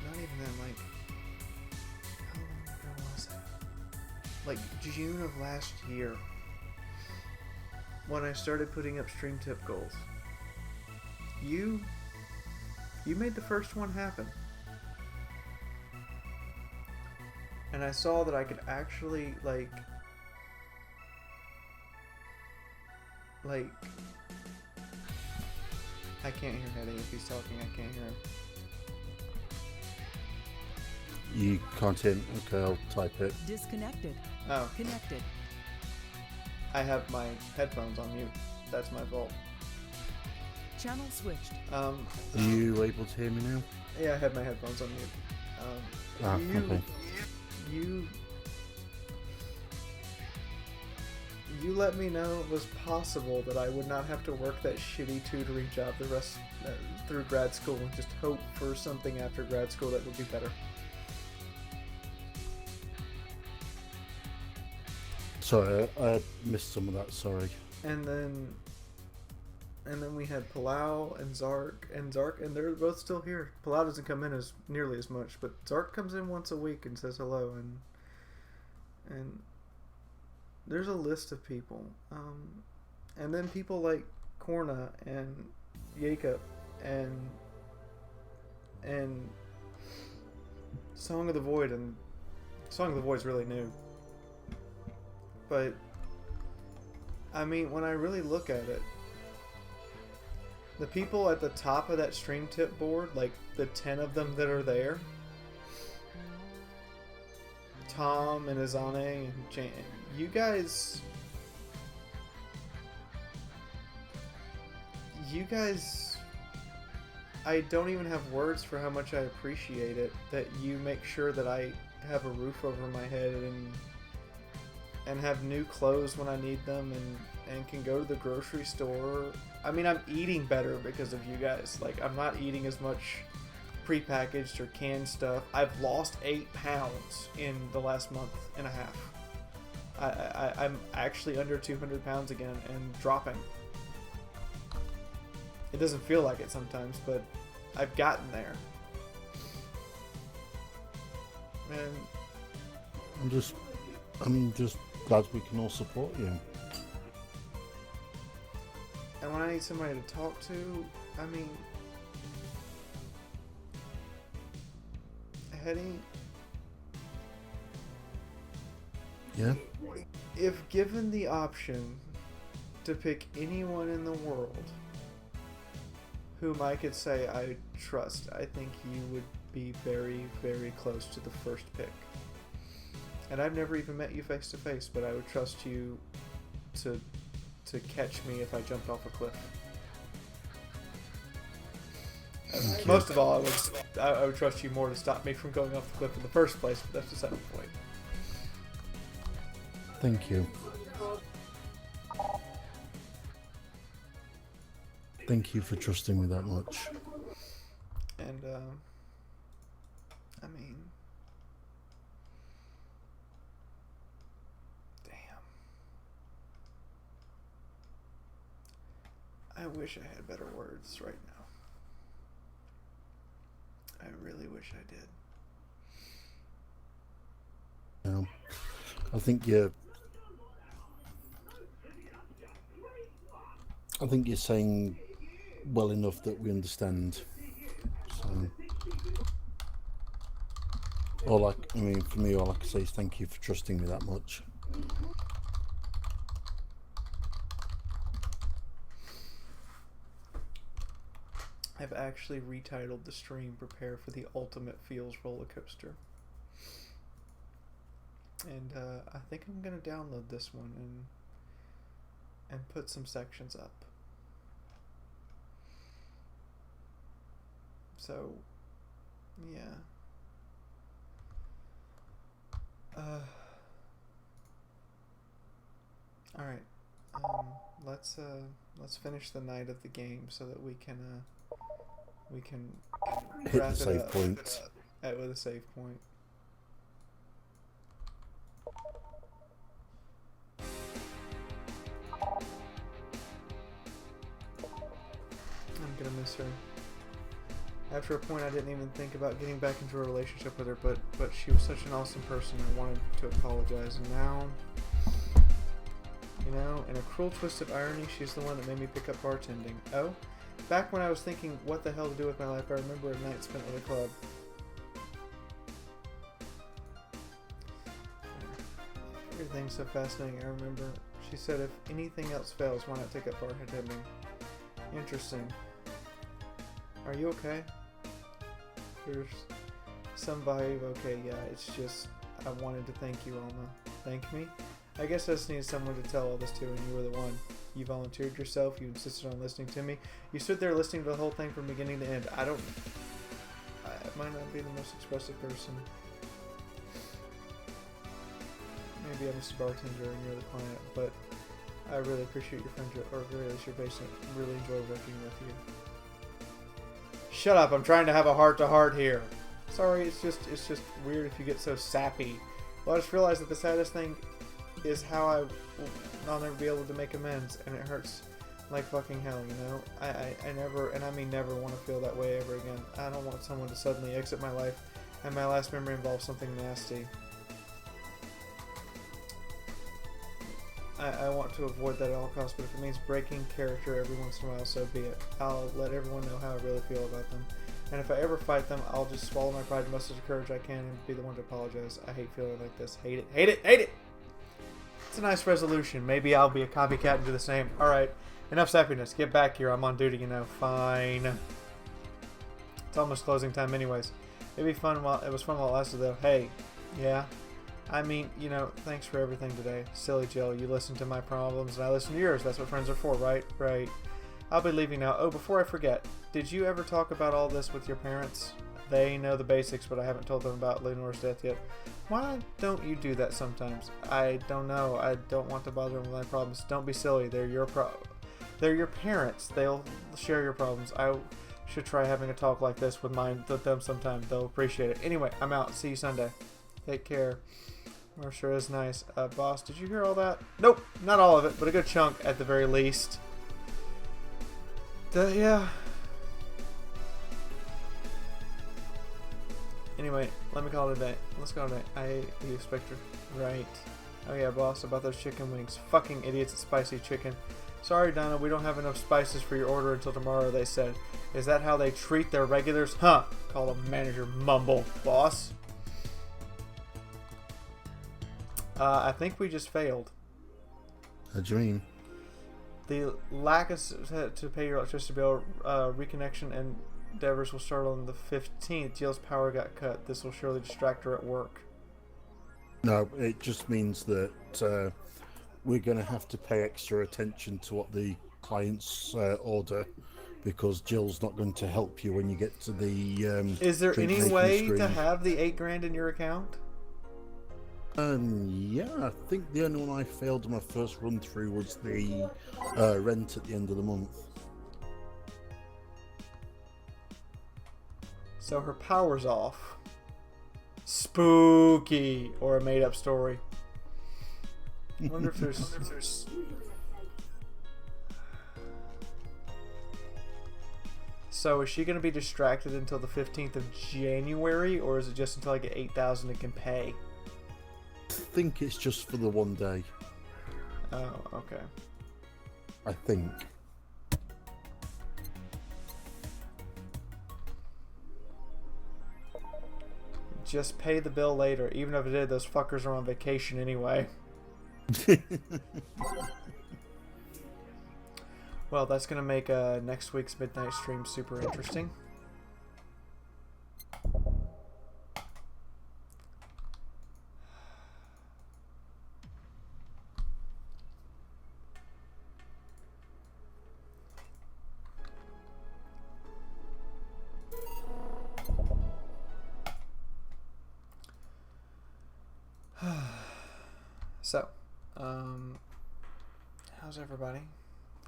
Speaker 2: not even then, like how long ago was that? Like June of last year, when I started putting up stream tip goals. You made the first one happen. And I saw that I could actually like I can't hear Hetty. If he's talking, I can't hear him.
Speaker 1: You can't hear me? Okay, I'll type it.
Speaker 4: Disconnected.
Speaker 2: Oh,
Speaker 4: Connected.
Speaker 2: I have my headphones on mute. That's my fault.
Speaker 4: Channel switched.
Speaker 1: Are you able to hear me now?
Speaker 2: Yeah, I had my headphones on mute.
Speaker 1: Okay.
Speaker 2: You let me know it was possible that I would not have to work that shitty tutoring job the rest through grad school and just hope for something after grad school that would be better.
Speaker 1: Sorry, I missed some of that, sorry.
Speaker 2: And then we had Palau and Zark, and they're both still here. Palau doesn't come in as nearly as much, but Zark comes in once a week and says hello, and there's a list of people, and then people like Korna and Jacob and Song of the Void, and Song of the Void's really new, but I mean, when I really look at it, the people at the top of that stream tip board, like the 10 of them that are there, Tom and Izane and Jane, you guys, I don't even have words for how much I appreciate it that you make sure that I have a roof over my head and have new clothes when I need them and can go to the grocery store. I mean, I'm eating better because of you guys. Like, I'm not eating as much prepackaged or canned stuff. I've lost 8 pounds in the last month and a half. I'm actually under 200 pounds again and dropping. It doesn't feel like it sometimes, but I've gotten there. And
Speaker 1: I'm just glad we can all support you.
Speaker 2: And when I need somebody to talk to, I mean, Hetty,
Speaker 1: Yeah?
Speaker 2: if given the option to pick anyone in the world whom I could say I trust, I think you would be very, very close to the first pick. And I've never even met you face to face, but I would trust you to catch me if I jumped off a cliff. Most of all, I would trust you more to stop me from going off the cliff in the first place, but that's beside the point.
Speaker 1: Thank you. Thank you for trusting me that much.
Speaker 2: And, I mean, damn. I wish I had better words right now. I really wish I did.
Speaker 1: I think you're saying well enough that we understand. So, for me, all I can say is thank you for trusting me that much.
Speaker 2: I've actually retitled the stream "Prepare for the Ultimate Feels Roller Coaster," and I think I'm gonna download this one and put some sections up. So, yeah. All right. Let's finish the night of the game so that we can
Speaker 1: Hit
Speaker 2: wrap
Speaker 1: the
Speaker 2: it
Speaker 1: save
Speaker 2: up
Speaker 1: point.
Speaker 2: with a save point. I'm gonna miss her. After a point, I didn't even think about getting back into a relationship with her, but she was such an awesome person. I wanted to apologize, and now, you know, in a cruel twist of irony, she's the one that made me pick up bartending. Oh, back when I was thinking what the hell to do with my life, I remember a night spent with a club. Everything's so fascinating. I remember she said, if anything else fails, why not take up bartending? Interesting. Are you okay? There's Some vibe, okay, yeah, it's just, I wanted to thank you, Alma. Thank me? I guess I just needed someone to tell all this to, and you were the one. You volunteered yourself, you insisted on listening to me. You stood there listening to the whole thing from beginning to end. I might not be the most expressive person. Maybe I'm just a bartender and you're the client, but I really appreciate your friendship, or really your patient. Really enjoy working with you. Shut up! I'm trying to have a heart-to-heart here. Sorry, it's just weird if you get so sappy. Well, I just realized that the saddest thing is how I'll never be able to make amends, and it hurts like fucking hell, you know? I never, and I mean never, want to feel that way ever again. I don't want someone to suddenly exit my life, and my last memory involves something nasty. I want to avoid that at all costs, but if it means breaking character every once in a while, so be it. I'll let everyone know how I really feel about them. And if I ever fight them, I'll just swallow my pride and muster the courage I can and be the one to apologize. I hate feeling like this. Hate it. Hate it. Hate it! It's a nice resolution. Maybe I'll be a copycat and do the same. Alright. Enough sappiness. Get back here. I'm on duty, you know. Fine. It's almost closing time anyways. It was fun while it lasted, though. Hey. Yeah. I mean, you know, thanks for everything today. Silly Jill, you listen to my problems and I listen to yours. That's what friends are for, right? Right. I'll be leaving now. Oh, before I forget, did you ever talk about all this with your parents? They know the basics, but I haven't told them about Leonore's death yet. Why don't you do that sometimes? I don't know. I don't want to bother them with my problems. Don't be silly. They're your parents. They'll share your problems. I should try having a talk like this with them sometime. They'll appreciate it. Anyway, I'm out. See you Sunday. Take care. Well, sure is nice. Boss, did you hear all that? Nope, not all of it, but a good chunk at the very least. Yeah. Anyway, let me call it a day. Let's call it a day. I hate you, Spectre. Right. Oh yeah, boss, about those chicken wings. Fucking idiots at Spicy Chicken. Sorry, Donna, we don't have enough spices for your order until tomorrow, they said. Is that how they treat their regulars? Huh. Call the manager mumble. Boss? I think we just failed.
Speaker 1: How do you mean?
Speaker 2: The lack of to pay your electricity bill reconnection endeavors will start on the 15th. Jill's power got cut. This will surely distract her at work.
Speaker 1: No, it just means that we're going to have to pay extra attention to what the clients order, because Jill's not going to help you when you get to the
Speaker 2: Is there
Speaker 1: drink
Speaker 2: any
Speaker 1: making
Speaker 2: way
Speaker 1: screen.
Speaker 2: to have the $8,000 in your account?
Speaker 1: Yeah, I think the only one I failed in my first run through was the rent at the end of the month.
Speaker 2: So her power's off. Spooky, or a made-up story. I wonder if there's. So is she going to be distracted until the 15th of January, or is it just until I get 8,000 and can pay?
Speaker 1: I think it's just for the one day.
Speaker 2: Oh, okay.
Speaker 1: I think.
Speaker 2: Just pay the bill later. Even if it did, those fuckers are on vacation anyway. Well, that's going to make next week's midnight stream super interesting. So, how's everybody?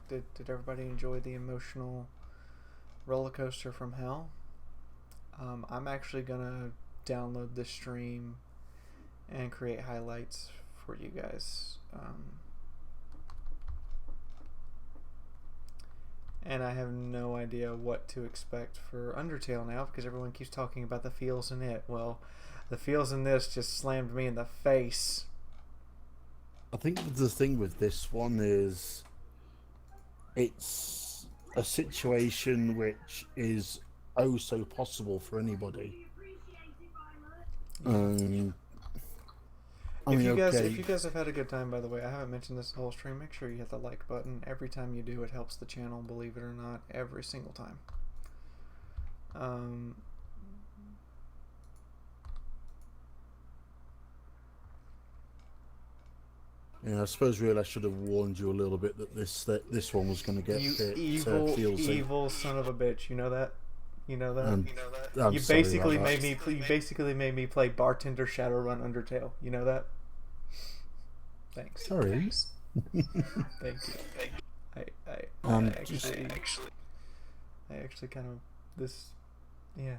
Speaker 2: Did everybody enjoy the emotional roller coaster from hell? I'm actually gonna download this stream and create highlights for you guys. And I have no idea what to expect for Undertale now, because everyone keeps talking about the feels in it. Well, the feels in this just slammed me in the face.
Speaker 1: I think the thing with this one is it's a situation which is oh so possible for anybody. If
Speaker 2: you guys have had a good time, by the way, I haven't mentioned this whole stream, make sure you hit the like button. Every time you do, it helps the channel, believe it or not, every single time.
Speaker 1: Yeah, I suppose really I should have warned you a little bit that this one was going to get
Speaker 2: You
Speaker 1: a bit feelsy.
Speaker 2: evil son of a bitch. You know that? You know that?
Speaker 1: And I'm
Speaker 2: You
Speaker 1: sorry
Speaker 2: basically
Speaker 1: about that.
Speaker 2: you basically made me play Bartender Shadowrun Undertale. You know that? Thanks.
Speaker 1: Sorry.
Speaker 2: Thank you. I actually kind of this, yeah.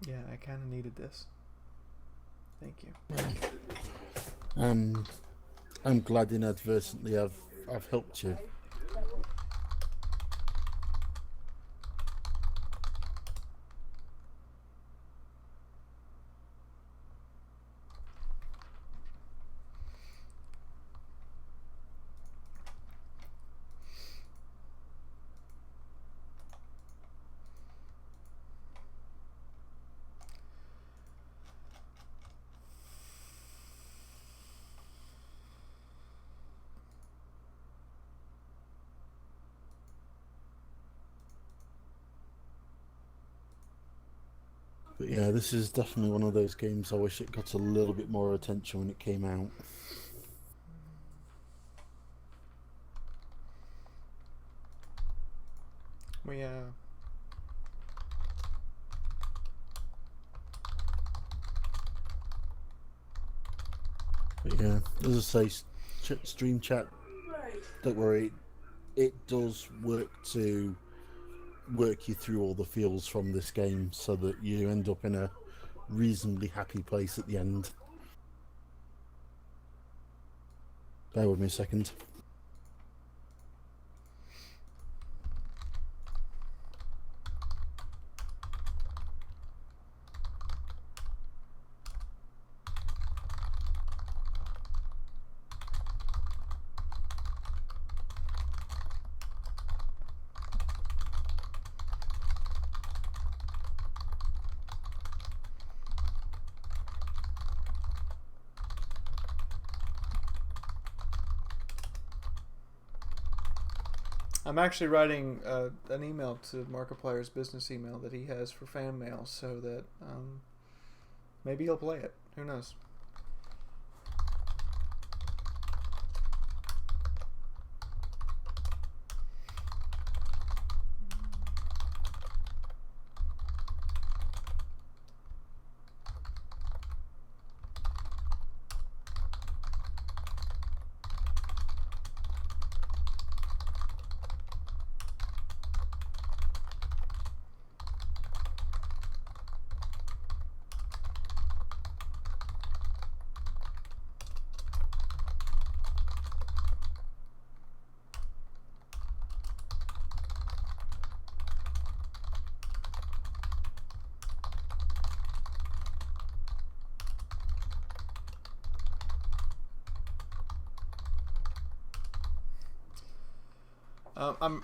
Speaker 2: Yeah, I kind of needed this. Thank you.
Speaker 1: I'm glad inadvertently I've helped you. But yeah, this is definitely one of those games I wish it got a little bit more attention when it came out.
Speaker 2: We
Speaker 1: But yeah, as I say, stream chat, don't worry, it does work to work you through all the feels from this game so that you end up in a reasonably happy place at the end. Bear with me a second.
Speaker 2: I'm actually writing an email to Markiplier's business email that he has for fan mail, so that maybe he'll play it. Who knows?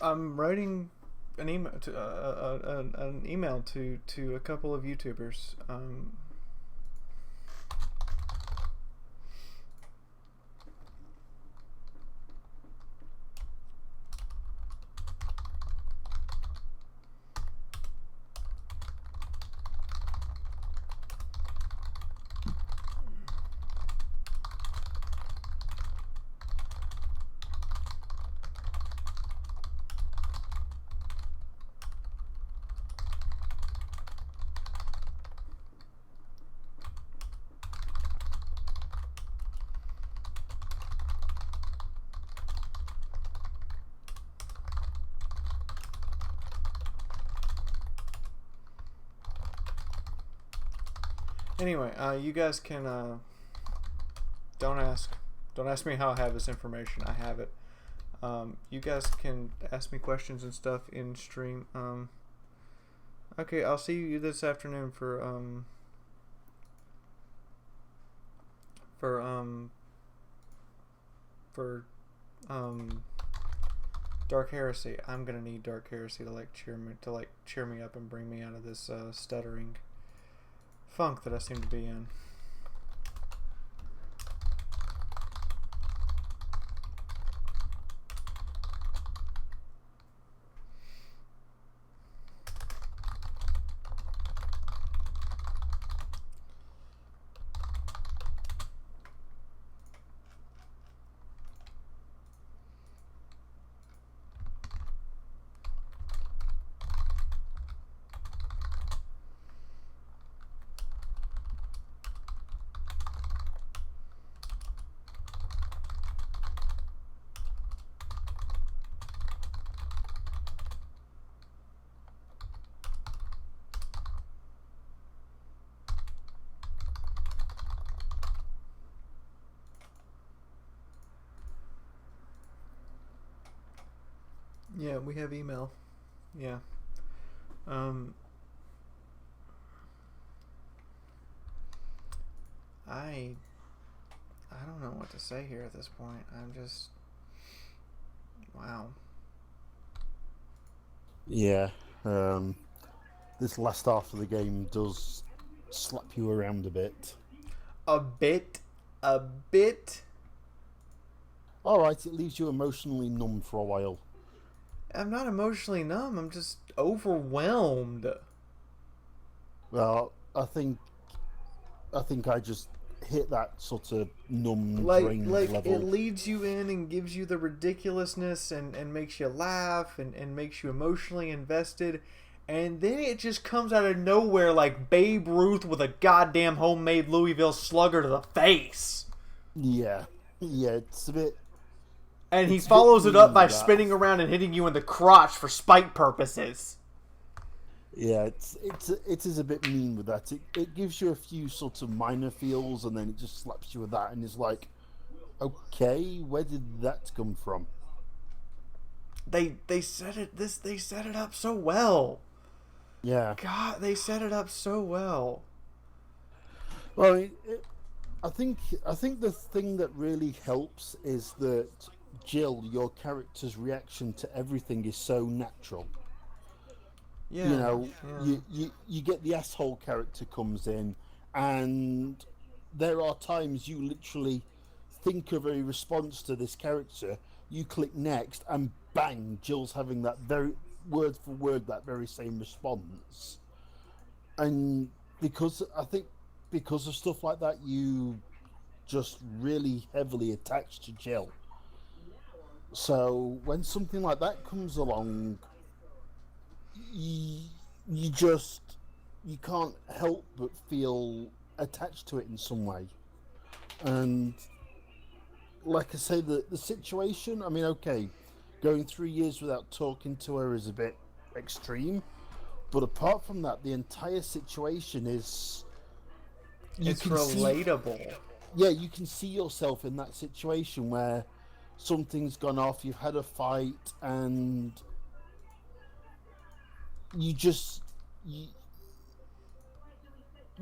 Speaker 2: I'm writing an email to to a couple of YouTubers. Anyway, you guys can don't ask me how I have this information. I have it. You guys can ask me questions and stuff in stream. Okay, I'll see you this afternoon for Dark Heresy. I'm gonna need Dark Heresy to cheer me up and bring me out of this stuttering funk that I seem to be in. Yeah, we have email. Yeah. I don't know what to say here at this point. I'm just wow.
Speaker 1: Yeah. This last half of the game does slap you around a bit.
Speaker 2: A bit.
Speaker 1: Alright, it leaves you emotionally numb for a while.
Speaker 2: I'm not emotionally numb. I'm just overwhelmed.
Speaker 1: Well, I think I just hit that sort of numb, drained
Speaker 2: Like
Speaker 1: level.
Speaker 2: it leads you in and gives you the ridiculousness and makes you laugh and makes you emotionally invested, and then it just comes out of nowhere like Babe Ruth with a goddamn homemade Louisville Slugger to the face.
Speaker 1: Yeah, it's a bit.
Speaker 2: And he
Speaker 1: It's a bit
Speaker 2: follows it up by
Speaker 1: mean, that.
Speaker 2: spinning around and hitting you in the crotch for spite purposes.
Speaker 1: Yeah, it is a bit mean with that. It gives you a few sort of minor feels, and then it just slaps you with that, and it's like, okay, where did that come from?
Speaker 2: They set it up so well.
Speaker 1: Yeah.
Speaker 2: God, they set it up so well.
Speaker 1: Well, I think the thing that really helps is that Jill, your character's reaction to everything is so natural.
Speaker 2: Yeah,
Speaker 1: You know,
Speaker 2: yeah.
Speaker 1: you get the asshole character comes in, and there are times you literally think of a response to this character, you click next, and bang, Jill's having that very word for word that very same response. And because of stuff like that, you just really heavily attached to Jill. So when something like that comes along, you can't help but feel attached to it in some way. And like I say, the situation, I mean, okay, going 3 years without talking to her is a bit extreme, but apart from that, the entire situation is
Speaker 2: It's relatable.
Speaker 1: you can see yourself in that situation where something's gone off, you've had a fight, and you just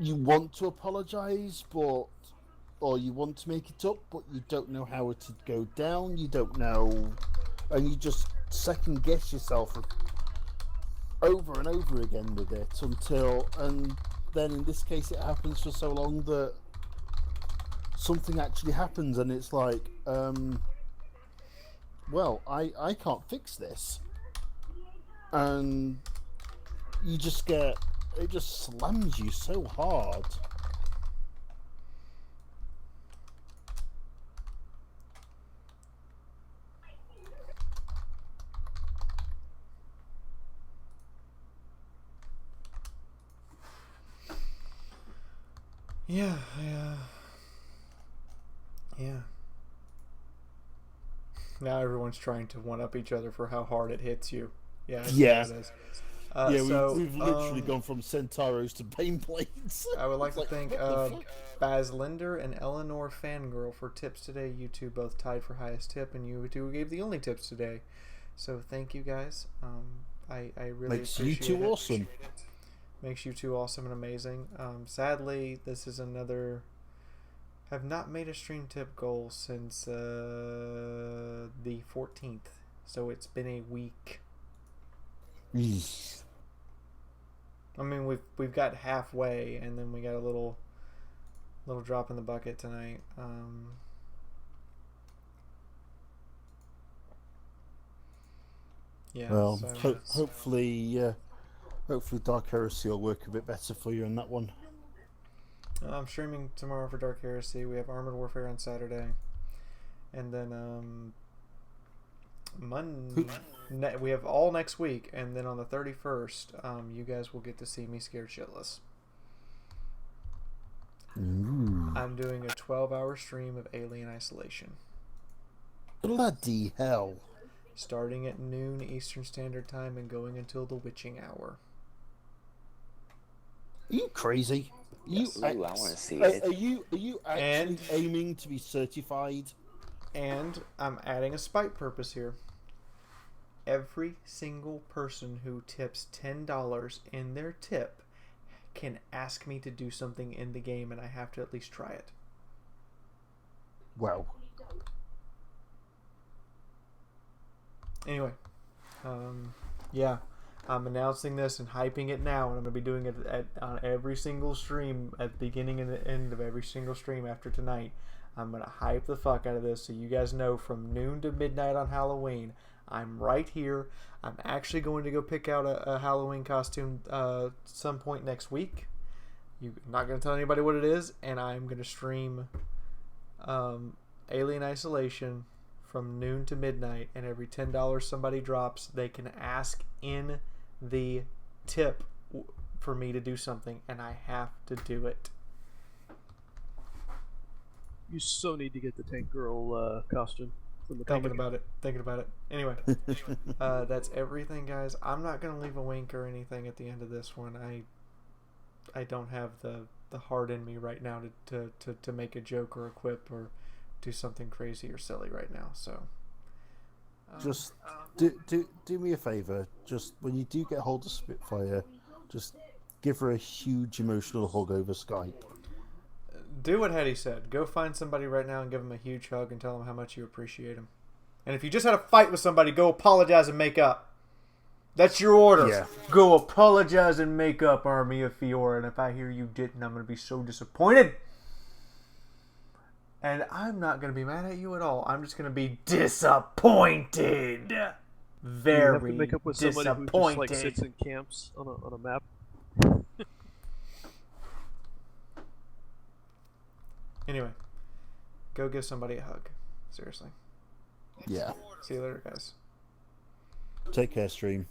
Speaker 1: you want to apologize, or you want to make it up, but you don't know how it would go down. You don't know, and you just second guess yourself over and over again with it and then in this case it happens for so long that something actually happens, and it's like, well, I can't fix this, and you just get, it just slams you so hard.
Speaker 2: Yeah. Now everyone's trying to one-up each other for how hard it hits you. Yeah.
Speaker 1: Yeah.
Speaker 2: It is.
Speaker 1: We've literally gone from Centauros to Baneblades.
Speaker 2: I would like to
Speaker 1: It's
Speaker 2: thank
Speaker 1: what the fuck?
Speaker 2: Baz Linder and Eleanor Fangirl for tips today. You two both tied for highest tip, and you two gave the only tips today. So thank you guys. I really
Speaker 1: Makes you
Speaker 2: appreciate
Speaker 1: two
Speaker 2: it.
Speaker 1: awesome.
Speaker 2: Makes you two awesome and amazing. Sadly, this is another. Have not made a stream tip goal since the 14th, so it's been a week.
Speaker 1: Eesh.
Speaker 2: I mean, we've got halfway, and then we got a little drop in the bucket tonight. Yeah.
Speaker 1: Well,
Speaker 2: so
Speaker 1: hopefully Dark Heresy will work a bit better for you in that one.
Speaker 2: I'm streaming tomorrow for Dark Heresy. We have Armored Warfare on Saturday, and then we have all next week, and then on the 31st, you guys will get to see me scared shitless.
Speaker 1: Ooh.
Speaker 2: I'm doing a 12-hour stream of Alien Isolation,
Speaker 1: Bloody hell.
Speaker 2: starting at noon Eastern Standard Time and going until the witching hour.
Speaker 1: Are you crazy?
Speaker 5: Ooh, I want to see
Speaker 1: Are
Speaker 5: it.
Speaker 1: you actually
Speaker 2: And-
Speaker 1: aiming to be certified?
Speaker 2: And I'm adding a spite purpose here. every single person who tips $10 in their tip can ask me to do something in the game, and I have to at least try it.
Speaker 1: Well,
Speaker 2: anyway, yeah, I'm announcing this and hyping it now, and I'm going to be doing it on every single stream at the beginning and the end of every single stream after tonight. I'm going to hype the fuck out of this so you guys know from noon to midnight on Halloween, I'm right here. I'm actually going to go pick out a Halloween costume some point next week. You're not going to tell anybody what it is, and I'm going to stream Alien Isolation from noon to midnight, and every $10 somebody drops, they can ask in the tip for me to do something, and I have to do it.
Speaker 3: You so need to get the Tank Girl costume from the
Speaker 2: Thinking
Speaker 3: comic.
Speaker 2: about it. Anyway, that's everything, guys. I'm not going to leave a wink or anything at the end of this one. I don't have the heart in me right now to make a joke or a quip or do something crazy or silly right now. So
Speaker 1: just do me a favor. Just when you do get hold of Spitfire, just give her a huge emotional hug over Skype.
Speaker 2: do what Hetty said. Go find somebody right now and give them a huge hug and tell them how much you appreciate them. And if you just had a fight with somebody, go apologize and make up. That's your order.
Speaker 1: Yeah.
Speaker 2: Go apologize and make up, Army of Fiaura. And if I hear you didn't, I'm going to be so disappointed. And I'm not going to be mad at you at all. I'm just going to be disappointed. Very
Speaker 3: You have to make up with somebody who just like
Speaker 2: disappointed.
Speaker 3: sits in camps on a map.
Speaker 2: Anyway, go give somebody a hug. Seriously.
Speaker 1: Yeah.
Speaker 2: See you later, guys.
Speaker 1: Take care, stream.